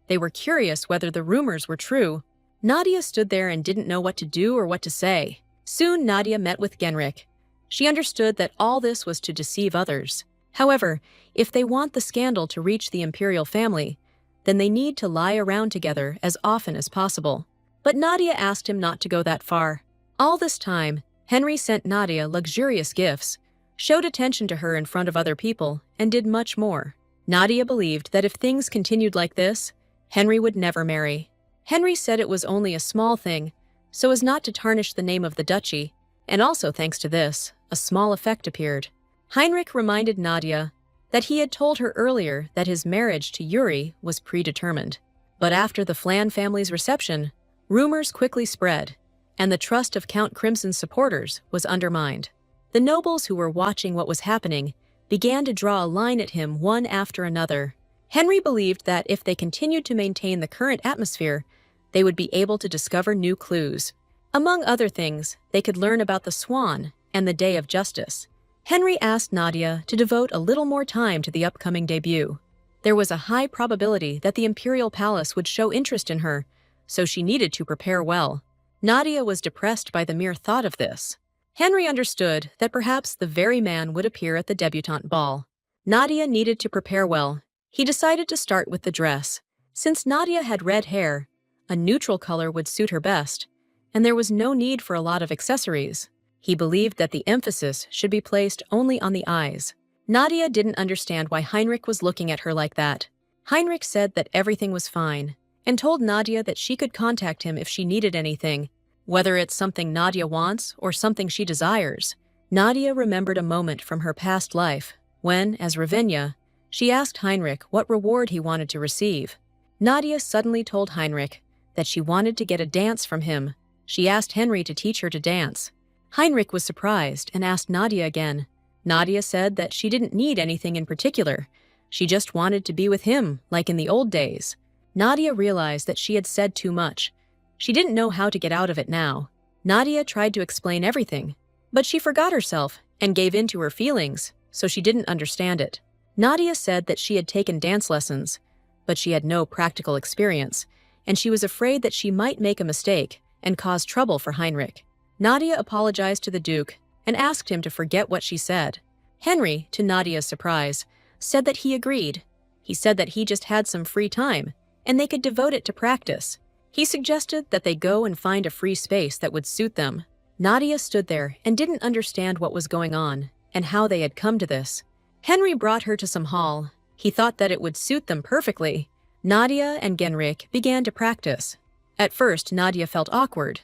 They were curious whether the rumors were true. Nadia stood there and didn't know what to do or what to say. Soon Nadia met with Genrick. She understood that all this was to deceive others. However, if they want the scandal to reach the imperial family, then they need to lie around together as often as possible. But Nadia asked him not to go that far. All this time, Henry sent Nadia luxurious gifts, showed attention to her in front of other people, and did much more. Nadia believed that if things continued like this, Henry would never marry. Henry said it was only a small thing, so as not to tarnish the name of the duchy, and also thanks to this, a small effect appeared. Heinrich reminded Nadia that he had told her earlier that his marriage to Yuri was predetermined. But after the Flan family's reception, rumors quickly spread, and the trust of Count Crimson's supporters was undermined. The nobles who were watching what was happening began to draw a line at him one after another. Henry believed that if they continued to maintain the current atmosphere, they would be able to discover new clues. Among other things, they could learn about the Swan and the Day of Justice. Henry asked Nadia to devote a little more time to the upcoming debut. There was a high probability that the imperial palace would show interest in her, so she needed to prepare well. Nadia was depressed by the mere thought of this. Henry understood that perhaps the very man would appear at the debutante ball. Nadia needed to prepare well. He decided to start with the dress. Since Nadia had red hair, a neutral color would suit her best, and there was no need for a lot of accessories. He believed that the emphasis should be placed only on the eyes. Nadia didn't understand why Heinrich was looking at her like that. Heinrich said that everything was fine, and told Nadia that she could contact him if she needed anything, whether it's something Nadia wants or something she desires. Nadia remembered a moment from her past life, when, as Ravenna, she asked Heinrich what reward he wanted to receive. Nadia suddenly told Heinrich that she wanted to get a dance from him. She asked Henry to teach her to dance. Heinrich was surprised and asked Nadia again. Nadia said that she didn't need anything in particular. She just wanted to be with him, like in the old days. Nadia realized that she had said too much. She didn't know how to get out of it now. Nadia tried to explain everything, but she forgot herself and gave in to her feelings, so she didn't understand it. Nadia said that she had taken dance lessons, but she had no practical experience, and she was afraid that she might make a mistake and cause trouble for Heinrich. Nadia apologized to the Duke and asked him to forget what she said. Henry, to Nadia's surprise, said that he agreed. He said that he just had some free time, and they could devote it to practice. He suggested that they go and find a free space that would suit them. Nadia stood there and didn't understand what was going on and how they had come to this. Henry brought her to some hall. He thought that it would suit them perfectly. Nadia and Genrick began to practice. At first, Nadia felt awkward,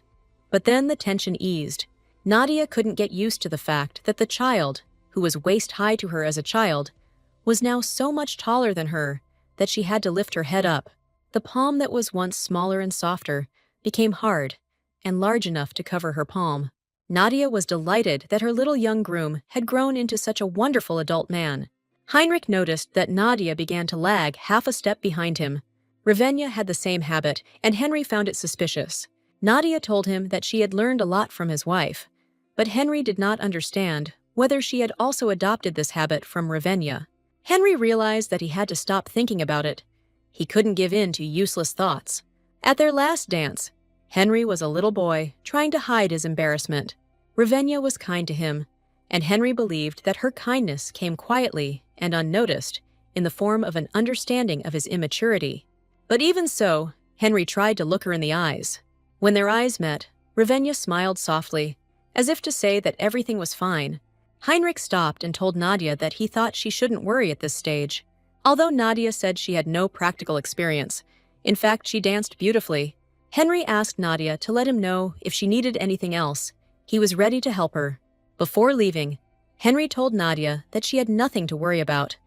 but then the tension eased. Nadia couldn't get used to the fact that the child, who was waist-high to her as a child, was now so much taller than her that she had to lift her head up. The palm that was once smaller and softer became hard and large enough to cover her palm. Nadia was delighted that her little young groom had grown into such a wonderful adult man. Heinrich noticed that Nadia began to lag half a step behind him. Ravenna had the same habit, and Henry found it suspicious. Nadia told him that she had learned a lot from his wife, but Henry did not understand whether she had also adopted this habit from Ravenna. Henry realized that he had to stop thinking about it. He couldn't give in to useless thoughts. At their last dance, Henry was a little boy trying to hide his embarrassment. Ravenna was kind to him, and Henry believed that her kindness came quietly and unnoticed in the form of an understanding of his immaturity. But even so, Henry tried to look her in the eyes. When their eyes met, Ravenna smiled softly, as if to say that everything was fine. Heinrich stopped and told Nadia that he thought she shouldn't worry at this stage. Although Nadia said she had no practical experience, in fact, she danced beautifully. Henry asked Nadia to let him know if she needed anything else. He was ready to help her. Before leaving, Henry told Nadia that she had nothing to worry about,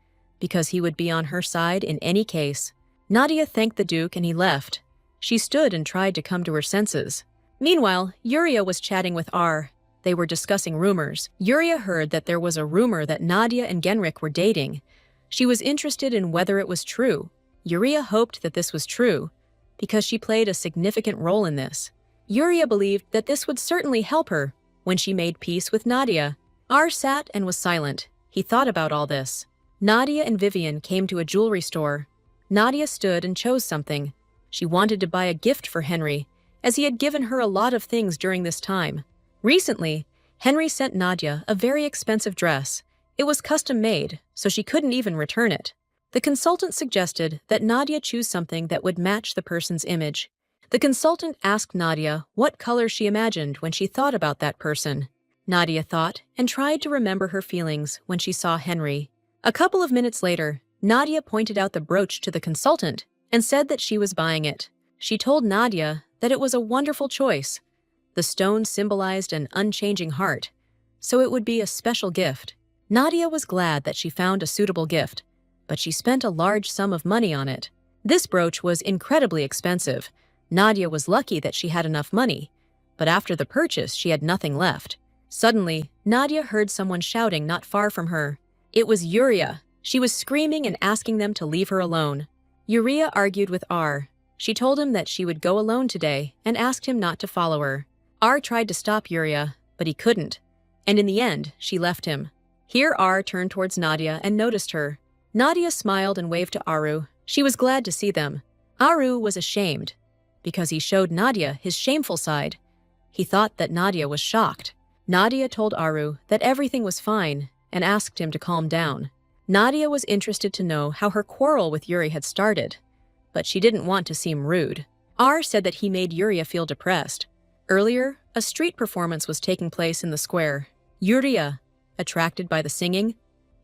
because he would be on her side in any case. Nadia thanked the Duke and he left. She stood and tried to come to her senses. Meanwhile, Yuria was chatting with R. They were discussing rumors. Yuria heard that there was a rumor that Nadia and Genrik were dating. She was interested in whether it was true. Yuria hoped that this was true, because she played a significant role in this. Yuria believed that this would certainly help her when she made peace with Nadia. R sat and was silent. He thought about all this. Nadia and Vivian came to a jewelry store. Nadia stood and chose something. She wanted to buy a gift for Henry, as he had given her a lot of things during this time. Recently, Henry sent Nadia a very expensive dress. It was custom-made, so she couldn't even return it. The consultant suggested that Nadia choose something that would match the person's image. The consultant asked Nadia what color she imagined when she thought about that person. Nadia thought and tried to remember her feelings when she saw Henry. A couple of minutes later, Nadia pointed out the brooch to the consultant and said that she was buying it. She told Nadia that it was a wonderful choice. The stone symbolized an unchanging heart, so it would be a special gift. Nadia was glad that she found a suitable gift, but she spent a large sum of money on it. This brooch was incredibly expensive. Nadia was lucky that she had enough money, but after the purchase, she had nothing left. Suddenly, Nadia heard someone shouting not far from her. It was Yuria. She was screaming and asking them to leave her alone. Yuria argued with R. She told him that she would go alone today and asked him not to follow her. R tried to stop Yuria, but he couldn't, and in the end, she left him. Here R turned towards Nadia and noticed her. Nadia smiled and waved to Aru. She was glad to see them. Aru was ashamed, because he showed Nadia his shameful side. He thought that Nadia was shocked. Nadia told Aru that everything was fine and asked him to calm down. Nadia was interested to know how her quarrel with Yuri had started, but she didn't want to seem rude. R said that he made Yuria feel depressed. Earlier, a street performance was taking place in the square. Yuria, attracted by the singing,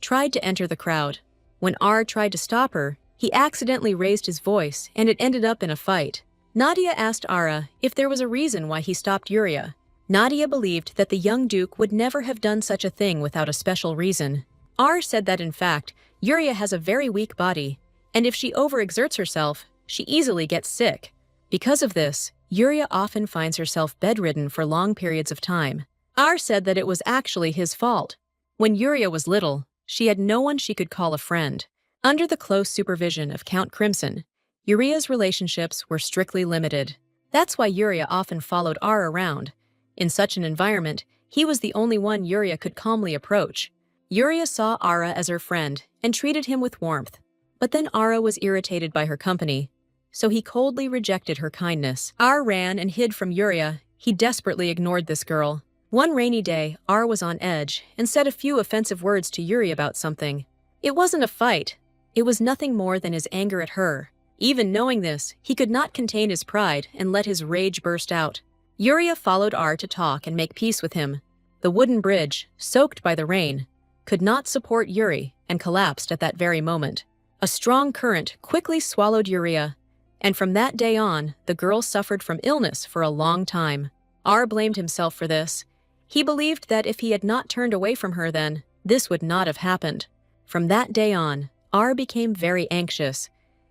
tried to enter the crowd. When R tried to stop her, he accidentally raised his voice and it ended up in a fight. Nadia asked Ara if there was a reason why he stopped Yuria. Nadia believed that the young duke would never have done such a thing without a special reason. R said that in fact, Yuria has a very weak body, and if she overexerts herself, she easily gets sick. Because of this, Yuria often finds herself bedridden for long periods of time. R said that it was actually his fault. When Yuria was little, she had no one she could call a friend. Under the close supervision of Count Crimson, Yuria's relationships were strictly limited. That's why Yuria often followed R around. In such an environment, he was the only one Yuria could calmly approach. Yuria saw Ara as her friend and treated him with warmth. But then Ara was irritated by her company, so he coldly rejected her kindness. R ran and hid from Yuria. He desperately ignored this girl. One rainy day, R was on edge and said a few offensive words to Yuri about something. It wasn't a fight. It was nothing more than his anger at her. Even knowing this, he could not contain his pride and let his rage burst out. Yuria followed R to talk and make peace with him. The wooden bridge, soaked by the rain, could not support Yuri and collapsed at that very moment. A strong current quickly swallowed Yuria, and from that day on, the girl suffered from illness for a long time. R blamed himself for this. He believed that if he had not turned away from her then, this would not have happened. From that day on, R became very anxious.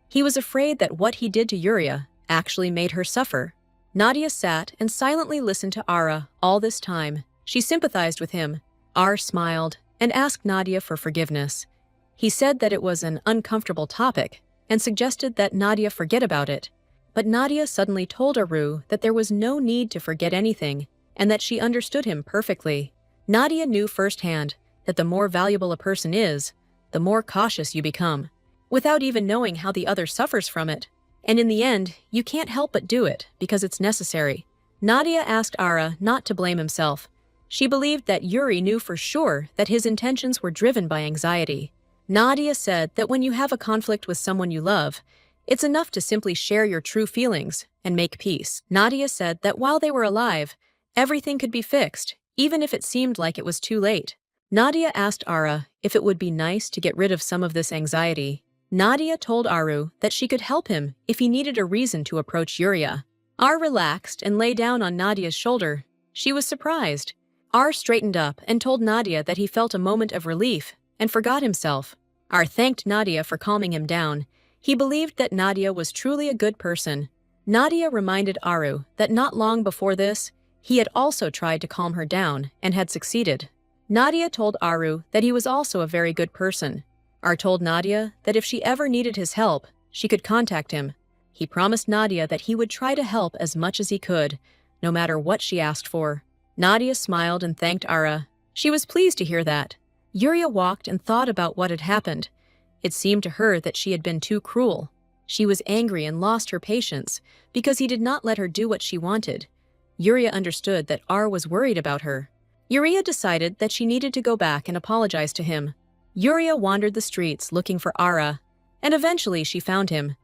He was afraid that what he did to Yuria actually made her suffer. Nadia sat and silently listened to Ara all this time. She sympathized with him. R smiled and asked Nadia for forgiveness. He said that it was an uncomfortable topic and suggested that Nadia forget about it. But Nadia suddenly told Aru that there was no need to forget anything and that she understood him perfectly. Nadia knew firsthand that the more valuable a person is, the more cautious you become, without even knowing how the other suffers from it. And in the end, you can't help but do it because it's necessary. Nadia asked Ara not to blame himself. She believed that Yuri knew for sure that his intentions were driven by anxiety. Nadia said that when you have a conflict with someone you love, it's enough to simply share your true feelings and make peace. Nadia said that while they were alive, everything could be fixed, even if it seemed like it was too late. Nadia asked Ara if it would be nice to get rid of some of this anxiety. Nadia told Aru that she could help him if he needed a reason to approach Yuria. Ar relaxed and lay down on Nadia's shoulder. She was surprised. Ar straightened up and told Nadia that he felt a moment of relief and forgot himself. Ar thanked Nadia for calming him down. He believed that Nadia was truly a good person. Nadia reminded Aru that not long before this, he had also tried to calm her down and had succeeded. Nadia told Aru that he was also a very good person. Ar told Nadia that if she ever needed his help, she could contact him. He promised Nadia that he would try to help as much as he could, no matter what she asked for. Nadia smiled and thanked Ara. She was pleased to hear that. Yuria walked and thought about what had happened. It seemed to her that she had been too cruel. She was angry and lost her patience because he did not let her do what she wanted. Yuria understood that Ar was worried about her. Yuria decided that she needed to go back and apologize to him. Yuria wandered the streets looking for Ara, and eventually she found him.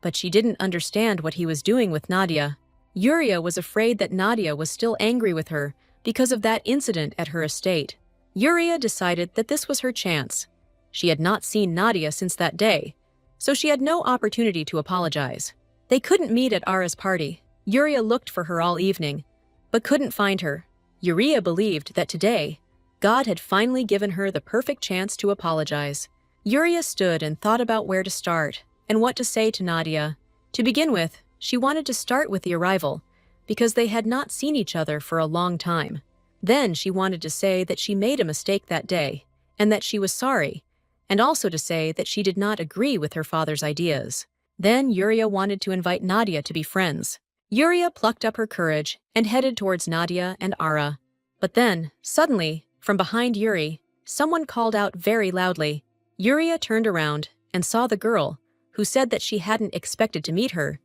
But she didn't understand what he was doing with Nadia. Yuria was afraid that Nadia was still angry with her because of that incident at her estate. Yuria decided that this was her chance. She had not seen Nadia since that day, so she had no opportunity to apologize. They couldn't meet at Ara's party. Yuria looked for her all evening, but couldn't find her. Yuria believed that today, God had finally given her the perfect chance to apologize. Yuria stood and thought about where to start and what to say to Nadia. To begin with, she wanted to start with the arrival, because they had not seen each other for a long time. Then she wanted to say that she made a mistake that day, and that she was sorry, and also to say that she did not agree with her father's ideas. Then Yuria wanted to invite Nadia to be friends. Yuria plucked up her courage and headed towards Nadia and Ara. But then, suddenly, from behind Yuri, someone called out very loudly. Yuria turned around and saw the girl, who said that she hadn't expected to meet her.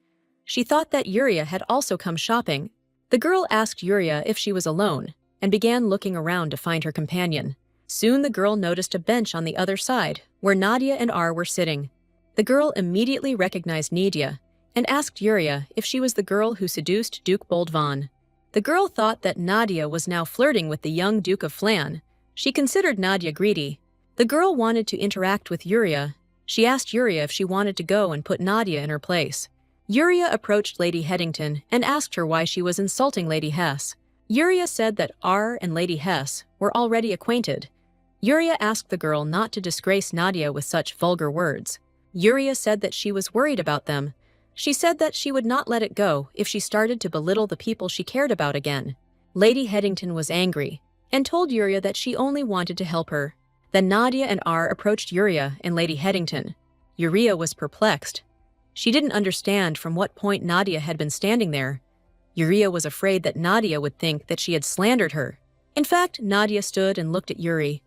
She thought that Yuria had also come shopping. The girl asked Yuria if she was alone and began looking around to find her companion. Soon the girl noticed a bench on the other side, where Nadia and Ar were sitting. The girl immediately recognized Nadia and asked Yuria if she was the girl who seduced Duke Boldvan. The girl thought that Nadia was now flirting with the young Duke of Flan. She considered Nadia greedy. The girl wanted to interact with Yuria. She asked Yuria if she wanted to go and put Nadia in her place. Yuria approached Lady Headington and asked her why she was insulting Lady Hess. Yuria said that Ar and Lady Hess were already acquainted. Yuria asked the girl not to disgrace Nadia with such vulgar words. Yuria said that she was worried about them. She said that she would not let it go if she started to belittle the people she cared about again. Lady Headington was angry and told Yuria that she only wanted to help her. Then Nadia and Ar approached Yuria and Lady Headington. Yuria was perplexed. She didn't understand from what point Nadia had been standing there. Yuria was afraid that Nadia would think that she had slandered her. In fact, Nadia stood and looked at Yuri.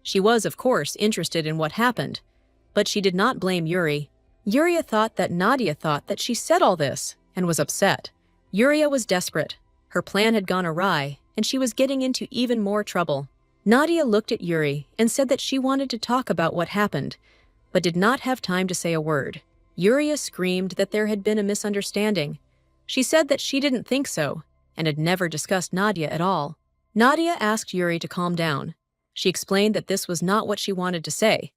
She was, of course, interested in what happened, but she did not blame Yuri. Yuria thought that Nadia thought that she said all this and was upset. Yuria was desperate. Her plan had gone awry, and she was getting into even more trouble. Nadia looked at Yuri and said that she wanted to talk about what happened, but did not have time to say a word. Yuria screamed that there had been a misunderstanding. She said that she didn't think so, and had never discussed Nadia at all. Nadia asked Yuri to calm down. She explained that this was not what she wanted to say.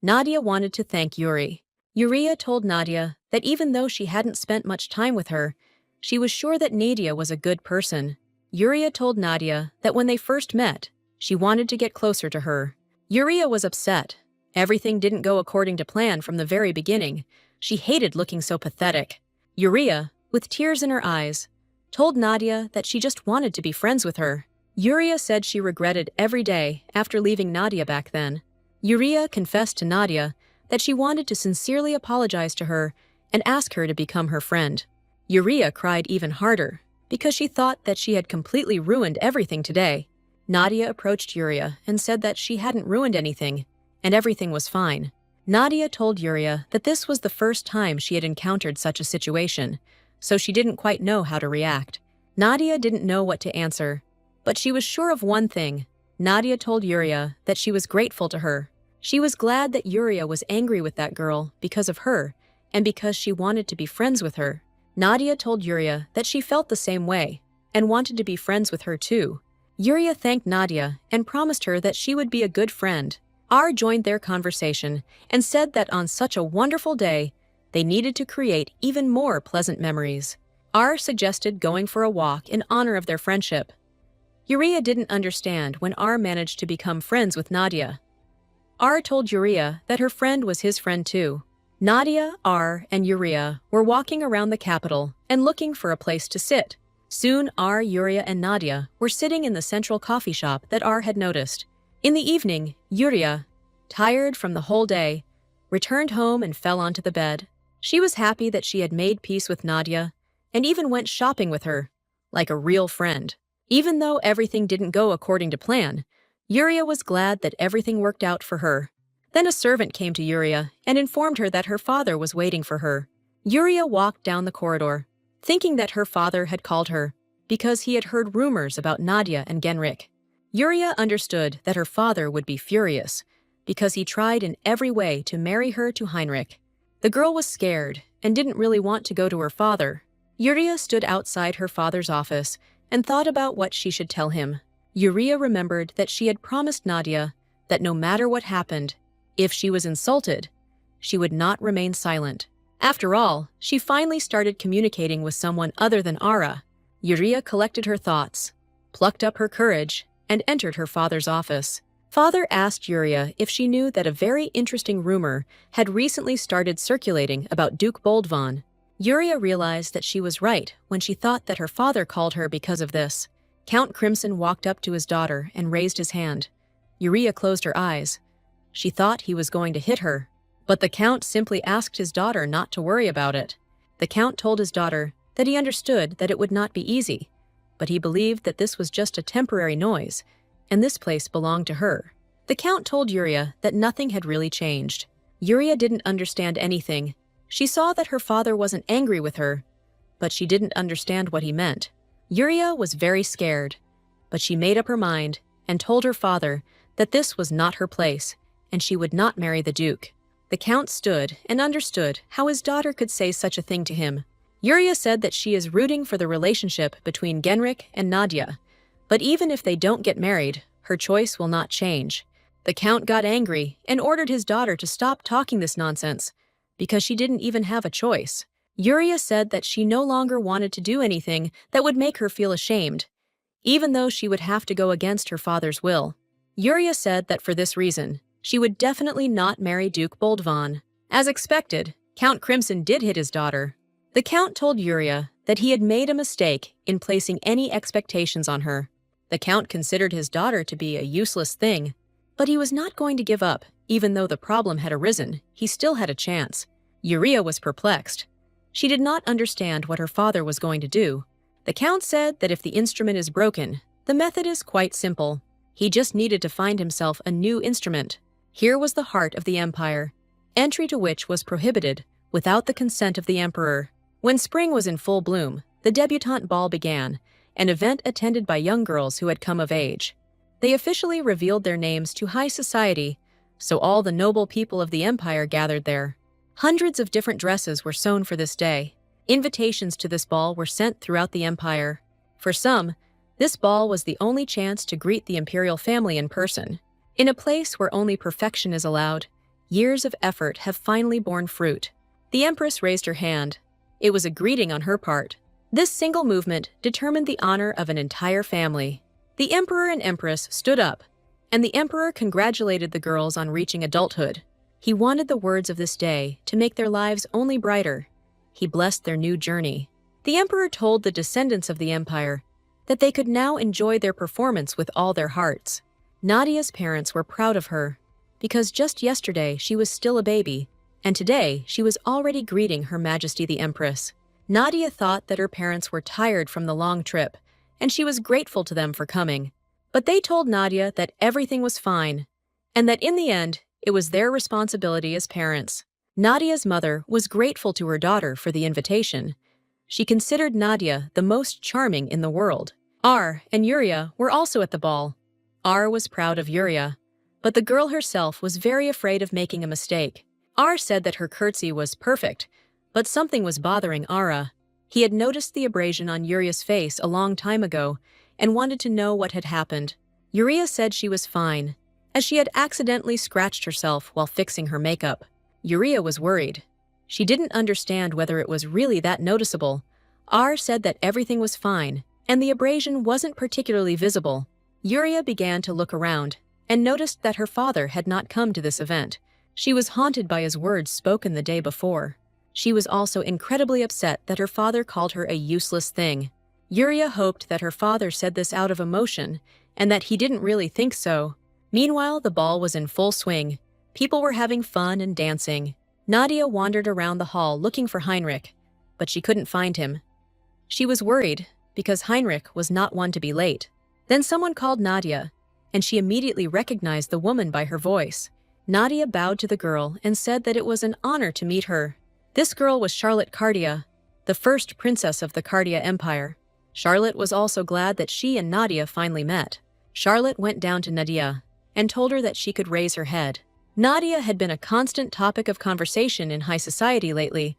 Nadia wanted to thank Yuri. Yuria told Nadia that even though she hadn't spent much time with her, she was sure that Nadia was a good person. Yuria told Nadia that when they first met, she wanted to get closer to her. Yuria was upset. Everything didn't go according to plan from the very beginning. She hated looking so pathetic. Yuria, with tears in her eyes, told Nadia that she just wanted to be friends with her. Yuria said she regretted every day after leaving Nadia back then. Yuria confessed to Nadia that she wanted to sincerely apologize to her and ask her to become her friend. Yuria cried even harder because she thought that she had completely ruined everything today. Nadia approached Yuria and said that she hadn't ruined anything and everything was fine. Nadia told Yuria that this was the first time she had encountered such a situation, so she didn't quite know how to react. Nadia didn't know what to answer, but she was sure of one thing. Nadia told Yuria that she was grateful to her. She was glad that Yuria was angry with that girl because of her and because she wanted to be friends with her. Nadia told Yuria that she felt the same way and wanted to be friends with her too. Yuria thanked Nadia and promised her that she would be a good friend. R joined their conversation and said that on such a wonderful day, they needed to create even more pleasant memories. R suggested going for a walk in honor of their friendship. Yuria didn't understand when R managed to become friends with Nadia. R told Yuria that her friend was his friend too. Nadia, R, and Yuria were walking around the capital and looking for a place to sit. Soon R, Yuria, and Nadia were sitting in the central coffee shop that R had noticed. In the evening, Yuria, tired from the whole day, returned home and fell onto the bed. She was happy that she had made peace with Nadia and even went shopping with her, like a real friend. Even though everything didn't go according to plan, Yuria was glad that everything worked out for her. Then a servant came to Yuria and informed her that her father was waiting for her. Yuria walked down the corridor, thinking that her father had called her because he had heard rumors about Nadia and Genrik. Yuria understood that her father would be furious because he tried in every way to marry her to Heinrich. The girl was scared and didn't really want to go to her father. Yuria stood outside her father's office and thought about what she should tell him. Yuria remembered that she had promised Nadia that no matter what happened, if she was insulted, she would not remain silent. After all, she finally started communicating with someone other than Ara. Yuria collected her thoughts, plucked up her courage, and entered her father's office. Father asked Yuria if she knew that a very interesting rumor had recently started circulating about Duke Boldvan. Yuria realized that she was right when she thought that her father called her because of this. Count Crimson walked up to his daughter and raised his hand. Yuria closed her eyes. She thought he was going to hit her, but the Count simply asked his daughter not to worry about it. The Count told his daughter that he understood that it would not be easy, but he believed that this was just a temporary noise, and this place belonged to her. The Count told Yuria that nothing had really changed. Yuria didn't understand anything. She saw that her father wasn't angry with her, but she didn't understand what he meant. Yuria was very scared, but she made up her mind and told her father that this was not her place, and she would not marry the Duke. The Count stood and understood how his daughter could say such a thing to him. Yuria said that she is rooting for the relationship between Genrik and Nadia, but even if they don't get married, her choice will not change. The Count got angry and ordered his daughter to stop talking this nonsense, because she didn't even have a choice. Yuria said that she no longer wanted to do anything that would make her feel ashamed, even though she would have to go against her father's will. Yuria said that for this reason, she would definitely not marry Duke Boldvan. As expected, Count Crimson did hit his daughter. The Count told Yuria that he had made a mistake in placing any expectations on her. The Count considered his daughter to be a useless thing, but he was not going to give up. Even though the problem had arisen, he still had a chance. Yuria was perplexed. She did not understand what her father was going to do. The Count said that if the instrument is broken, the method is quite simple. He just needed to find himself a new instrument. Here was the heart of the empire, entry to which was prohibited without the consent of the emperor. When spring was in full bloom, the debutante ball began, an event attended by young girls who had come of age. They officially revealed their names to high society, so all the noble people of the empire gathered there. Hundreds of different dresses were sewn for this day. Invitations to this ball were sent throughout the empire. For some, this ball was the only chance to greet the imperial family in person. In a place where only perfection is allowed, years of effort have finally borne fruit. The Empress raised her hand. It was a greeting on her part. This single movement determined the honor of an entire family. The Emperor and Empress stood up, and the Emperor congratulated the girls on reaching adulthood. He wanted the words of this day to make their lives only brighter. He blessed their new journey. The Emperor told the descendants of the empire that they could now enjoy their performance with all their hearts. Nadia's parents were proud of her, because just yesterday she was still a baby, and today she was already greeting Her Majesty the Empress. Nadia thought that her parents were tired from the long trip, and she was grateful to them for coming. But they told Nadia that everything was fine, and that in the end, it was their responsibility as parents. Nadia's mother was grateful to her daughter for the invitation. She considered Nadia the most charming in the world. R and Yuria were also at the ball. R was proud of Yuria, but the girl herself was very afraid of making a mistake. R said that her curtsy was perfect, but something was bothering Ara. He had noticed the abrasion on Yuria's face a long time ago and wanted to know what had happened. Yuria said she was fine, as she had accidentally scratched herself while fixing her makeup. Yuria was worried. She didn't understand whether it was really that noticeable. R said that everything was fine, and the abrasion wasn't particularly visible. Yuria began to look around and noticed that her father had not come to this event. She was haunted by his words spoken the day before. She was also incredibly upset that her father called her a useless thing. Yuria hoped that her father said this out of emotion and that he didn't really think so. Meanwhile, the ball was in full swing. People were having fun and dancing. Nadia wandered around the hall looking for Heinrich, but she couldn't find him. She was worried because Heinrich was not one to be late. Then someone called Nadia, and she immediately recognized the woman by her voice. Nadia bowed to the girl and said that it was an honor to meet her. This girl was Charlotte Cardia, the first princess of the Cardia Empire. Charlotte was also glad that she and Nadia finally met. Charlotte went down to Nadia and told her that she could raise her head. Nadia had been a constant topic of conversation in high society lately,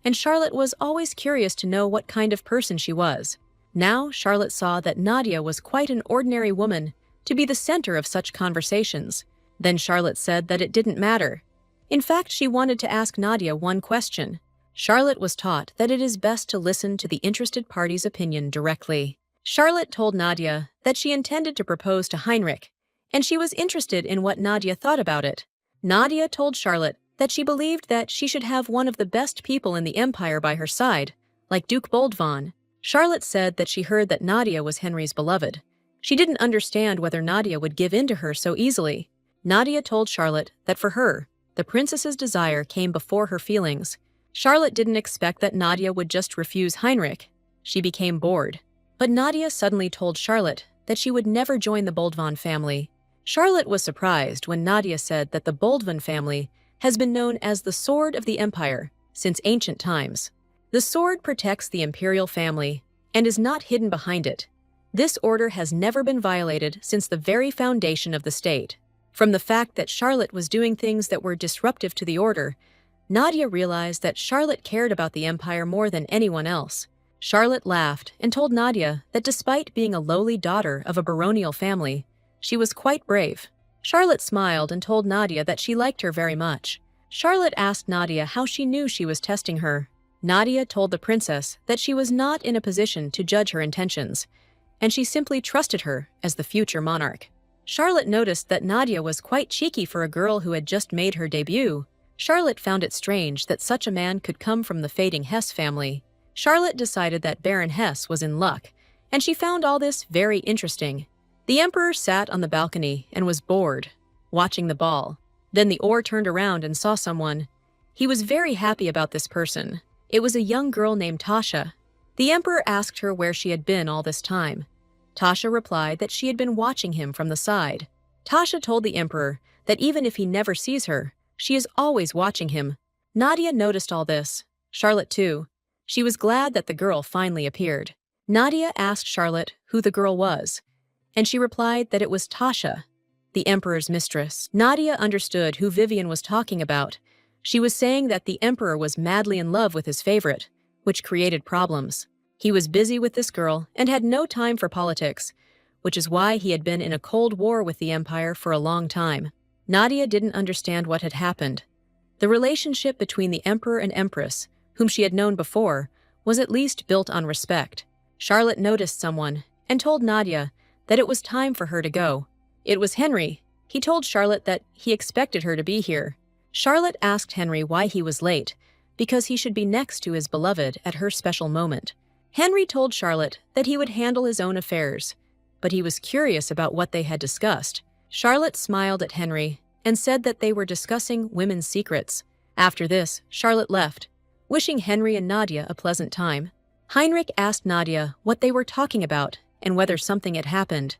and Charlotte was always curious to know what kind of person she was. Now Charlotte saw that Nadia was quite an ordinary woman to be the center of such conversations. Then Charlotte said that it didn't matter. In fact, she wanted to ask Nadia one question. Charlotte was taught that it is best to listen to the interested party's opinion directly. Charlotte told Nadia that she intended to propose to Heinrich, and she was interested in what Nadia thought about it. Nadia told Charlotte that she believed that she should have one of the best people in the empire by her side, like Duke Boldvan. Charlotte said that she heard that Nadia was Henry's beloved. She didn't understand whether Nadia would give in to her so easily. Nadia told Charlotte that for her, the princess's desire came before her feelings. Charlotte didn't expect that Nadia would just refuse Heinrich. She became bored. But Nadia suddenly told Charlotte that she would never join the Boldvan family. Charlotte was surprised when Nadia said that the Boldvan family has been known as the Sword of the Empire since ancient times. The sword protects the imperial family and is not hidden behind it. This order has never been violated since the very foundation of the state. From the fact that Charlotte was doing things that were disruptive to the order, Nadia realized that Charlotte cared about the empire more than anyone else. Charlotte laughed and told Nadia that despite being a lowly daughter of a baronial family, she was quite brave. Charlotte smiled and told Nadia that she liked her very much. Charlotte asked Nadia how she knew she was testing her. Nadia told the princess that she was not in a position to judge her intentions, and she simply trusted her as the future monarch. Charlotte noticed that Nadia was quite cheeky for a girl who had just made her debut. Charlotte found it strange that such a man could come from the fading Hesse family. Charlotte decided that Baron Hesse was in luck, and she found all this very interesting. The emperor sat on the balcony and was bored, watching the ball. Then the oar turned around and saw someone. He was very happy about this person. It was a young girl named Tasha. The emperor asked her where she had been all this time. Tasha replied that she had been watching him from the side. Tasha told the emperor that even if he never sees her, she is always watching him. Nadia noticed all this. Charlotte too. She was glad that the girl finally appeared. Nadia asked Charlotte who the girl was, and she replied that it was Tasha, the emperor's mistress. Nadia understood who Vivian was talking about. She was saying that the emperor was madly in love with his favorite, which created problems. He was busy with this girl and had no time for politics, which is why he had been in a cold war with the empire for a long time. Nadia didn't understand what had happened. The relationship between the emperor and empress, whom she had known before, was at least built on respect. Charlotte noticed someone and told Nadia that it was time for her to go. It was Henry. He told Charlotte that he expected her to be here. Charlotte asked Henry why he was late, because he should be next to his beloved at her special moment. Henry told Charlotte that he would handle his own affairs, but he was curious about what they had discussed. Charlotte smiled at Henry and said that they were discussing women's secrets. After this, Charlotte left, wishing Henry and Nadia a pleasant time. Heinrich asked Nadia what they were talking about and whether something had happened.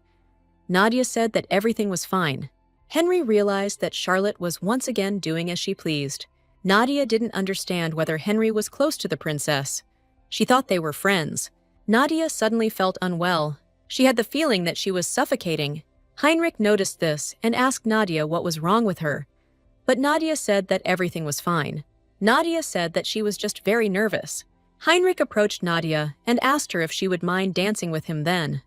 Nadia said that everything was fine. Henry realized that Charlotte was once again doing as she pleased. Nadia didn't understand whether Henry was close to the princess. She thought they were friends. Nadia suddenly felt unwell. She had the feeling that she was suffocating. Heinrich noticed this and asked Nadia what was wrong with her. But Nadia said that everything was fine. Nadia said that she was just very nervous. Heinrich approached Nadia and asked her if she would mind dancing with him then.